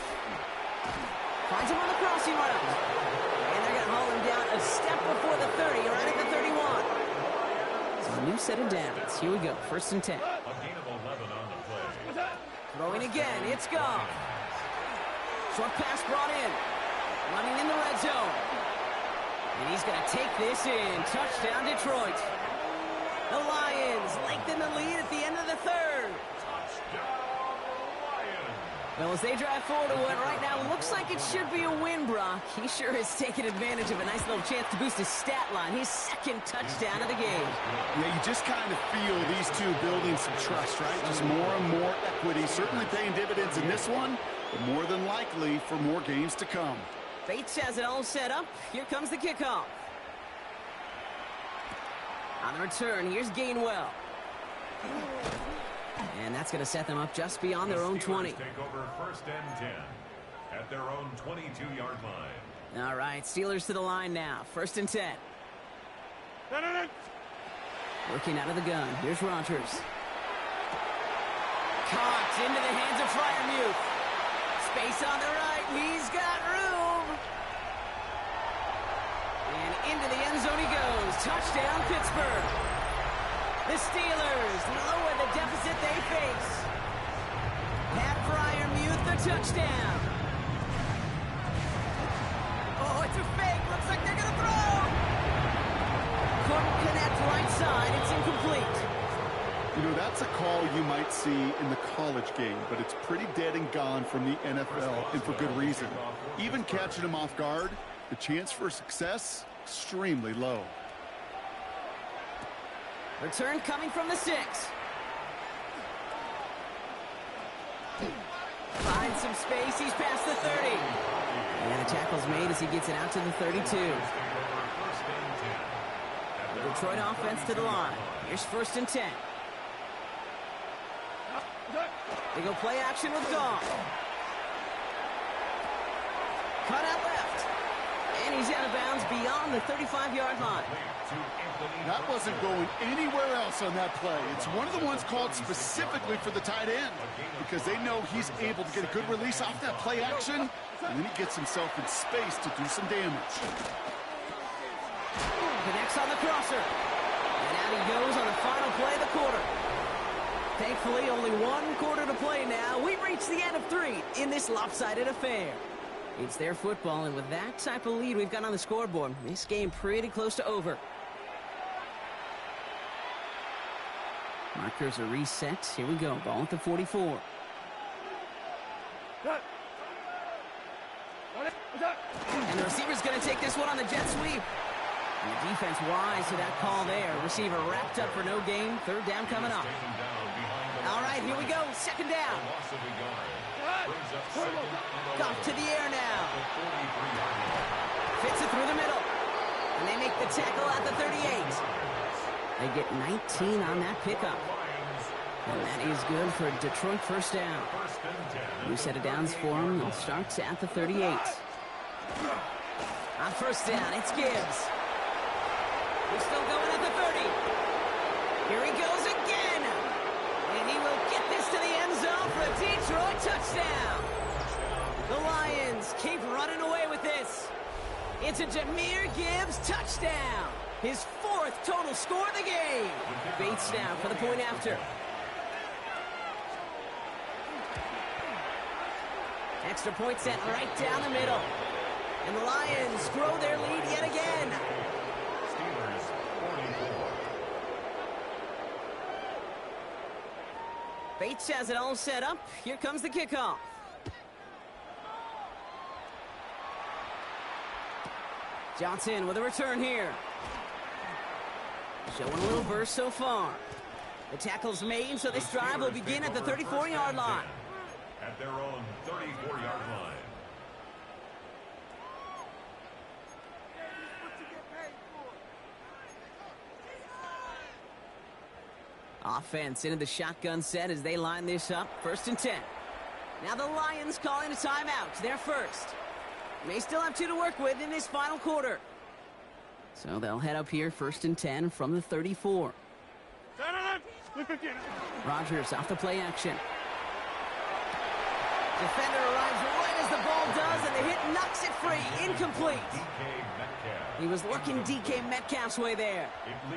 Finds him on the crossing route. And they're going to haul him down a step before the 30, right at the 31. So a new set of downs. Here we go, 1st and 10. Throwing again, it's Goff. Short pass brought in. Running in the red zone. And he's going to take this in. Touchdown, Detroit. The Lions lengthen the lead at the end of the 3rd. Well, as they drive forward to what right now looks like it should be a win, Brock. He sure has taken advantage of a nice little chance to boost his stat line. His 2nd touchdown of the game. Yeah, you just kind of feel these two building some trust, right? Just more and more equity. Certainly paying dividends in this one, but more than likely for more games to come. Bates has it all set up. Here comes the kickoff. On the return, here's Gainwell. And that's going to set them up just beyond their own 20. Take over 1st and 10 at their own 22-yard line. All right, Steelers to the line now. 1st and 10. Working out of the gun. Here's Rodgers. Caught into the hands of Freiermuth. Space on the right. He's got room. And into the end zone he goes. Touchdown, Pittsburgh. The Steelers lower the deficit they face. Pat Freiermuth, the touchdown. Oh, it's a fake. Looks like they're going to throw. Couldn't connect right side. It's incomplete. You know, that's a call you might see in the college game, but it's pretty dead and gone from the NFL, and for good reason. Even catching him off guard, the chance for success, extremely low. Return coming from the 6. Finds some space. He's past the 30. And the tackle's made as he gets it out to the 32. The Detroit offense to the line. Here's 1st and 10. They go play action with Goff. Cut out left. And he's out of bounds beyond the 35-yard line. That wasn't going anywhere else on that play. It's one of the ones called specifically for the tight end because they know he's able to get a good release off that play action, and then he gets himself in space to do some damage. Connects on the crosser. And out he goes on the final play of the quarter. Thankfully, only one quarter to play now. We've reached the end of 3 in this lopsided affair. It's their football, and with that type of lead we've got on the scoreboard, this game pretty close to over. Markers are reset. Here we go. Ball at the 44. And the receiver's going to take this one on the jet sweep. And the defense wise to that call there. Receiver wrapped up for no gain. 3rd down coming up. All right, here we go. 2nd down. Goff to the air now. Fits it through the middle. And they make the tackle at the 38. They get 19 on that pickup. And that is good for Detroit 1st down. New set of downs for them. They'll start at the 38. On 1st down, it's Gibbs. He's still going at the 30. Here he goes again. And he will get this to the end zone for a Detroit touchdown. The Lions keep running away with this. It's a Jahmyr Gibbs touchdown. His 4th total score of the game. Bates now for the point after. Extra point set right down the middle. And the Lions grow their lead yet again. Bates has it all set up. Here comes the kickoff. Johnson with a return here. Showing a little burst so far. The tackle's made, so this drive will begin at the 34-yard line. At their own 34-yard line. Offense into the shotgun set as they line this up. 1st and 10. Now the Lions calling a timeout. They're first. May still have 2 to work with in this final quarter. So they'll head up here 1st and 10 from the 34. Rodgers off the play action. Defender arrives right as the ball does, and the hit knocks it free. Incomplete. He was looking DK Metcalf's way there.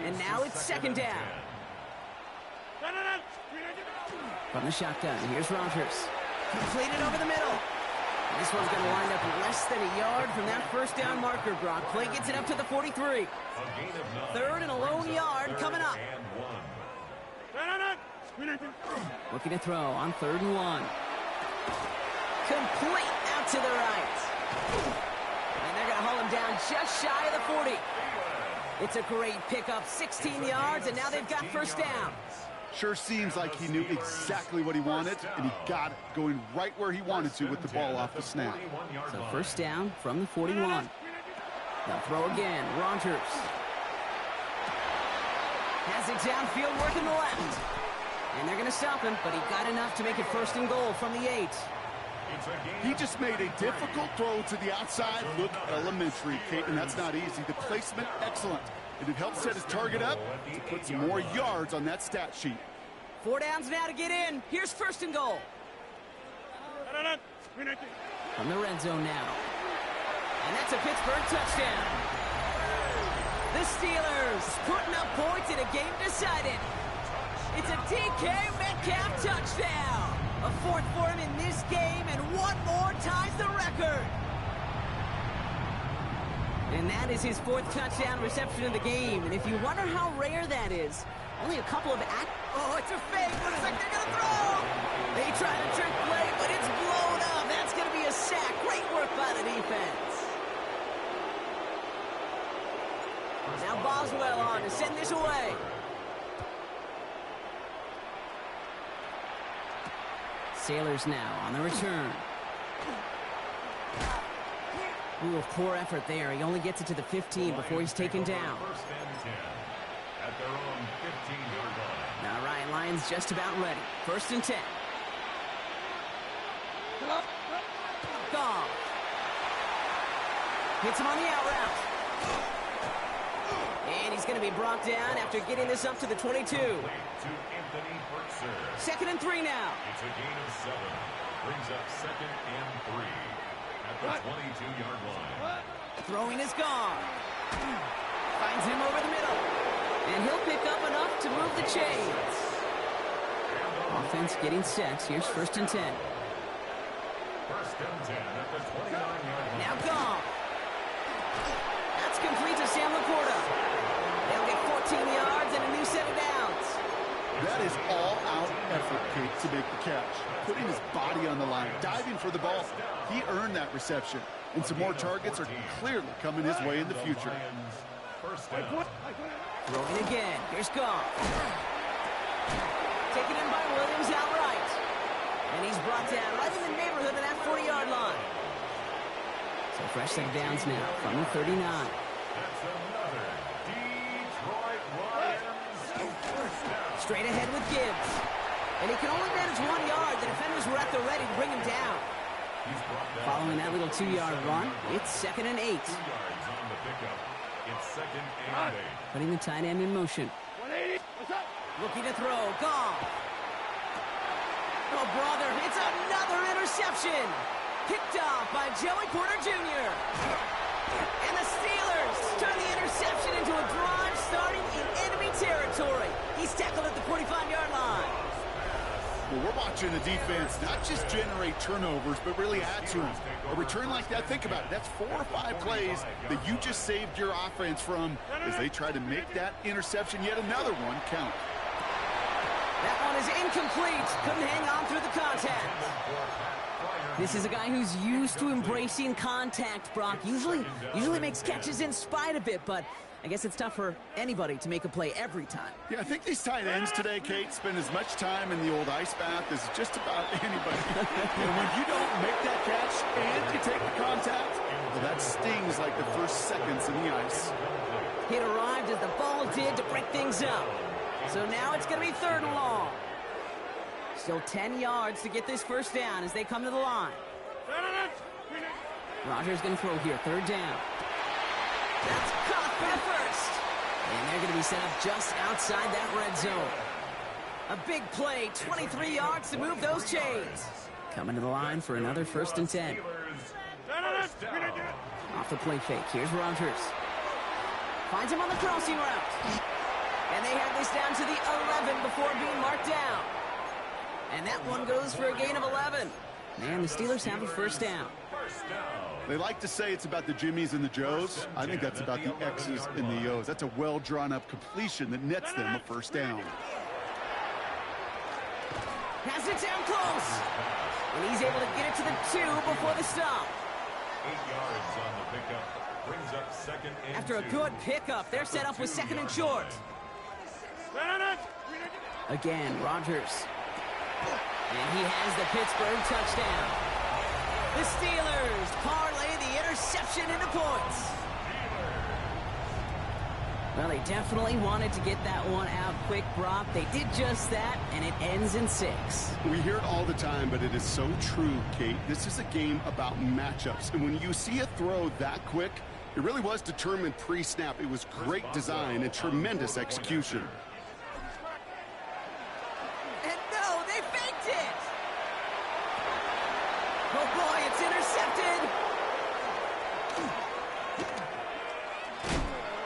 And now it's 2nd down. From the shotgun, here's Rodgers. Completed over the middle. This one's going to wind up less than a yard from that 1st down marker, Brock. Play gets it up to the 43. 3rd and a lone yard coming up. Looking to throw on 3rd and 1. Complete out to the right. And they're going to haul him down just shy of the 40. It's a great pickup, 16 yards, and now they've got 1st down. Sure seems like he knew exactly what he wanted, and he got it going right where he wanted to with the ball off the snap. So 1st down from the 41. They'll throw again. Rodgers has it downfield, working the left. And they're going to stop him, but he got enough to make it 1st and goal from the 8. He just made a difficult throw to the outside. Look elementary, Kate, and that's not easy. The placement, excellent. And it helps set his target up to put some more yards on that stat sheet. 4 downs now to get in. Here's 1st and goal. From the red zone now. And that's a Pittsburgh touchdown. The Steelers putting up points in a game decided. It's a DK Metcalf touchdown. A 4th for him in this game, and 1 more ties the record. And that is his 4th touchdown reception of the game. And if you wonder how rare that is, only a couple of oh, it's a fake. Looks like they're going to throw. They try to trick play, but it's blown up. That's going to be a sack. Great work by the defense. Now Boswell on to send this away. Sailors now on the return. Ooh, a poor effort there. He only gets it to the 15 before he's taken down. 1st and 10 at their own 15-yard line. Now Ryan Lyons just about ready. 1st and 10. Goff hits him on the out route. And he's going to be brought down after getting this up to the 22. 2nd and 3 now. It's a gain of 7. Brings up 2nd and 3 at the 22-yard line. Throwing is gone. Finds him over the middle. And he'll pick up enough to move the chains. Offense getting set. Here's 1st and 10. 1st and 10 at the 29-yard line. Now Goff. That's complete to Sam Laporta. They'll get 14 yards and a new set of downs. That is all-out effort, Kate, to make the catch. Putting his body on the line, diving for the ball. He earned that reception. And some more targets are clearly coming his way in the future. Throwing again. Here's Goff. Taken in by Williams outright. And he's brought down right in the neighborhood of that 40-yard line. So fresh set of downs now from the 39. That's another Detroit Lions first down. Straight ahead with Gibbs. And he can only manage 1 yard. The defenders were at the ready to bring him down. Following that little 2-yard run, it's 2nd and 8. 2 yards on the pickup. It's 2nd and 8. Putting the tight end in motion. Looking to throw. Goff. Oh, brother, it's another interception. Picked off by Joey Porter Jr. And the Steelers turn the interception into a drive starting in enemy territory. He's tackled at the 45-yard line. Well, we're watching the defense not just generate turnovers, but really add to them. A return like that, think about it. That's 4 or 5 plays that you just saved your offense from as they try to make that interception, yet another one, count. That one is incomplete. Couldn't hang on through the contact. This is a guy who's used to embracing contact, Brock. Usually makes catches in spite of it, but I guess it's tough for anybody to make a play every time. Yeah, I think these tight ends today, Kate, spend as much time in the old ice bath as just about anybody. And when you don't make that catch and you take the contact, well, that stings like the first seconds in the ice. It arrived as the ball did to break things up. So now it's going to be 3rd and long. Still 10 yards to get this first down as they come to the line. Rodgers going to throw here, 3rd down. That's caught for the first. And they're going to be set up just outside that red zone. A big play, 23 yards to move those chains. Coming to the line for another 1st and 10. Off the play fake, here's Rodgers. Finds him on the crossing route. And they have this down to the 11 before being marked down. And that one goes for a gain of 11. And the Steelers have a 1st down. They like to say it's about the Jimmies and the Joes. I think that's about the X's and the O's. That's a well-drawn-up completion that nets them a 1st down. Has it down close. And he's able to get it to the 2 before the stop. 8 yards on the pickup. Brings up 2nd and 2. After a good pickup, they're set up with 2nd and short. Again, Rodgers. And he has the Pittsburgh touchdown. The Steelers parlay the interception into points. Well, they definitely wanted to get that one out quick, Brock. They did just that, and it ends in 6. We hear it all the time, but it is so true, Kate. This is a game about matchups. And when you see a throw that quick, it really was determined pre-snap. It was great design and tremendous execution. And no, they faked it! Oh boy, it's intercepted!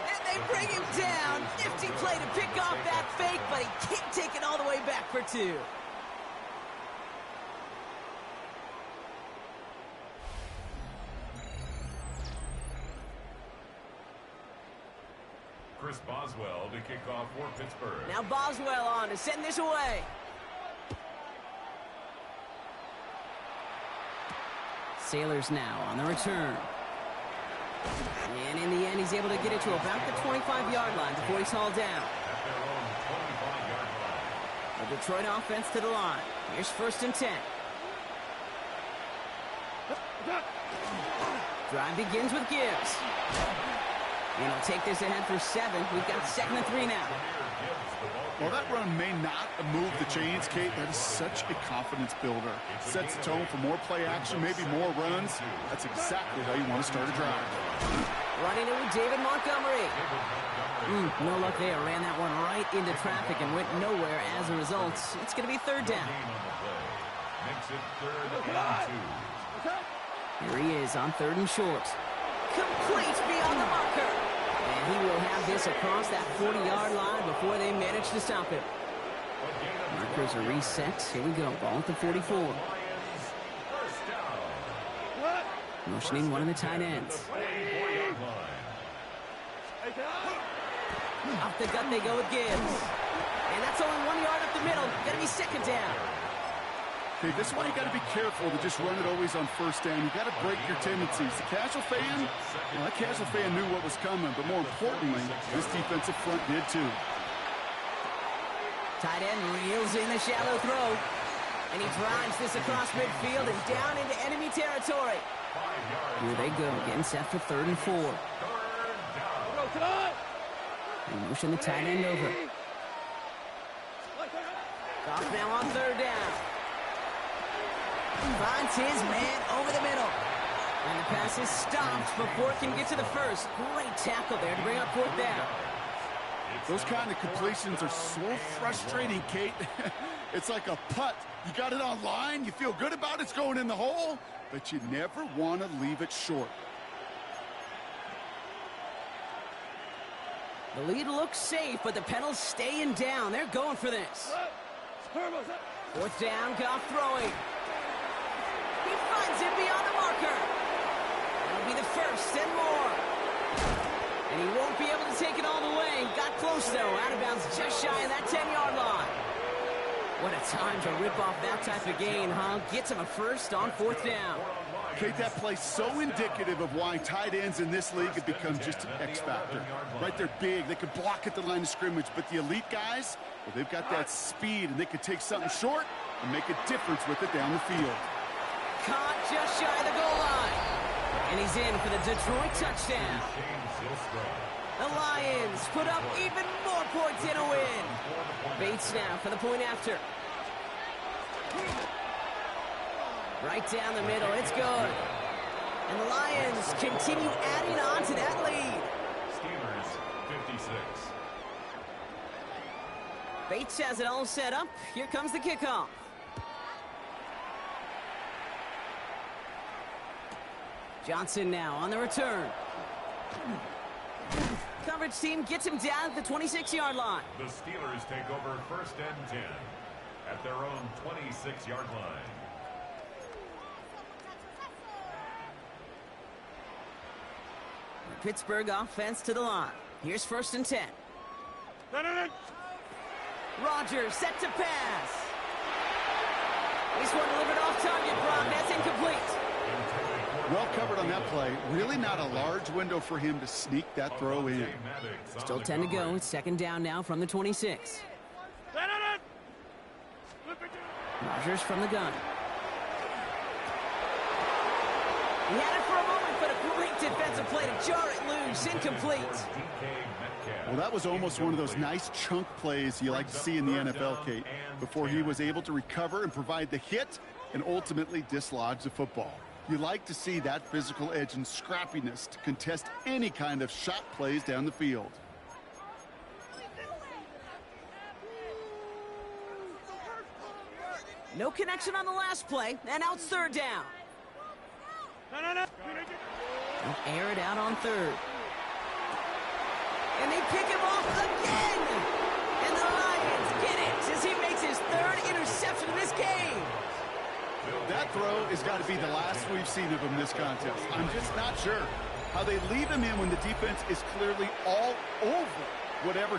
And they bring him down! Nifty play to pick off that fake, but he can't take it all the way back for 2. Chris Boswell to kick off for Pittsburgh. Now Boswell on to send this away. Sailors now on the return. And in the end, he's able to get it to about the 25-yard line before he's hauled down. At their own 25-yard line. The Detroit offense to the line. Here's 1st and 10. Drive begins with Gibbs. And he'll take this ahead for 7. We've got 2nd and 3 now. Well, that run may not have moved the chains, Kate. That is such a confidence builder. Sets the tone for more play action, maybe more runs. That's exactly how you want to start a drive. Running it with David Montgomery. No luck there. Ran that one right into traffic and went nowhere as a result. It's going to be 3rd down. Makes it 3rd and 2. Here he is on 3rd and short. Complete beyond the marker. And he will have this across that 40-yard line before they manage to stop him. Markers are reset. Here we go. Ball at the 44. Motioning one of the tight ends. Off the gut they go with Gibbs. And that's only 1 yard up the middle. Gonna be second down. Okay, this is why you got to be careful to just run it always on first down. You got to break your tendencies. The casual fan, well, that casual fan knew what was coming, but more importantly, this defensive front did too. Tight end reels in the shallow throw. And he drives this across midfield and down into enemy territory. Here they go, getting set for 3rd and 4. They motion the tight end over. Goff now on 3rd down. Finds his man over the middle. And the pass is stopped before it can get to the first. Great tackle there to bring up 4th down. Those kind of completions are so frustrating, Kate. It's like a putt. You got it on line, you feel good about it's going in the hole, but you never want to leave it short. The lead looks safe, but the Penals staying down. They're going for this. 4th down, Goff throwing. He finds him beyond the marker. That'll be the first and more. And he won't be able to take it all the way. Got close, though. Out of bounds just shy of that 10-yard line. What a time to rip off that type of gain, huh? Gets him a first on 4th down. Kate, that play's so indicative of why tight ends in this league have become just an X factor. Right, they're big, they can block at the line of scrimmage, but the elite guys, well, they've got that speed, and they can take something short and make a difference with it down the field. Caught just shy of the goal line. And he's in for the Detroit touchdown. The Lions put up even more points in a win. Bates now for the point after. Right down the middle, it's good. And the Lions continue adding on to that lead. Steelers 56. Bates has it all set up. Here comes the kickoff. Johnson now on the return. Coverage team gets him down at the 26-yard line. The Steelers take over 1st and 10 at their own 26-yard line. The Pittsburgh offense to the line. Here's 1st and 10. Rodgers set to pass. This one delivered off target, Brock. That's incomplete. Well covered on that play. Really not a large window for him to sneak that throw in. Still 10 to go. It's 2nd down now from the 26. Rodgers from the gun. He had it for a moment, but a great defensive play to jar it loose. Incomplete. Well, that was almost one of those nice chunk plays you like to see in the NFL, Kate, before he was able to recover and provide the hit and ultimately dislodge the football. You like to see that physical edge and scrappiness to contest any kind of shot plays down the field. No connection on the last play, and out 3rd down. They'll air it out on 3rd. And they pick him off again. And the Lions get it as he makes his 3rd interception of this game. That throw has got to be the last we've seen of him this contest. I'm just not sure how they leave him in when the defense is clearly all over whatever